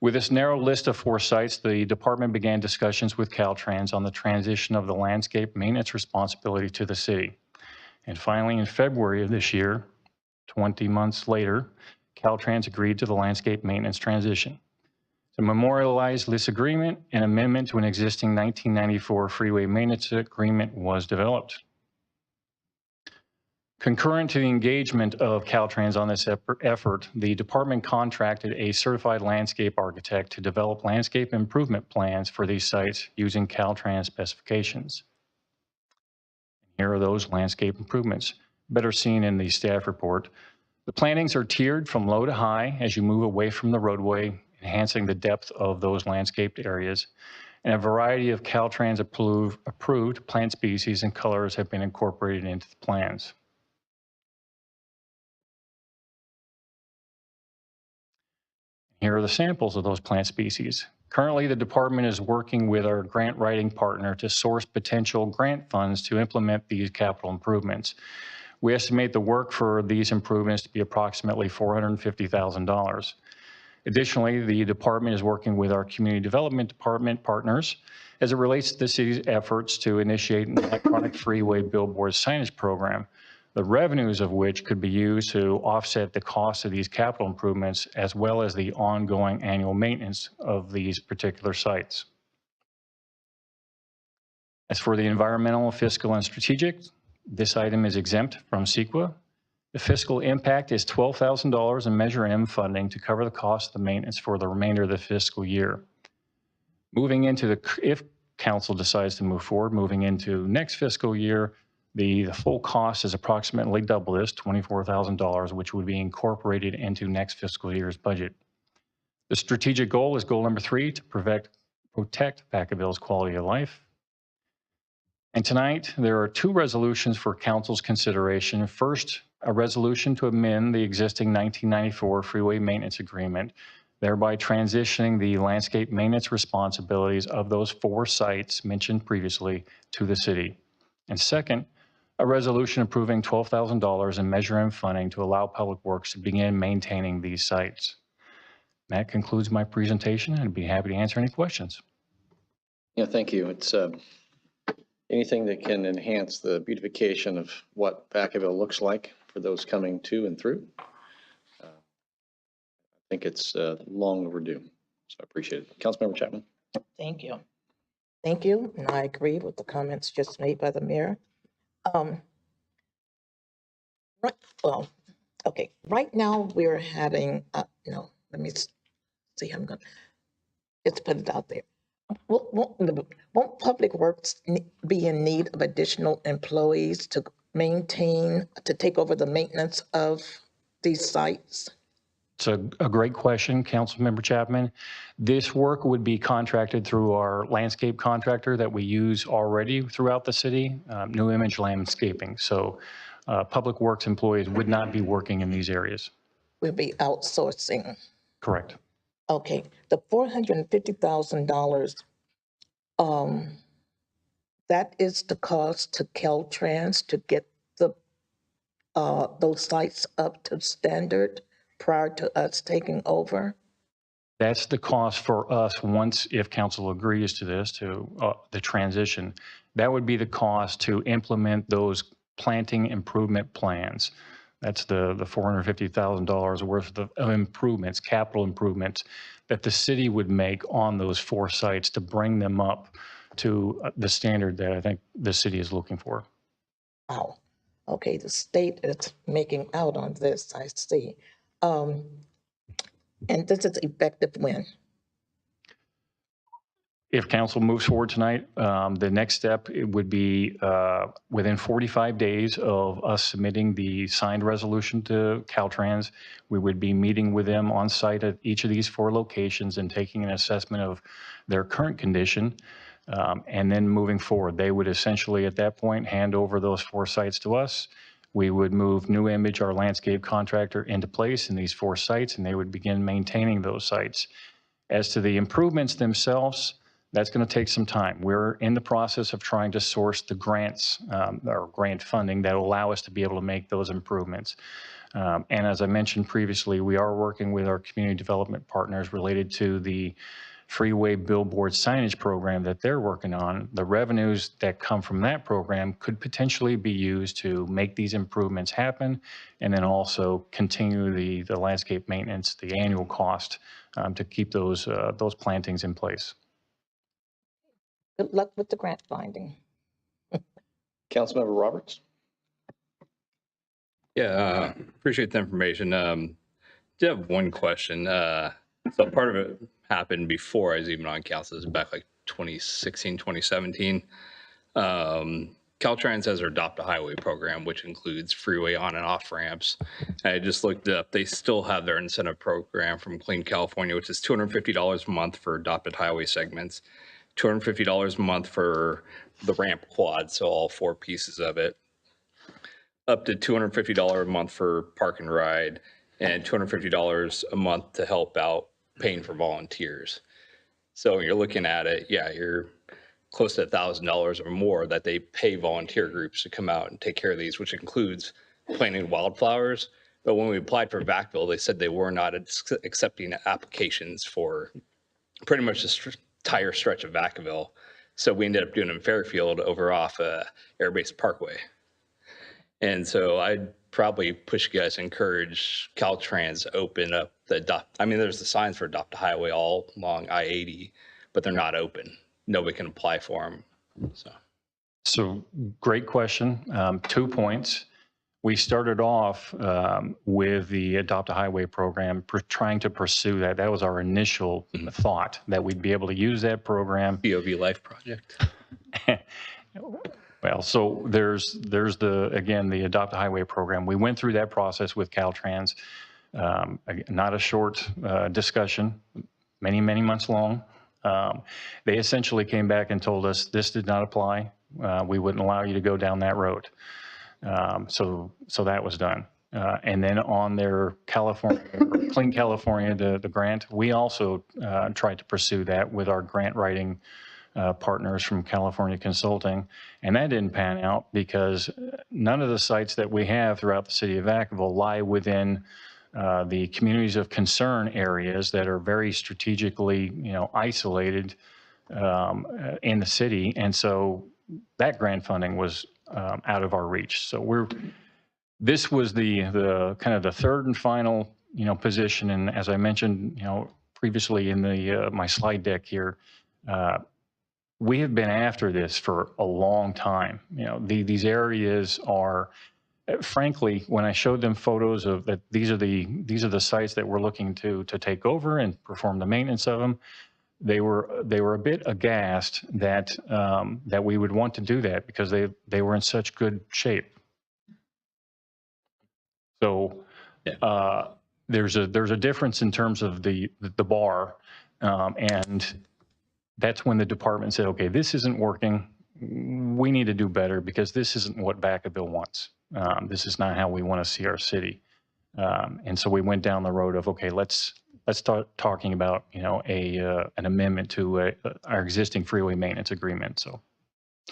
With this narrow list of 4 sites, the department began discussions with Caltrans on the transition of the landscape maintenance responsibility to the city. And finally, in February of this year, 20 months later, Caltrans agreed to the landscape maintenance transition. To memorialize this agreement, an amendment to an existing 1994 freeway maintenance agreement was developed. Concurrent to the engagement of Caltrans on this effort, the department contracted a certified landscape architect to develop landscape improvement plans for these sites using Caltrans specifications. Here are those landscape improvements, better seen in the staff report. The plantings are tiered from low to high as you move away from the roadway, enhancing the depth of those landscaped areas. And a variety of Caltrans approved plant species and colors have been incorporated into the plans. Here are the samples of those plant species. Currently, the department is working with our grant writing partner to source potential grant funds to implement these capital improvements. We estimate the work for these improvements to be approximately $450,000. Additionally, the department is working with our community development department partners as it relates to the city's efforts to initiate an electronic freeway billboard signage program, the revenues of which could be used to offset the cost of these capital improvements, as well as the ongoing annual maintenance of these particular sites. As for the environmental, fiscal, and strategic, this item is exempt from CEQA. The fiscal impact is $12,000 in Measure M funding to cover the cost of the maintenance for the remainder of the fiscal year. Moving into if council decides to move forward, moving into next fiscal year, the full cost is approximately double this, $24,000, which would be incorporated into next fiscal year's budget. The strategic goal is goal number 3, to protect Vacaville's quality of life. And tonight, there are 2 resolutions for council's consideration. First, a resolution to amend the existing 1994 freeway maintenance agreement, thereby transitioning the landscape maintenance responsibilities of those 4 sites mentioned previously to the city. And second, a resolution approving $12,000 in Measure M funding to allow Public Works to begin maintaining these sites. That concludes my presentation, and I'd be happy to answer any questions. Yeah, thank you. It's anything that can enhance the beautification of what Vacaville looks like for those coming to and through. I think it's long overdue, so I appreciate it. Councilmember Chapman. Thank you. Thank you, and I agree with the comments just made by the mayor. Right, well, okay, right now we're having, let me see how I'm going to, let's put it out there. Won't Public Works be in need of additional employees to take over the maintenance of these sites? It's a great question, Councilmember Chapman. This work would be contracted through our landscape contractor that we use already throughout the city, New Image Landscaping. So Public Works employees would not be working in these areas. We'll be outsourcing. Correct. Okay, the $450,000, that is the cost to Caltrans to get those sites up to standard prior to us taking over? That's the cost for us once, if council agrees to this, to the transition. That would be the cost to implement those planting improvement plans. That's the $450,000 worth of improvements, capital improvements that the city would make on those 4 sites to bring them up to the standard that I think the city is looking for. Wow. Okay, the state is making out on this, I see. And this is effective when? If council moves forward tonight, the next step it would be within 45 days of us submitting the signed resolution to Caltrans, we would be meeting with them on site at each of these 4 locations and taking an assessment of their current condition. And then moving forward, they would essentially at that point hand over those 4 sites to us. We would move New Image, our landscape contractor, into place in these 4 sites, and they would begin maintaining those sites. As to the improvements themselves, that's going to take some time. We're in the process of trying to source the grants or grant funding that will allow us to be able to make those improvements. And as I mentioned previously, we are working with our community development partners related to the freeway billboard signage program that they're working on. The revenues that come from that program could potentially be used to make these improvements happen, and then also continue the landscape maintenance, the annual cost to keep those plantings in place. Good luck with the grant finding. Councilmember Roberts? Yeah, appreciate the information. Do have one question. So part of it happened before I was even on council. This is back like 2016, 2017. Caltrans has their Adopt a Highway program, which includes freeway on and off ramps. I just looked it up. They still have their incentive program from Clean California, which is $250 a month for adopted highway segments, $250 a month for the ramp quad, so all 4 pieces of it, up to $250 a month for park and ride, and $250 a month to help out paying for volunteers. So when you're looking at it, yeah, you're close to $1,000 or more that they pay volunteer groups to come out and take care of these, which includes planting wildflowers. But when we applied for Vacaville, they said they were not accepting applications for pretty much the entire stretch of Vacaville. So we ended up doing it in Fairfield over off Air Base Parkway. And so I'd probably push you guys to encourage Caltrans to open up there's the signs for Adopt a Highway all along I-80, but they're not open. Nobody can apply for them. So great question. 2 points. We started off with the Adopt a Highway program, trying to pursue that. That was our initial thought, that we'd be able to use that program. CityofVacaville Life Project. Well, so there's the Adopt a Highway program. We went through that process with Caltrans. Not a short discussion, many months long. They essentially came back and told us this did not apply. We wouldn't allow you to go down that road. So that was done. And then on their Clean California, the grant, we also tried to pursue that with our grant writing partners from California Consulting. And that didn't pan out because none of the sites that we have throughout the city of Vacaville lie within the communities of concern areas that are very strategically, isolated in the city. And so that grant funding was out of our reach. So this was the kind of the third and final, position. And as I mentioned, previously in my slide deck here, we have been after this for a long time. These areas are, frankly, when I showed them photos of that, these are the sites that we're looking to take over and perform the maintenance of them. They were a bit aghast that that we would want to do that because they were in such good shape. So there's a difference in terms of the bar, and that's when the department said, okay, this isn't working. We need to do better because this isn't what Vacaville wants. This is not how we want to see our city. And so we went down the road of, okay, let's start talking about, an amendment to our existing freeway maintenance agreement. So,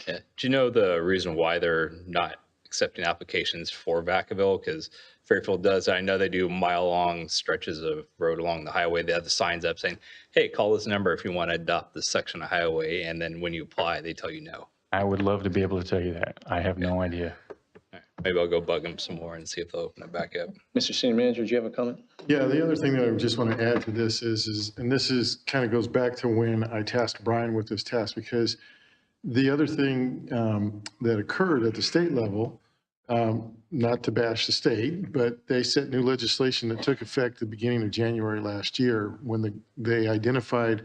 yeah. Do you know the reason why they're not accepting applications for Vacaville? Because Fairfield does. I know they do mile-long stretches of road along the highway. They have the signs up saying, hey, call this number if you want to adopt this section of highway. And then when you apply, they tell you no. I would love to be able to tell you that. I have no idea. Right. Maybe I'll go bug them some more and see if they'll open it back up. Mr. Senior Manager, do you have a comment? Yeah, the other thing that I just want to add to this is and this is kind of goes back to when I tasked Brian with this task, because the other thing that occurred at the state level, not to bash the state, but they set new legislation that took effect at the beginning of January last year when they identified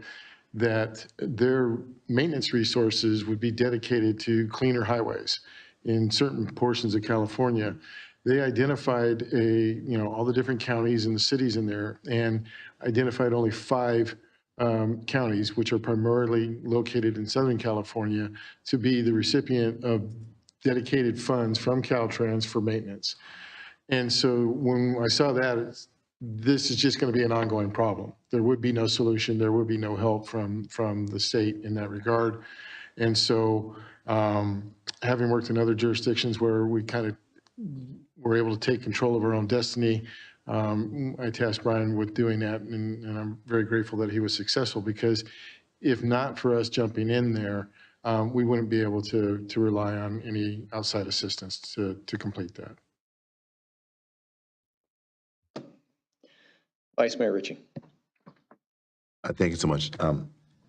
that their maintenance resources would be dedicated to cleaner highways in certain portions of California. They identified all the different counties and the cities in there, and identified only 5 counties, which are primarily located in Southern California, to be the recipient of dedicated funds from Caltrans for maintenance. And so when I saw that, this is just going to be an ongoing problem. There would be no solution. There would be no help from the state in that regard. And so having worked in other jurisdictions where we kind of were able to take control of our own destiny, I tasked Brian with doing that, and I'm very grateful that he was successful, because if not for us jumping in there, we wouldn't be able to rely on any outside assistance to complete that. Vice Mayor Ritchie. Thank you so much.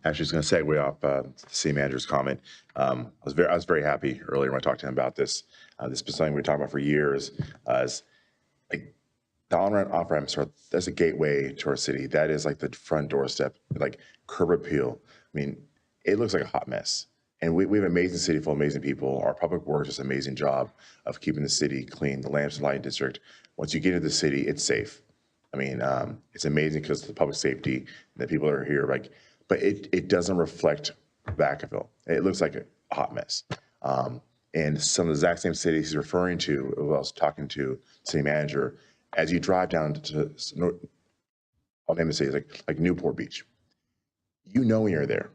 Actually, it's going to segue off the city manager's comment. I was very happy earlier when I talked to him about this. This has been something we've been talking about for years. Is like the on-ramp, off-ramp, that's a gateway to our city. That is like the front doorstep, like curb appeal. I mean, it looks like a hot mess. And we have an amazing city full of amazing people. Our public works does an amazing job of keeping the city clean, the Lamps and Light District. Once you get into the city, it's safe. I mean, it's amazing because of the public safety that people are here, but it doesn't reflect Vacaville. It looks like a hot mess. And some of the exact same cities he's referring to, who I was talking to city manager, as you drive down to I'll name the cities, like Newport Beach. You know when you're there,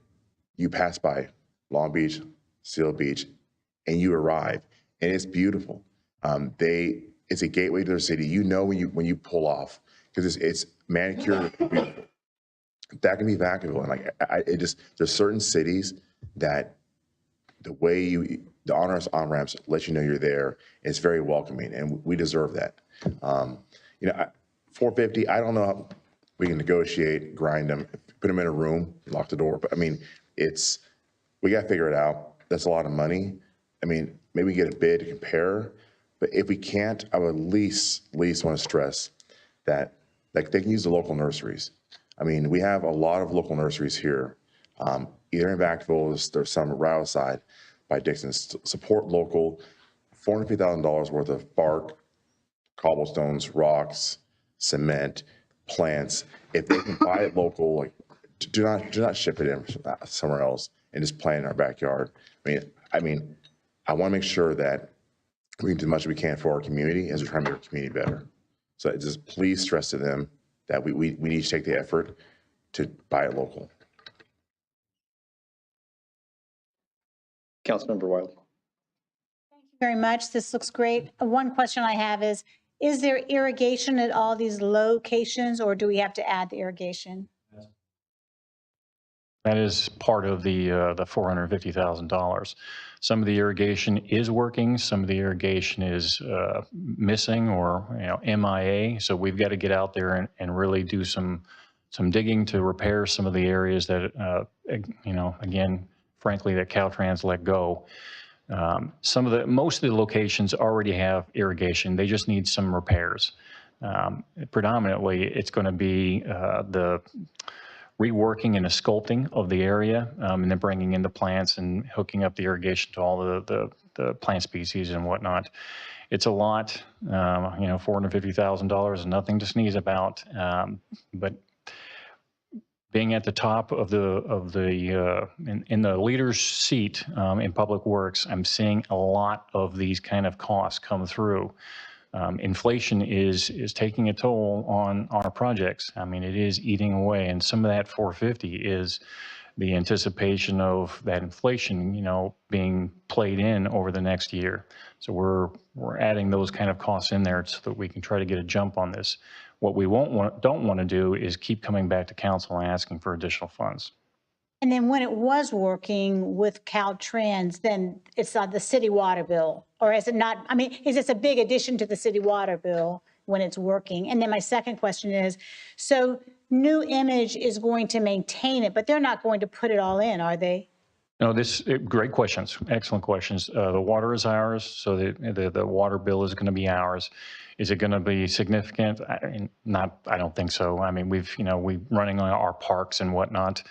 you pass by Long Beach, Seal Beach, and you arrive, and it's beautiful. It's a gateway to their city. You know when you pull off, because it's manicured and beautiful. That can be Vacaville. And there's certain cities that the way the on-ramps let you know you're there, it's very welcoming, and we deserve that. 450, I don't know how we can negotiate, grind them, put them in a room, lock the door. But I mean, we got to figure it out. That's a lot of money. I mean, maybe get a bid to compare, but if we can't, I would at least want to stress that they can use the local nurseries. I mean, we have a lot of local nurseries here, either in Vacaville, there's some right outside by Dixon. Support local, $450,000 worth of bark, cobblestones, rocks, cement, plants. If they can buy it local, do not ship it in somewhere else and just plant in our backyard. I mean, I want to make sure that we can do as much as we can for our community as we try to make our community better. So just please stress to them that we need to take the effort to buy it local. Councilmember Wild. Thank you very much. This looks great. One question I have is there irrigation at all these locations, or do we have to add the irrigation? That is part of the $450,000. Some of the irrigation is working, some of the irrigation is missing or MIA. So we've got to get out there and really do some digging to repair some of the areas that again, frankly, that Caltrans let go. Most of the locations already have irrigation. They just need some repairs. Predominantly, it's going to be the reworking and a sculpting of the area, and then bringing in the plants and hooking up the irrigation to all the plant species and whatnot. It's a lot, $450,000 is nothing to sneeze about, but being at the top of in the leader's seat in Public Works, I'm seeing a lot of these kind of costs come through. Inflation is taking a toll on our projects. I mean, it is eating away, and some of that 450 is the anticipation of that inflation, being played in over the next year. So we're adding those kind of costs in there so that we can try to get a jump on this. What we don't want to do is keep coming back to council and asking for additional funds. And then when it was working with Caltrans, then it's on the city water bill, or is it not? I mean, is this a big addition to the city water bill when it's working? And then my second question is, so New Image is going to maintain it, but they're not going to put it all in, are they? No, great questions, excellent questions. The water is ours, so the water bill is going to be ours. Is it going to be significant? I don't think so. I mean, we're running on our parks and whatnot.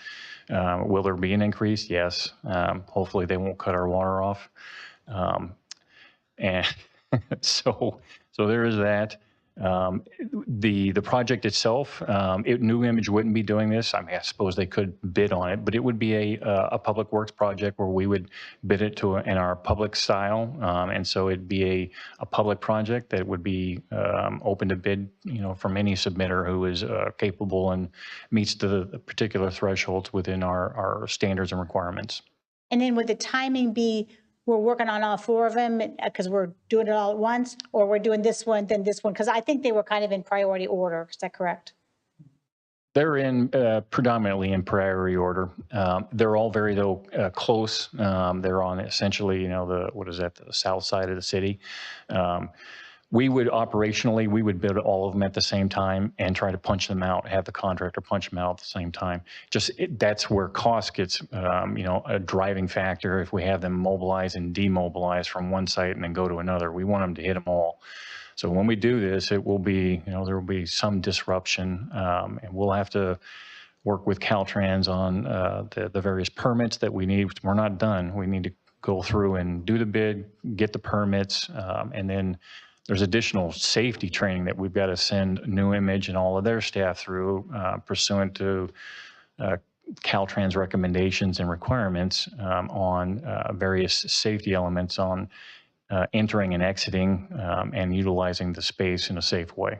Will there be an increase? Yes. Hopefully they won't cut our water off. And so there is that. The project itself, New Image wouldn't be doing this. I mean, I suppose they could bid on it, but it would be a public works project where we would bid it in our public style. And so it'd be a public project that would be open to bid, from any submitter who is capable and meets the particular thresholds within our standards and requirements. And then would the timing be, we're working on all 4 of them because we're doing it all at once, or we're doing this one, then this one? Because I think they were kind of in priority order. Is that correct? They're in predominantly in priority order. They're all very close. They're on essentially, the south side of the city. We would bid all of them at the same time and try to punch them out, have the contractor punch them out at the same time. That's where cost gets, a driving factor. If we have them mobilize and demobilize from one site and then go to another, we want them to hit them all. So when we do this, it will be, there will be some disruption, and we'll have to work with Caltrans on the various permits that we need. We're not done. We need to go through and do the bid, get the permits, and then there's additional safety training that we've got to send New Image and all of their staff through, pursuant to Caltrans recommendations and requirements on various safety elements on entering and exiting and utilizing the space in a safe way.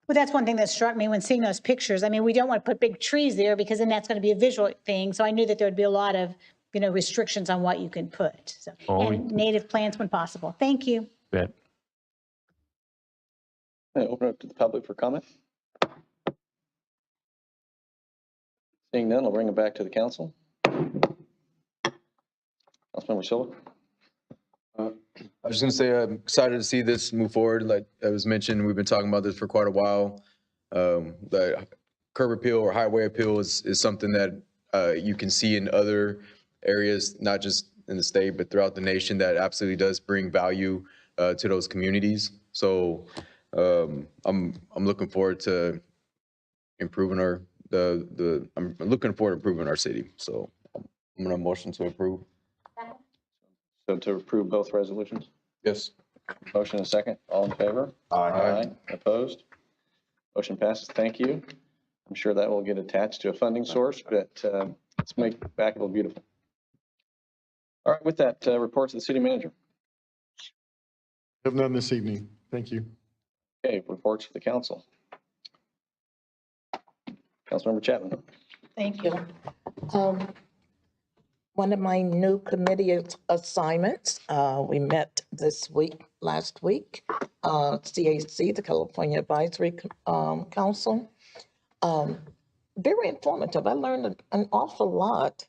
Well, that's one thing that struck me when seeing those pictures. I mean, we don't want to put big trees there because then that's going to be a visual thing. So I knew that there would be a lot of, restrictions on what you can put. So, and native plants when possible. Thank you. Bet. Open it up to the public for comment. Seeing none, I'll bring it back to the council. Councilmember Silva. I was going to say I'm excited to see this move forward. Like I was mentioned, we've been talking about this for quite a while. The curb appeal or highway appeal is something that you can see in other areas, not just in the state, but throughout the nation, that absolutely does bring value to those communities. So I'm looking forward to improving I'm looking forward to improving our city. So I'm going to motion to approve. So to approve both resolutions? Yes. Motion and a second. All in favor? Aye. Opposed? Motion passes. Thank you. I'm sure that will get attached to a funding source, but let's make Vacaville beautiful. All right, with that, reports to the city manager. Have none this evening. Thank you. Okay, reports to the council. Councilmember Chapman. Thank you. One of my new committee assignments, we met last week, CAC, the California Advisory Council. Very informative. I learned an awful lot.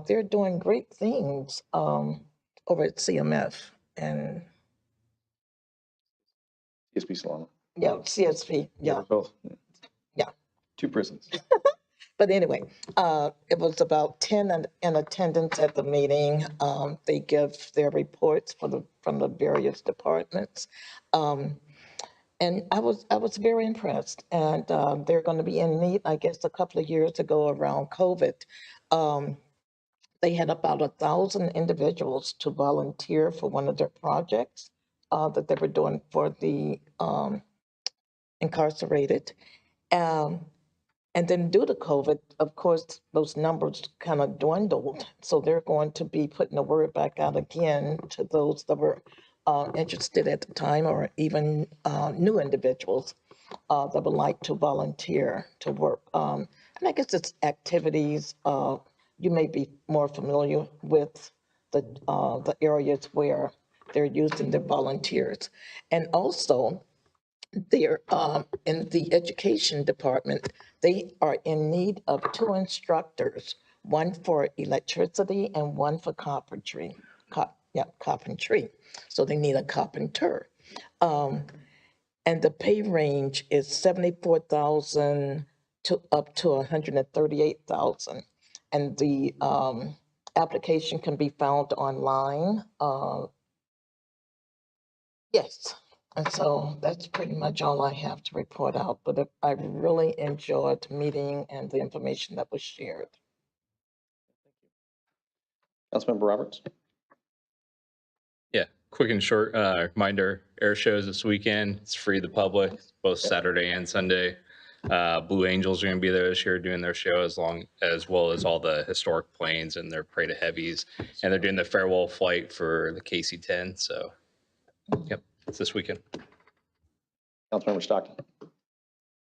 They're doing great things over at CMF and CSP Solano. Yeah, CSP. Yeah. Both. Yeah. 2 prisons. But anyway, it was about 10 in attendance at the meeting. They give their reports from the various departments. And I was very impressed. And they're going to be in need, I guess, a couple of years ago around COVID. They had about 1,000 individuals to volunteer for one of their projects that they were doing for the incarcerated. And then due to COVID, of course, those numbers kind of dwindled. So they're going to be putting the word back out again to those that were interested at the time, or even new individuals that would like to volunteer to work. And I guess it's activities. You may be more familiar with the areas where they're using their volunteers. And also, they're in the education department, they are in need of 2 instructors, one for electricity and one for carpentry. Carpentry. So they need a carpenter. And the pay range is $74,000 to up to $138,000. And the application can be found online. Yes. And so that's pretty much all I have to report out. But I really enjoyed the meeting and the information that was shared. Councilmember Roberts? Yeah, quick and short reminder, air shows this weekend. It's free to the public, both Saturday and Sunday. Blue Angels are going to be there this year doing their show as well as all the historic planes and their parade of heavies. And they're doing the farewell flight for the KC-10. So, yep, it's this weekend. Councilmember Stockton?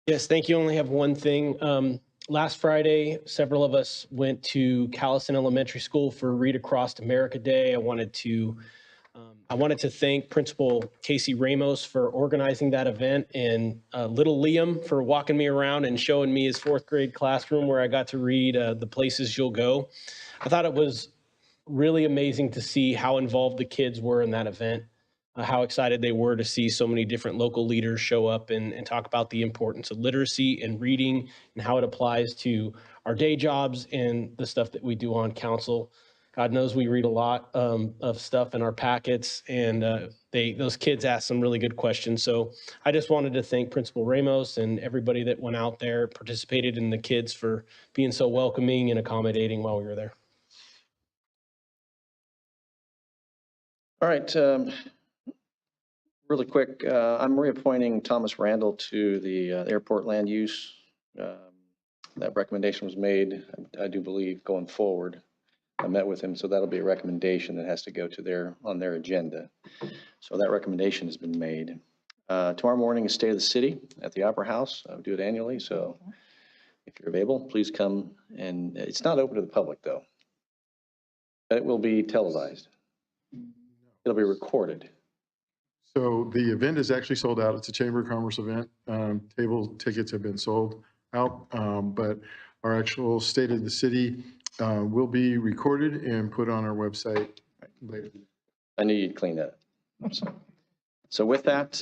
Yes, thank you. Only have one thing. Last Friday, several of us went to Callison Elementary School for Read Across America Day. I wanted to thank Principal Casey Ramos for organizing that event and little Liam for walking me around and showing me his 4th grade classroom where I got to read The Places You'll Go. I thought it was really amazing to see how involved the kids were in that event, how excited they were to see so many different local leaders show up and talk about the importance of literacy and reading and how it applies to our day jobs and the stuff that we do on council. God knows we read a lot of stuff in our packets, and those kids asked some really good questions. So I just wanted to thank Principal Ramos and everybody that went out there, participated in the kids for being so welcoming and accommodating while we were there. All right. Really quick, I'm reappointing Thomas Randall to the airport land use. That recommendation was made, I do believe, going forward. I met with him, so that'll be a recommendation that has to go to on their agenda. So that recommendation has been made. Tomorrow morning is State of the City at the Opera House. I do it annually, so if you're available, please come. And it's not open to the public, though. It will be televised. It'll be recorded. So the event is actually sold out. It's a Chamber of Commerce event. Table tickets have been sold out, but our actual State of the City will be recorded and put on our website later. I knew you'd clean that up. So with that,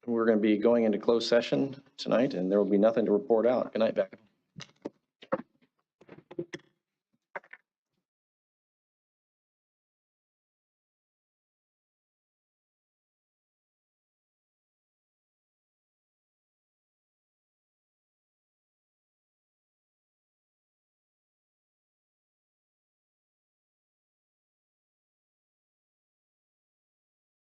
we're going to be going into closed session tonight, and there will be nothing to report out. Good night, Vacaville.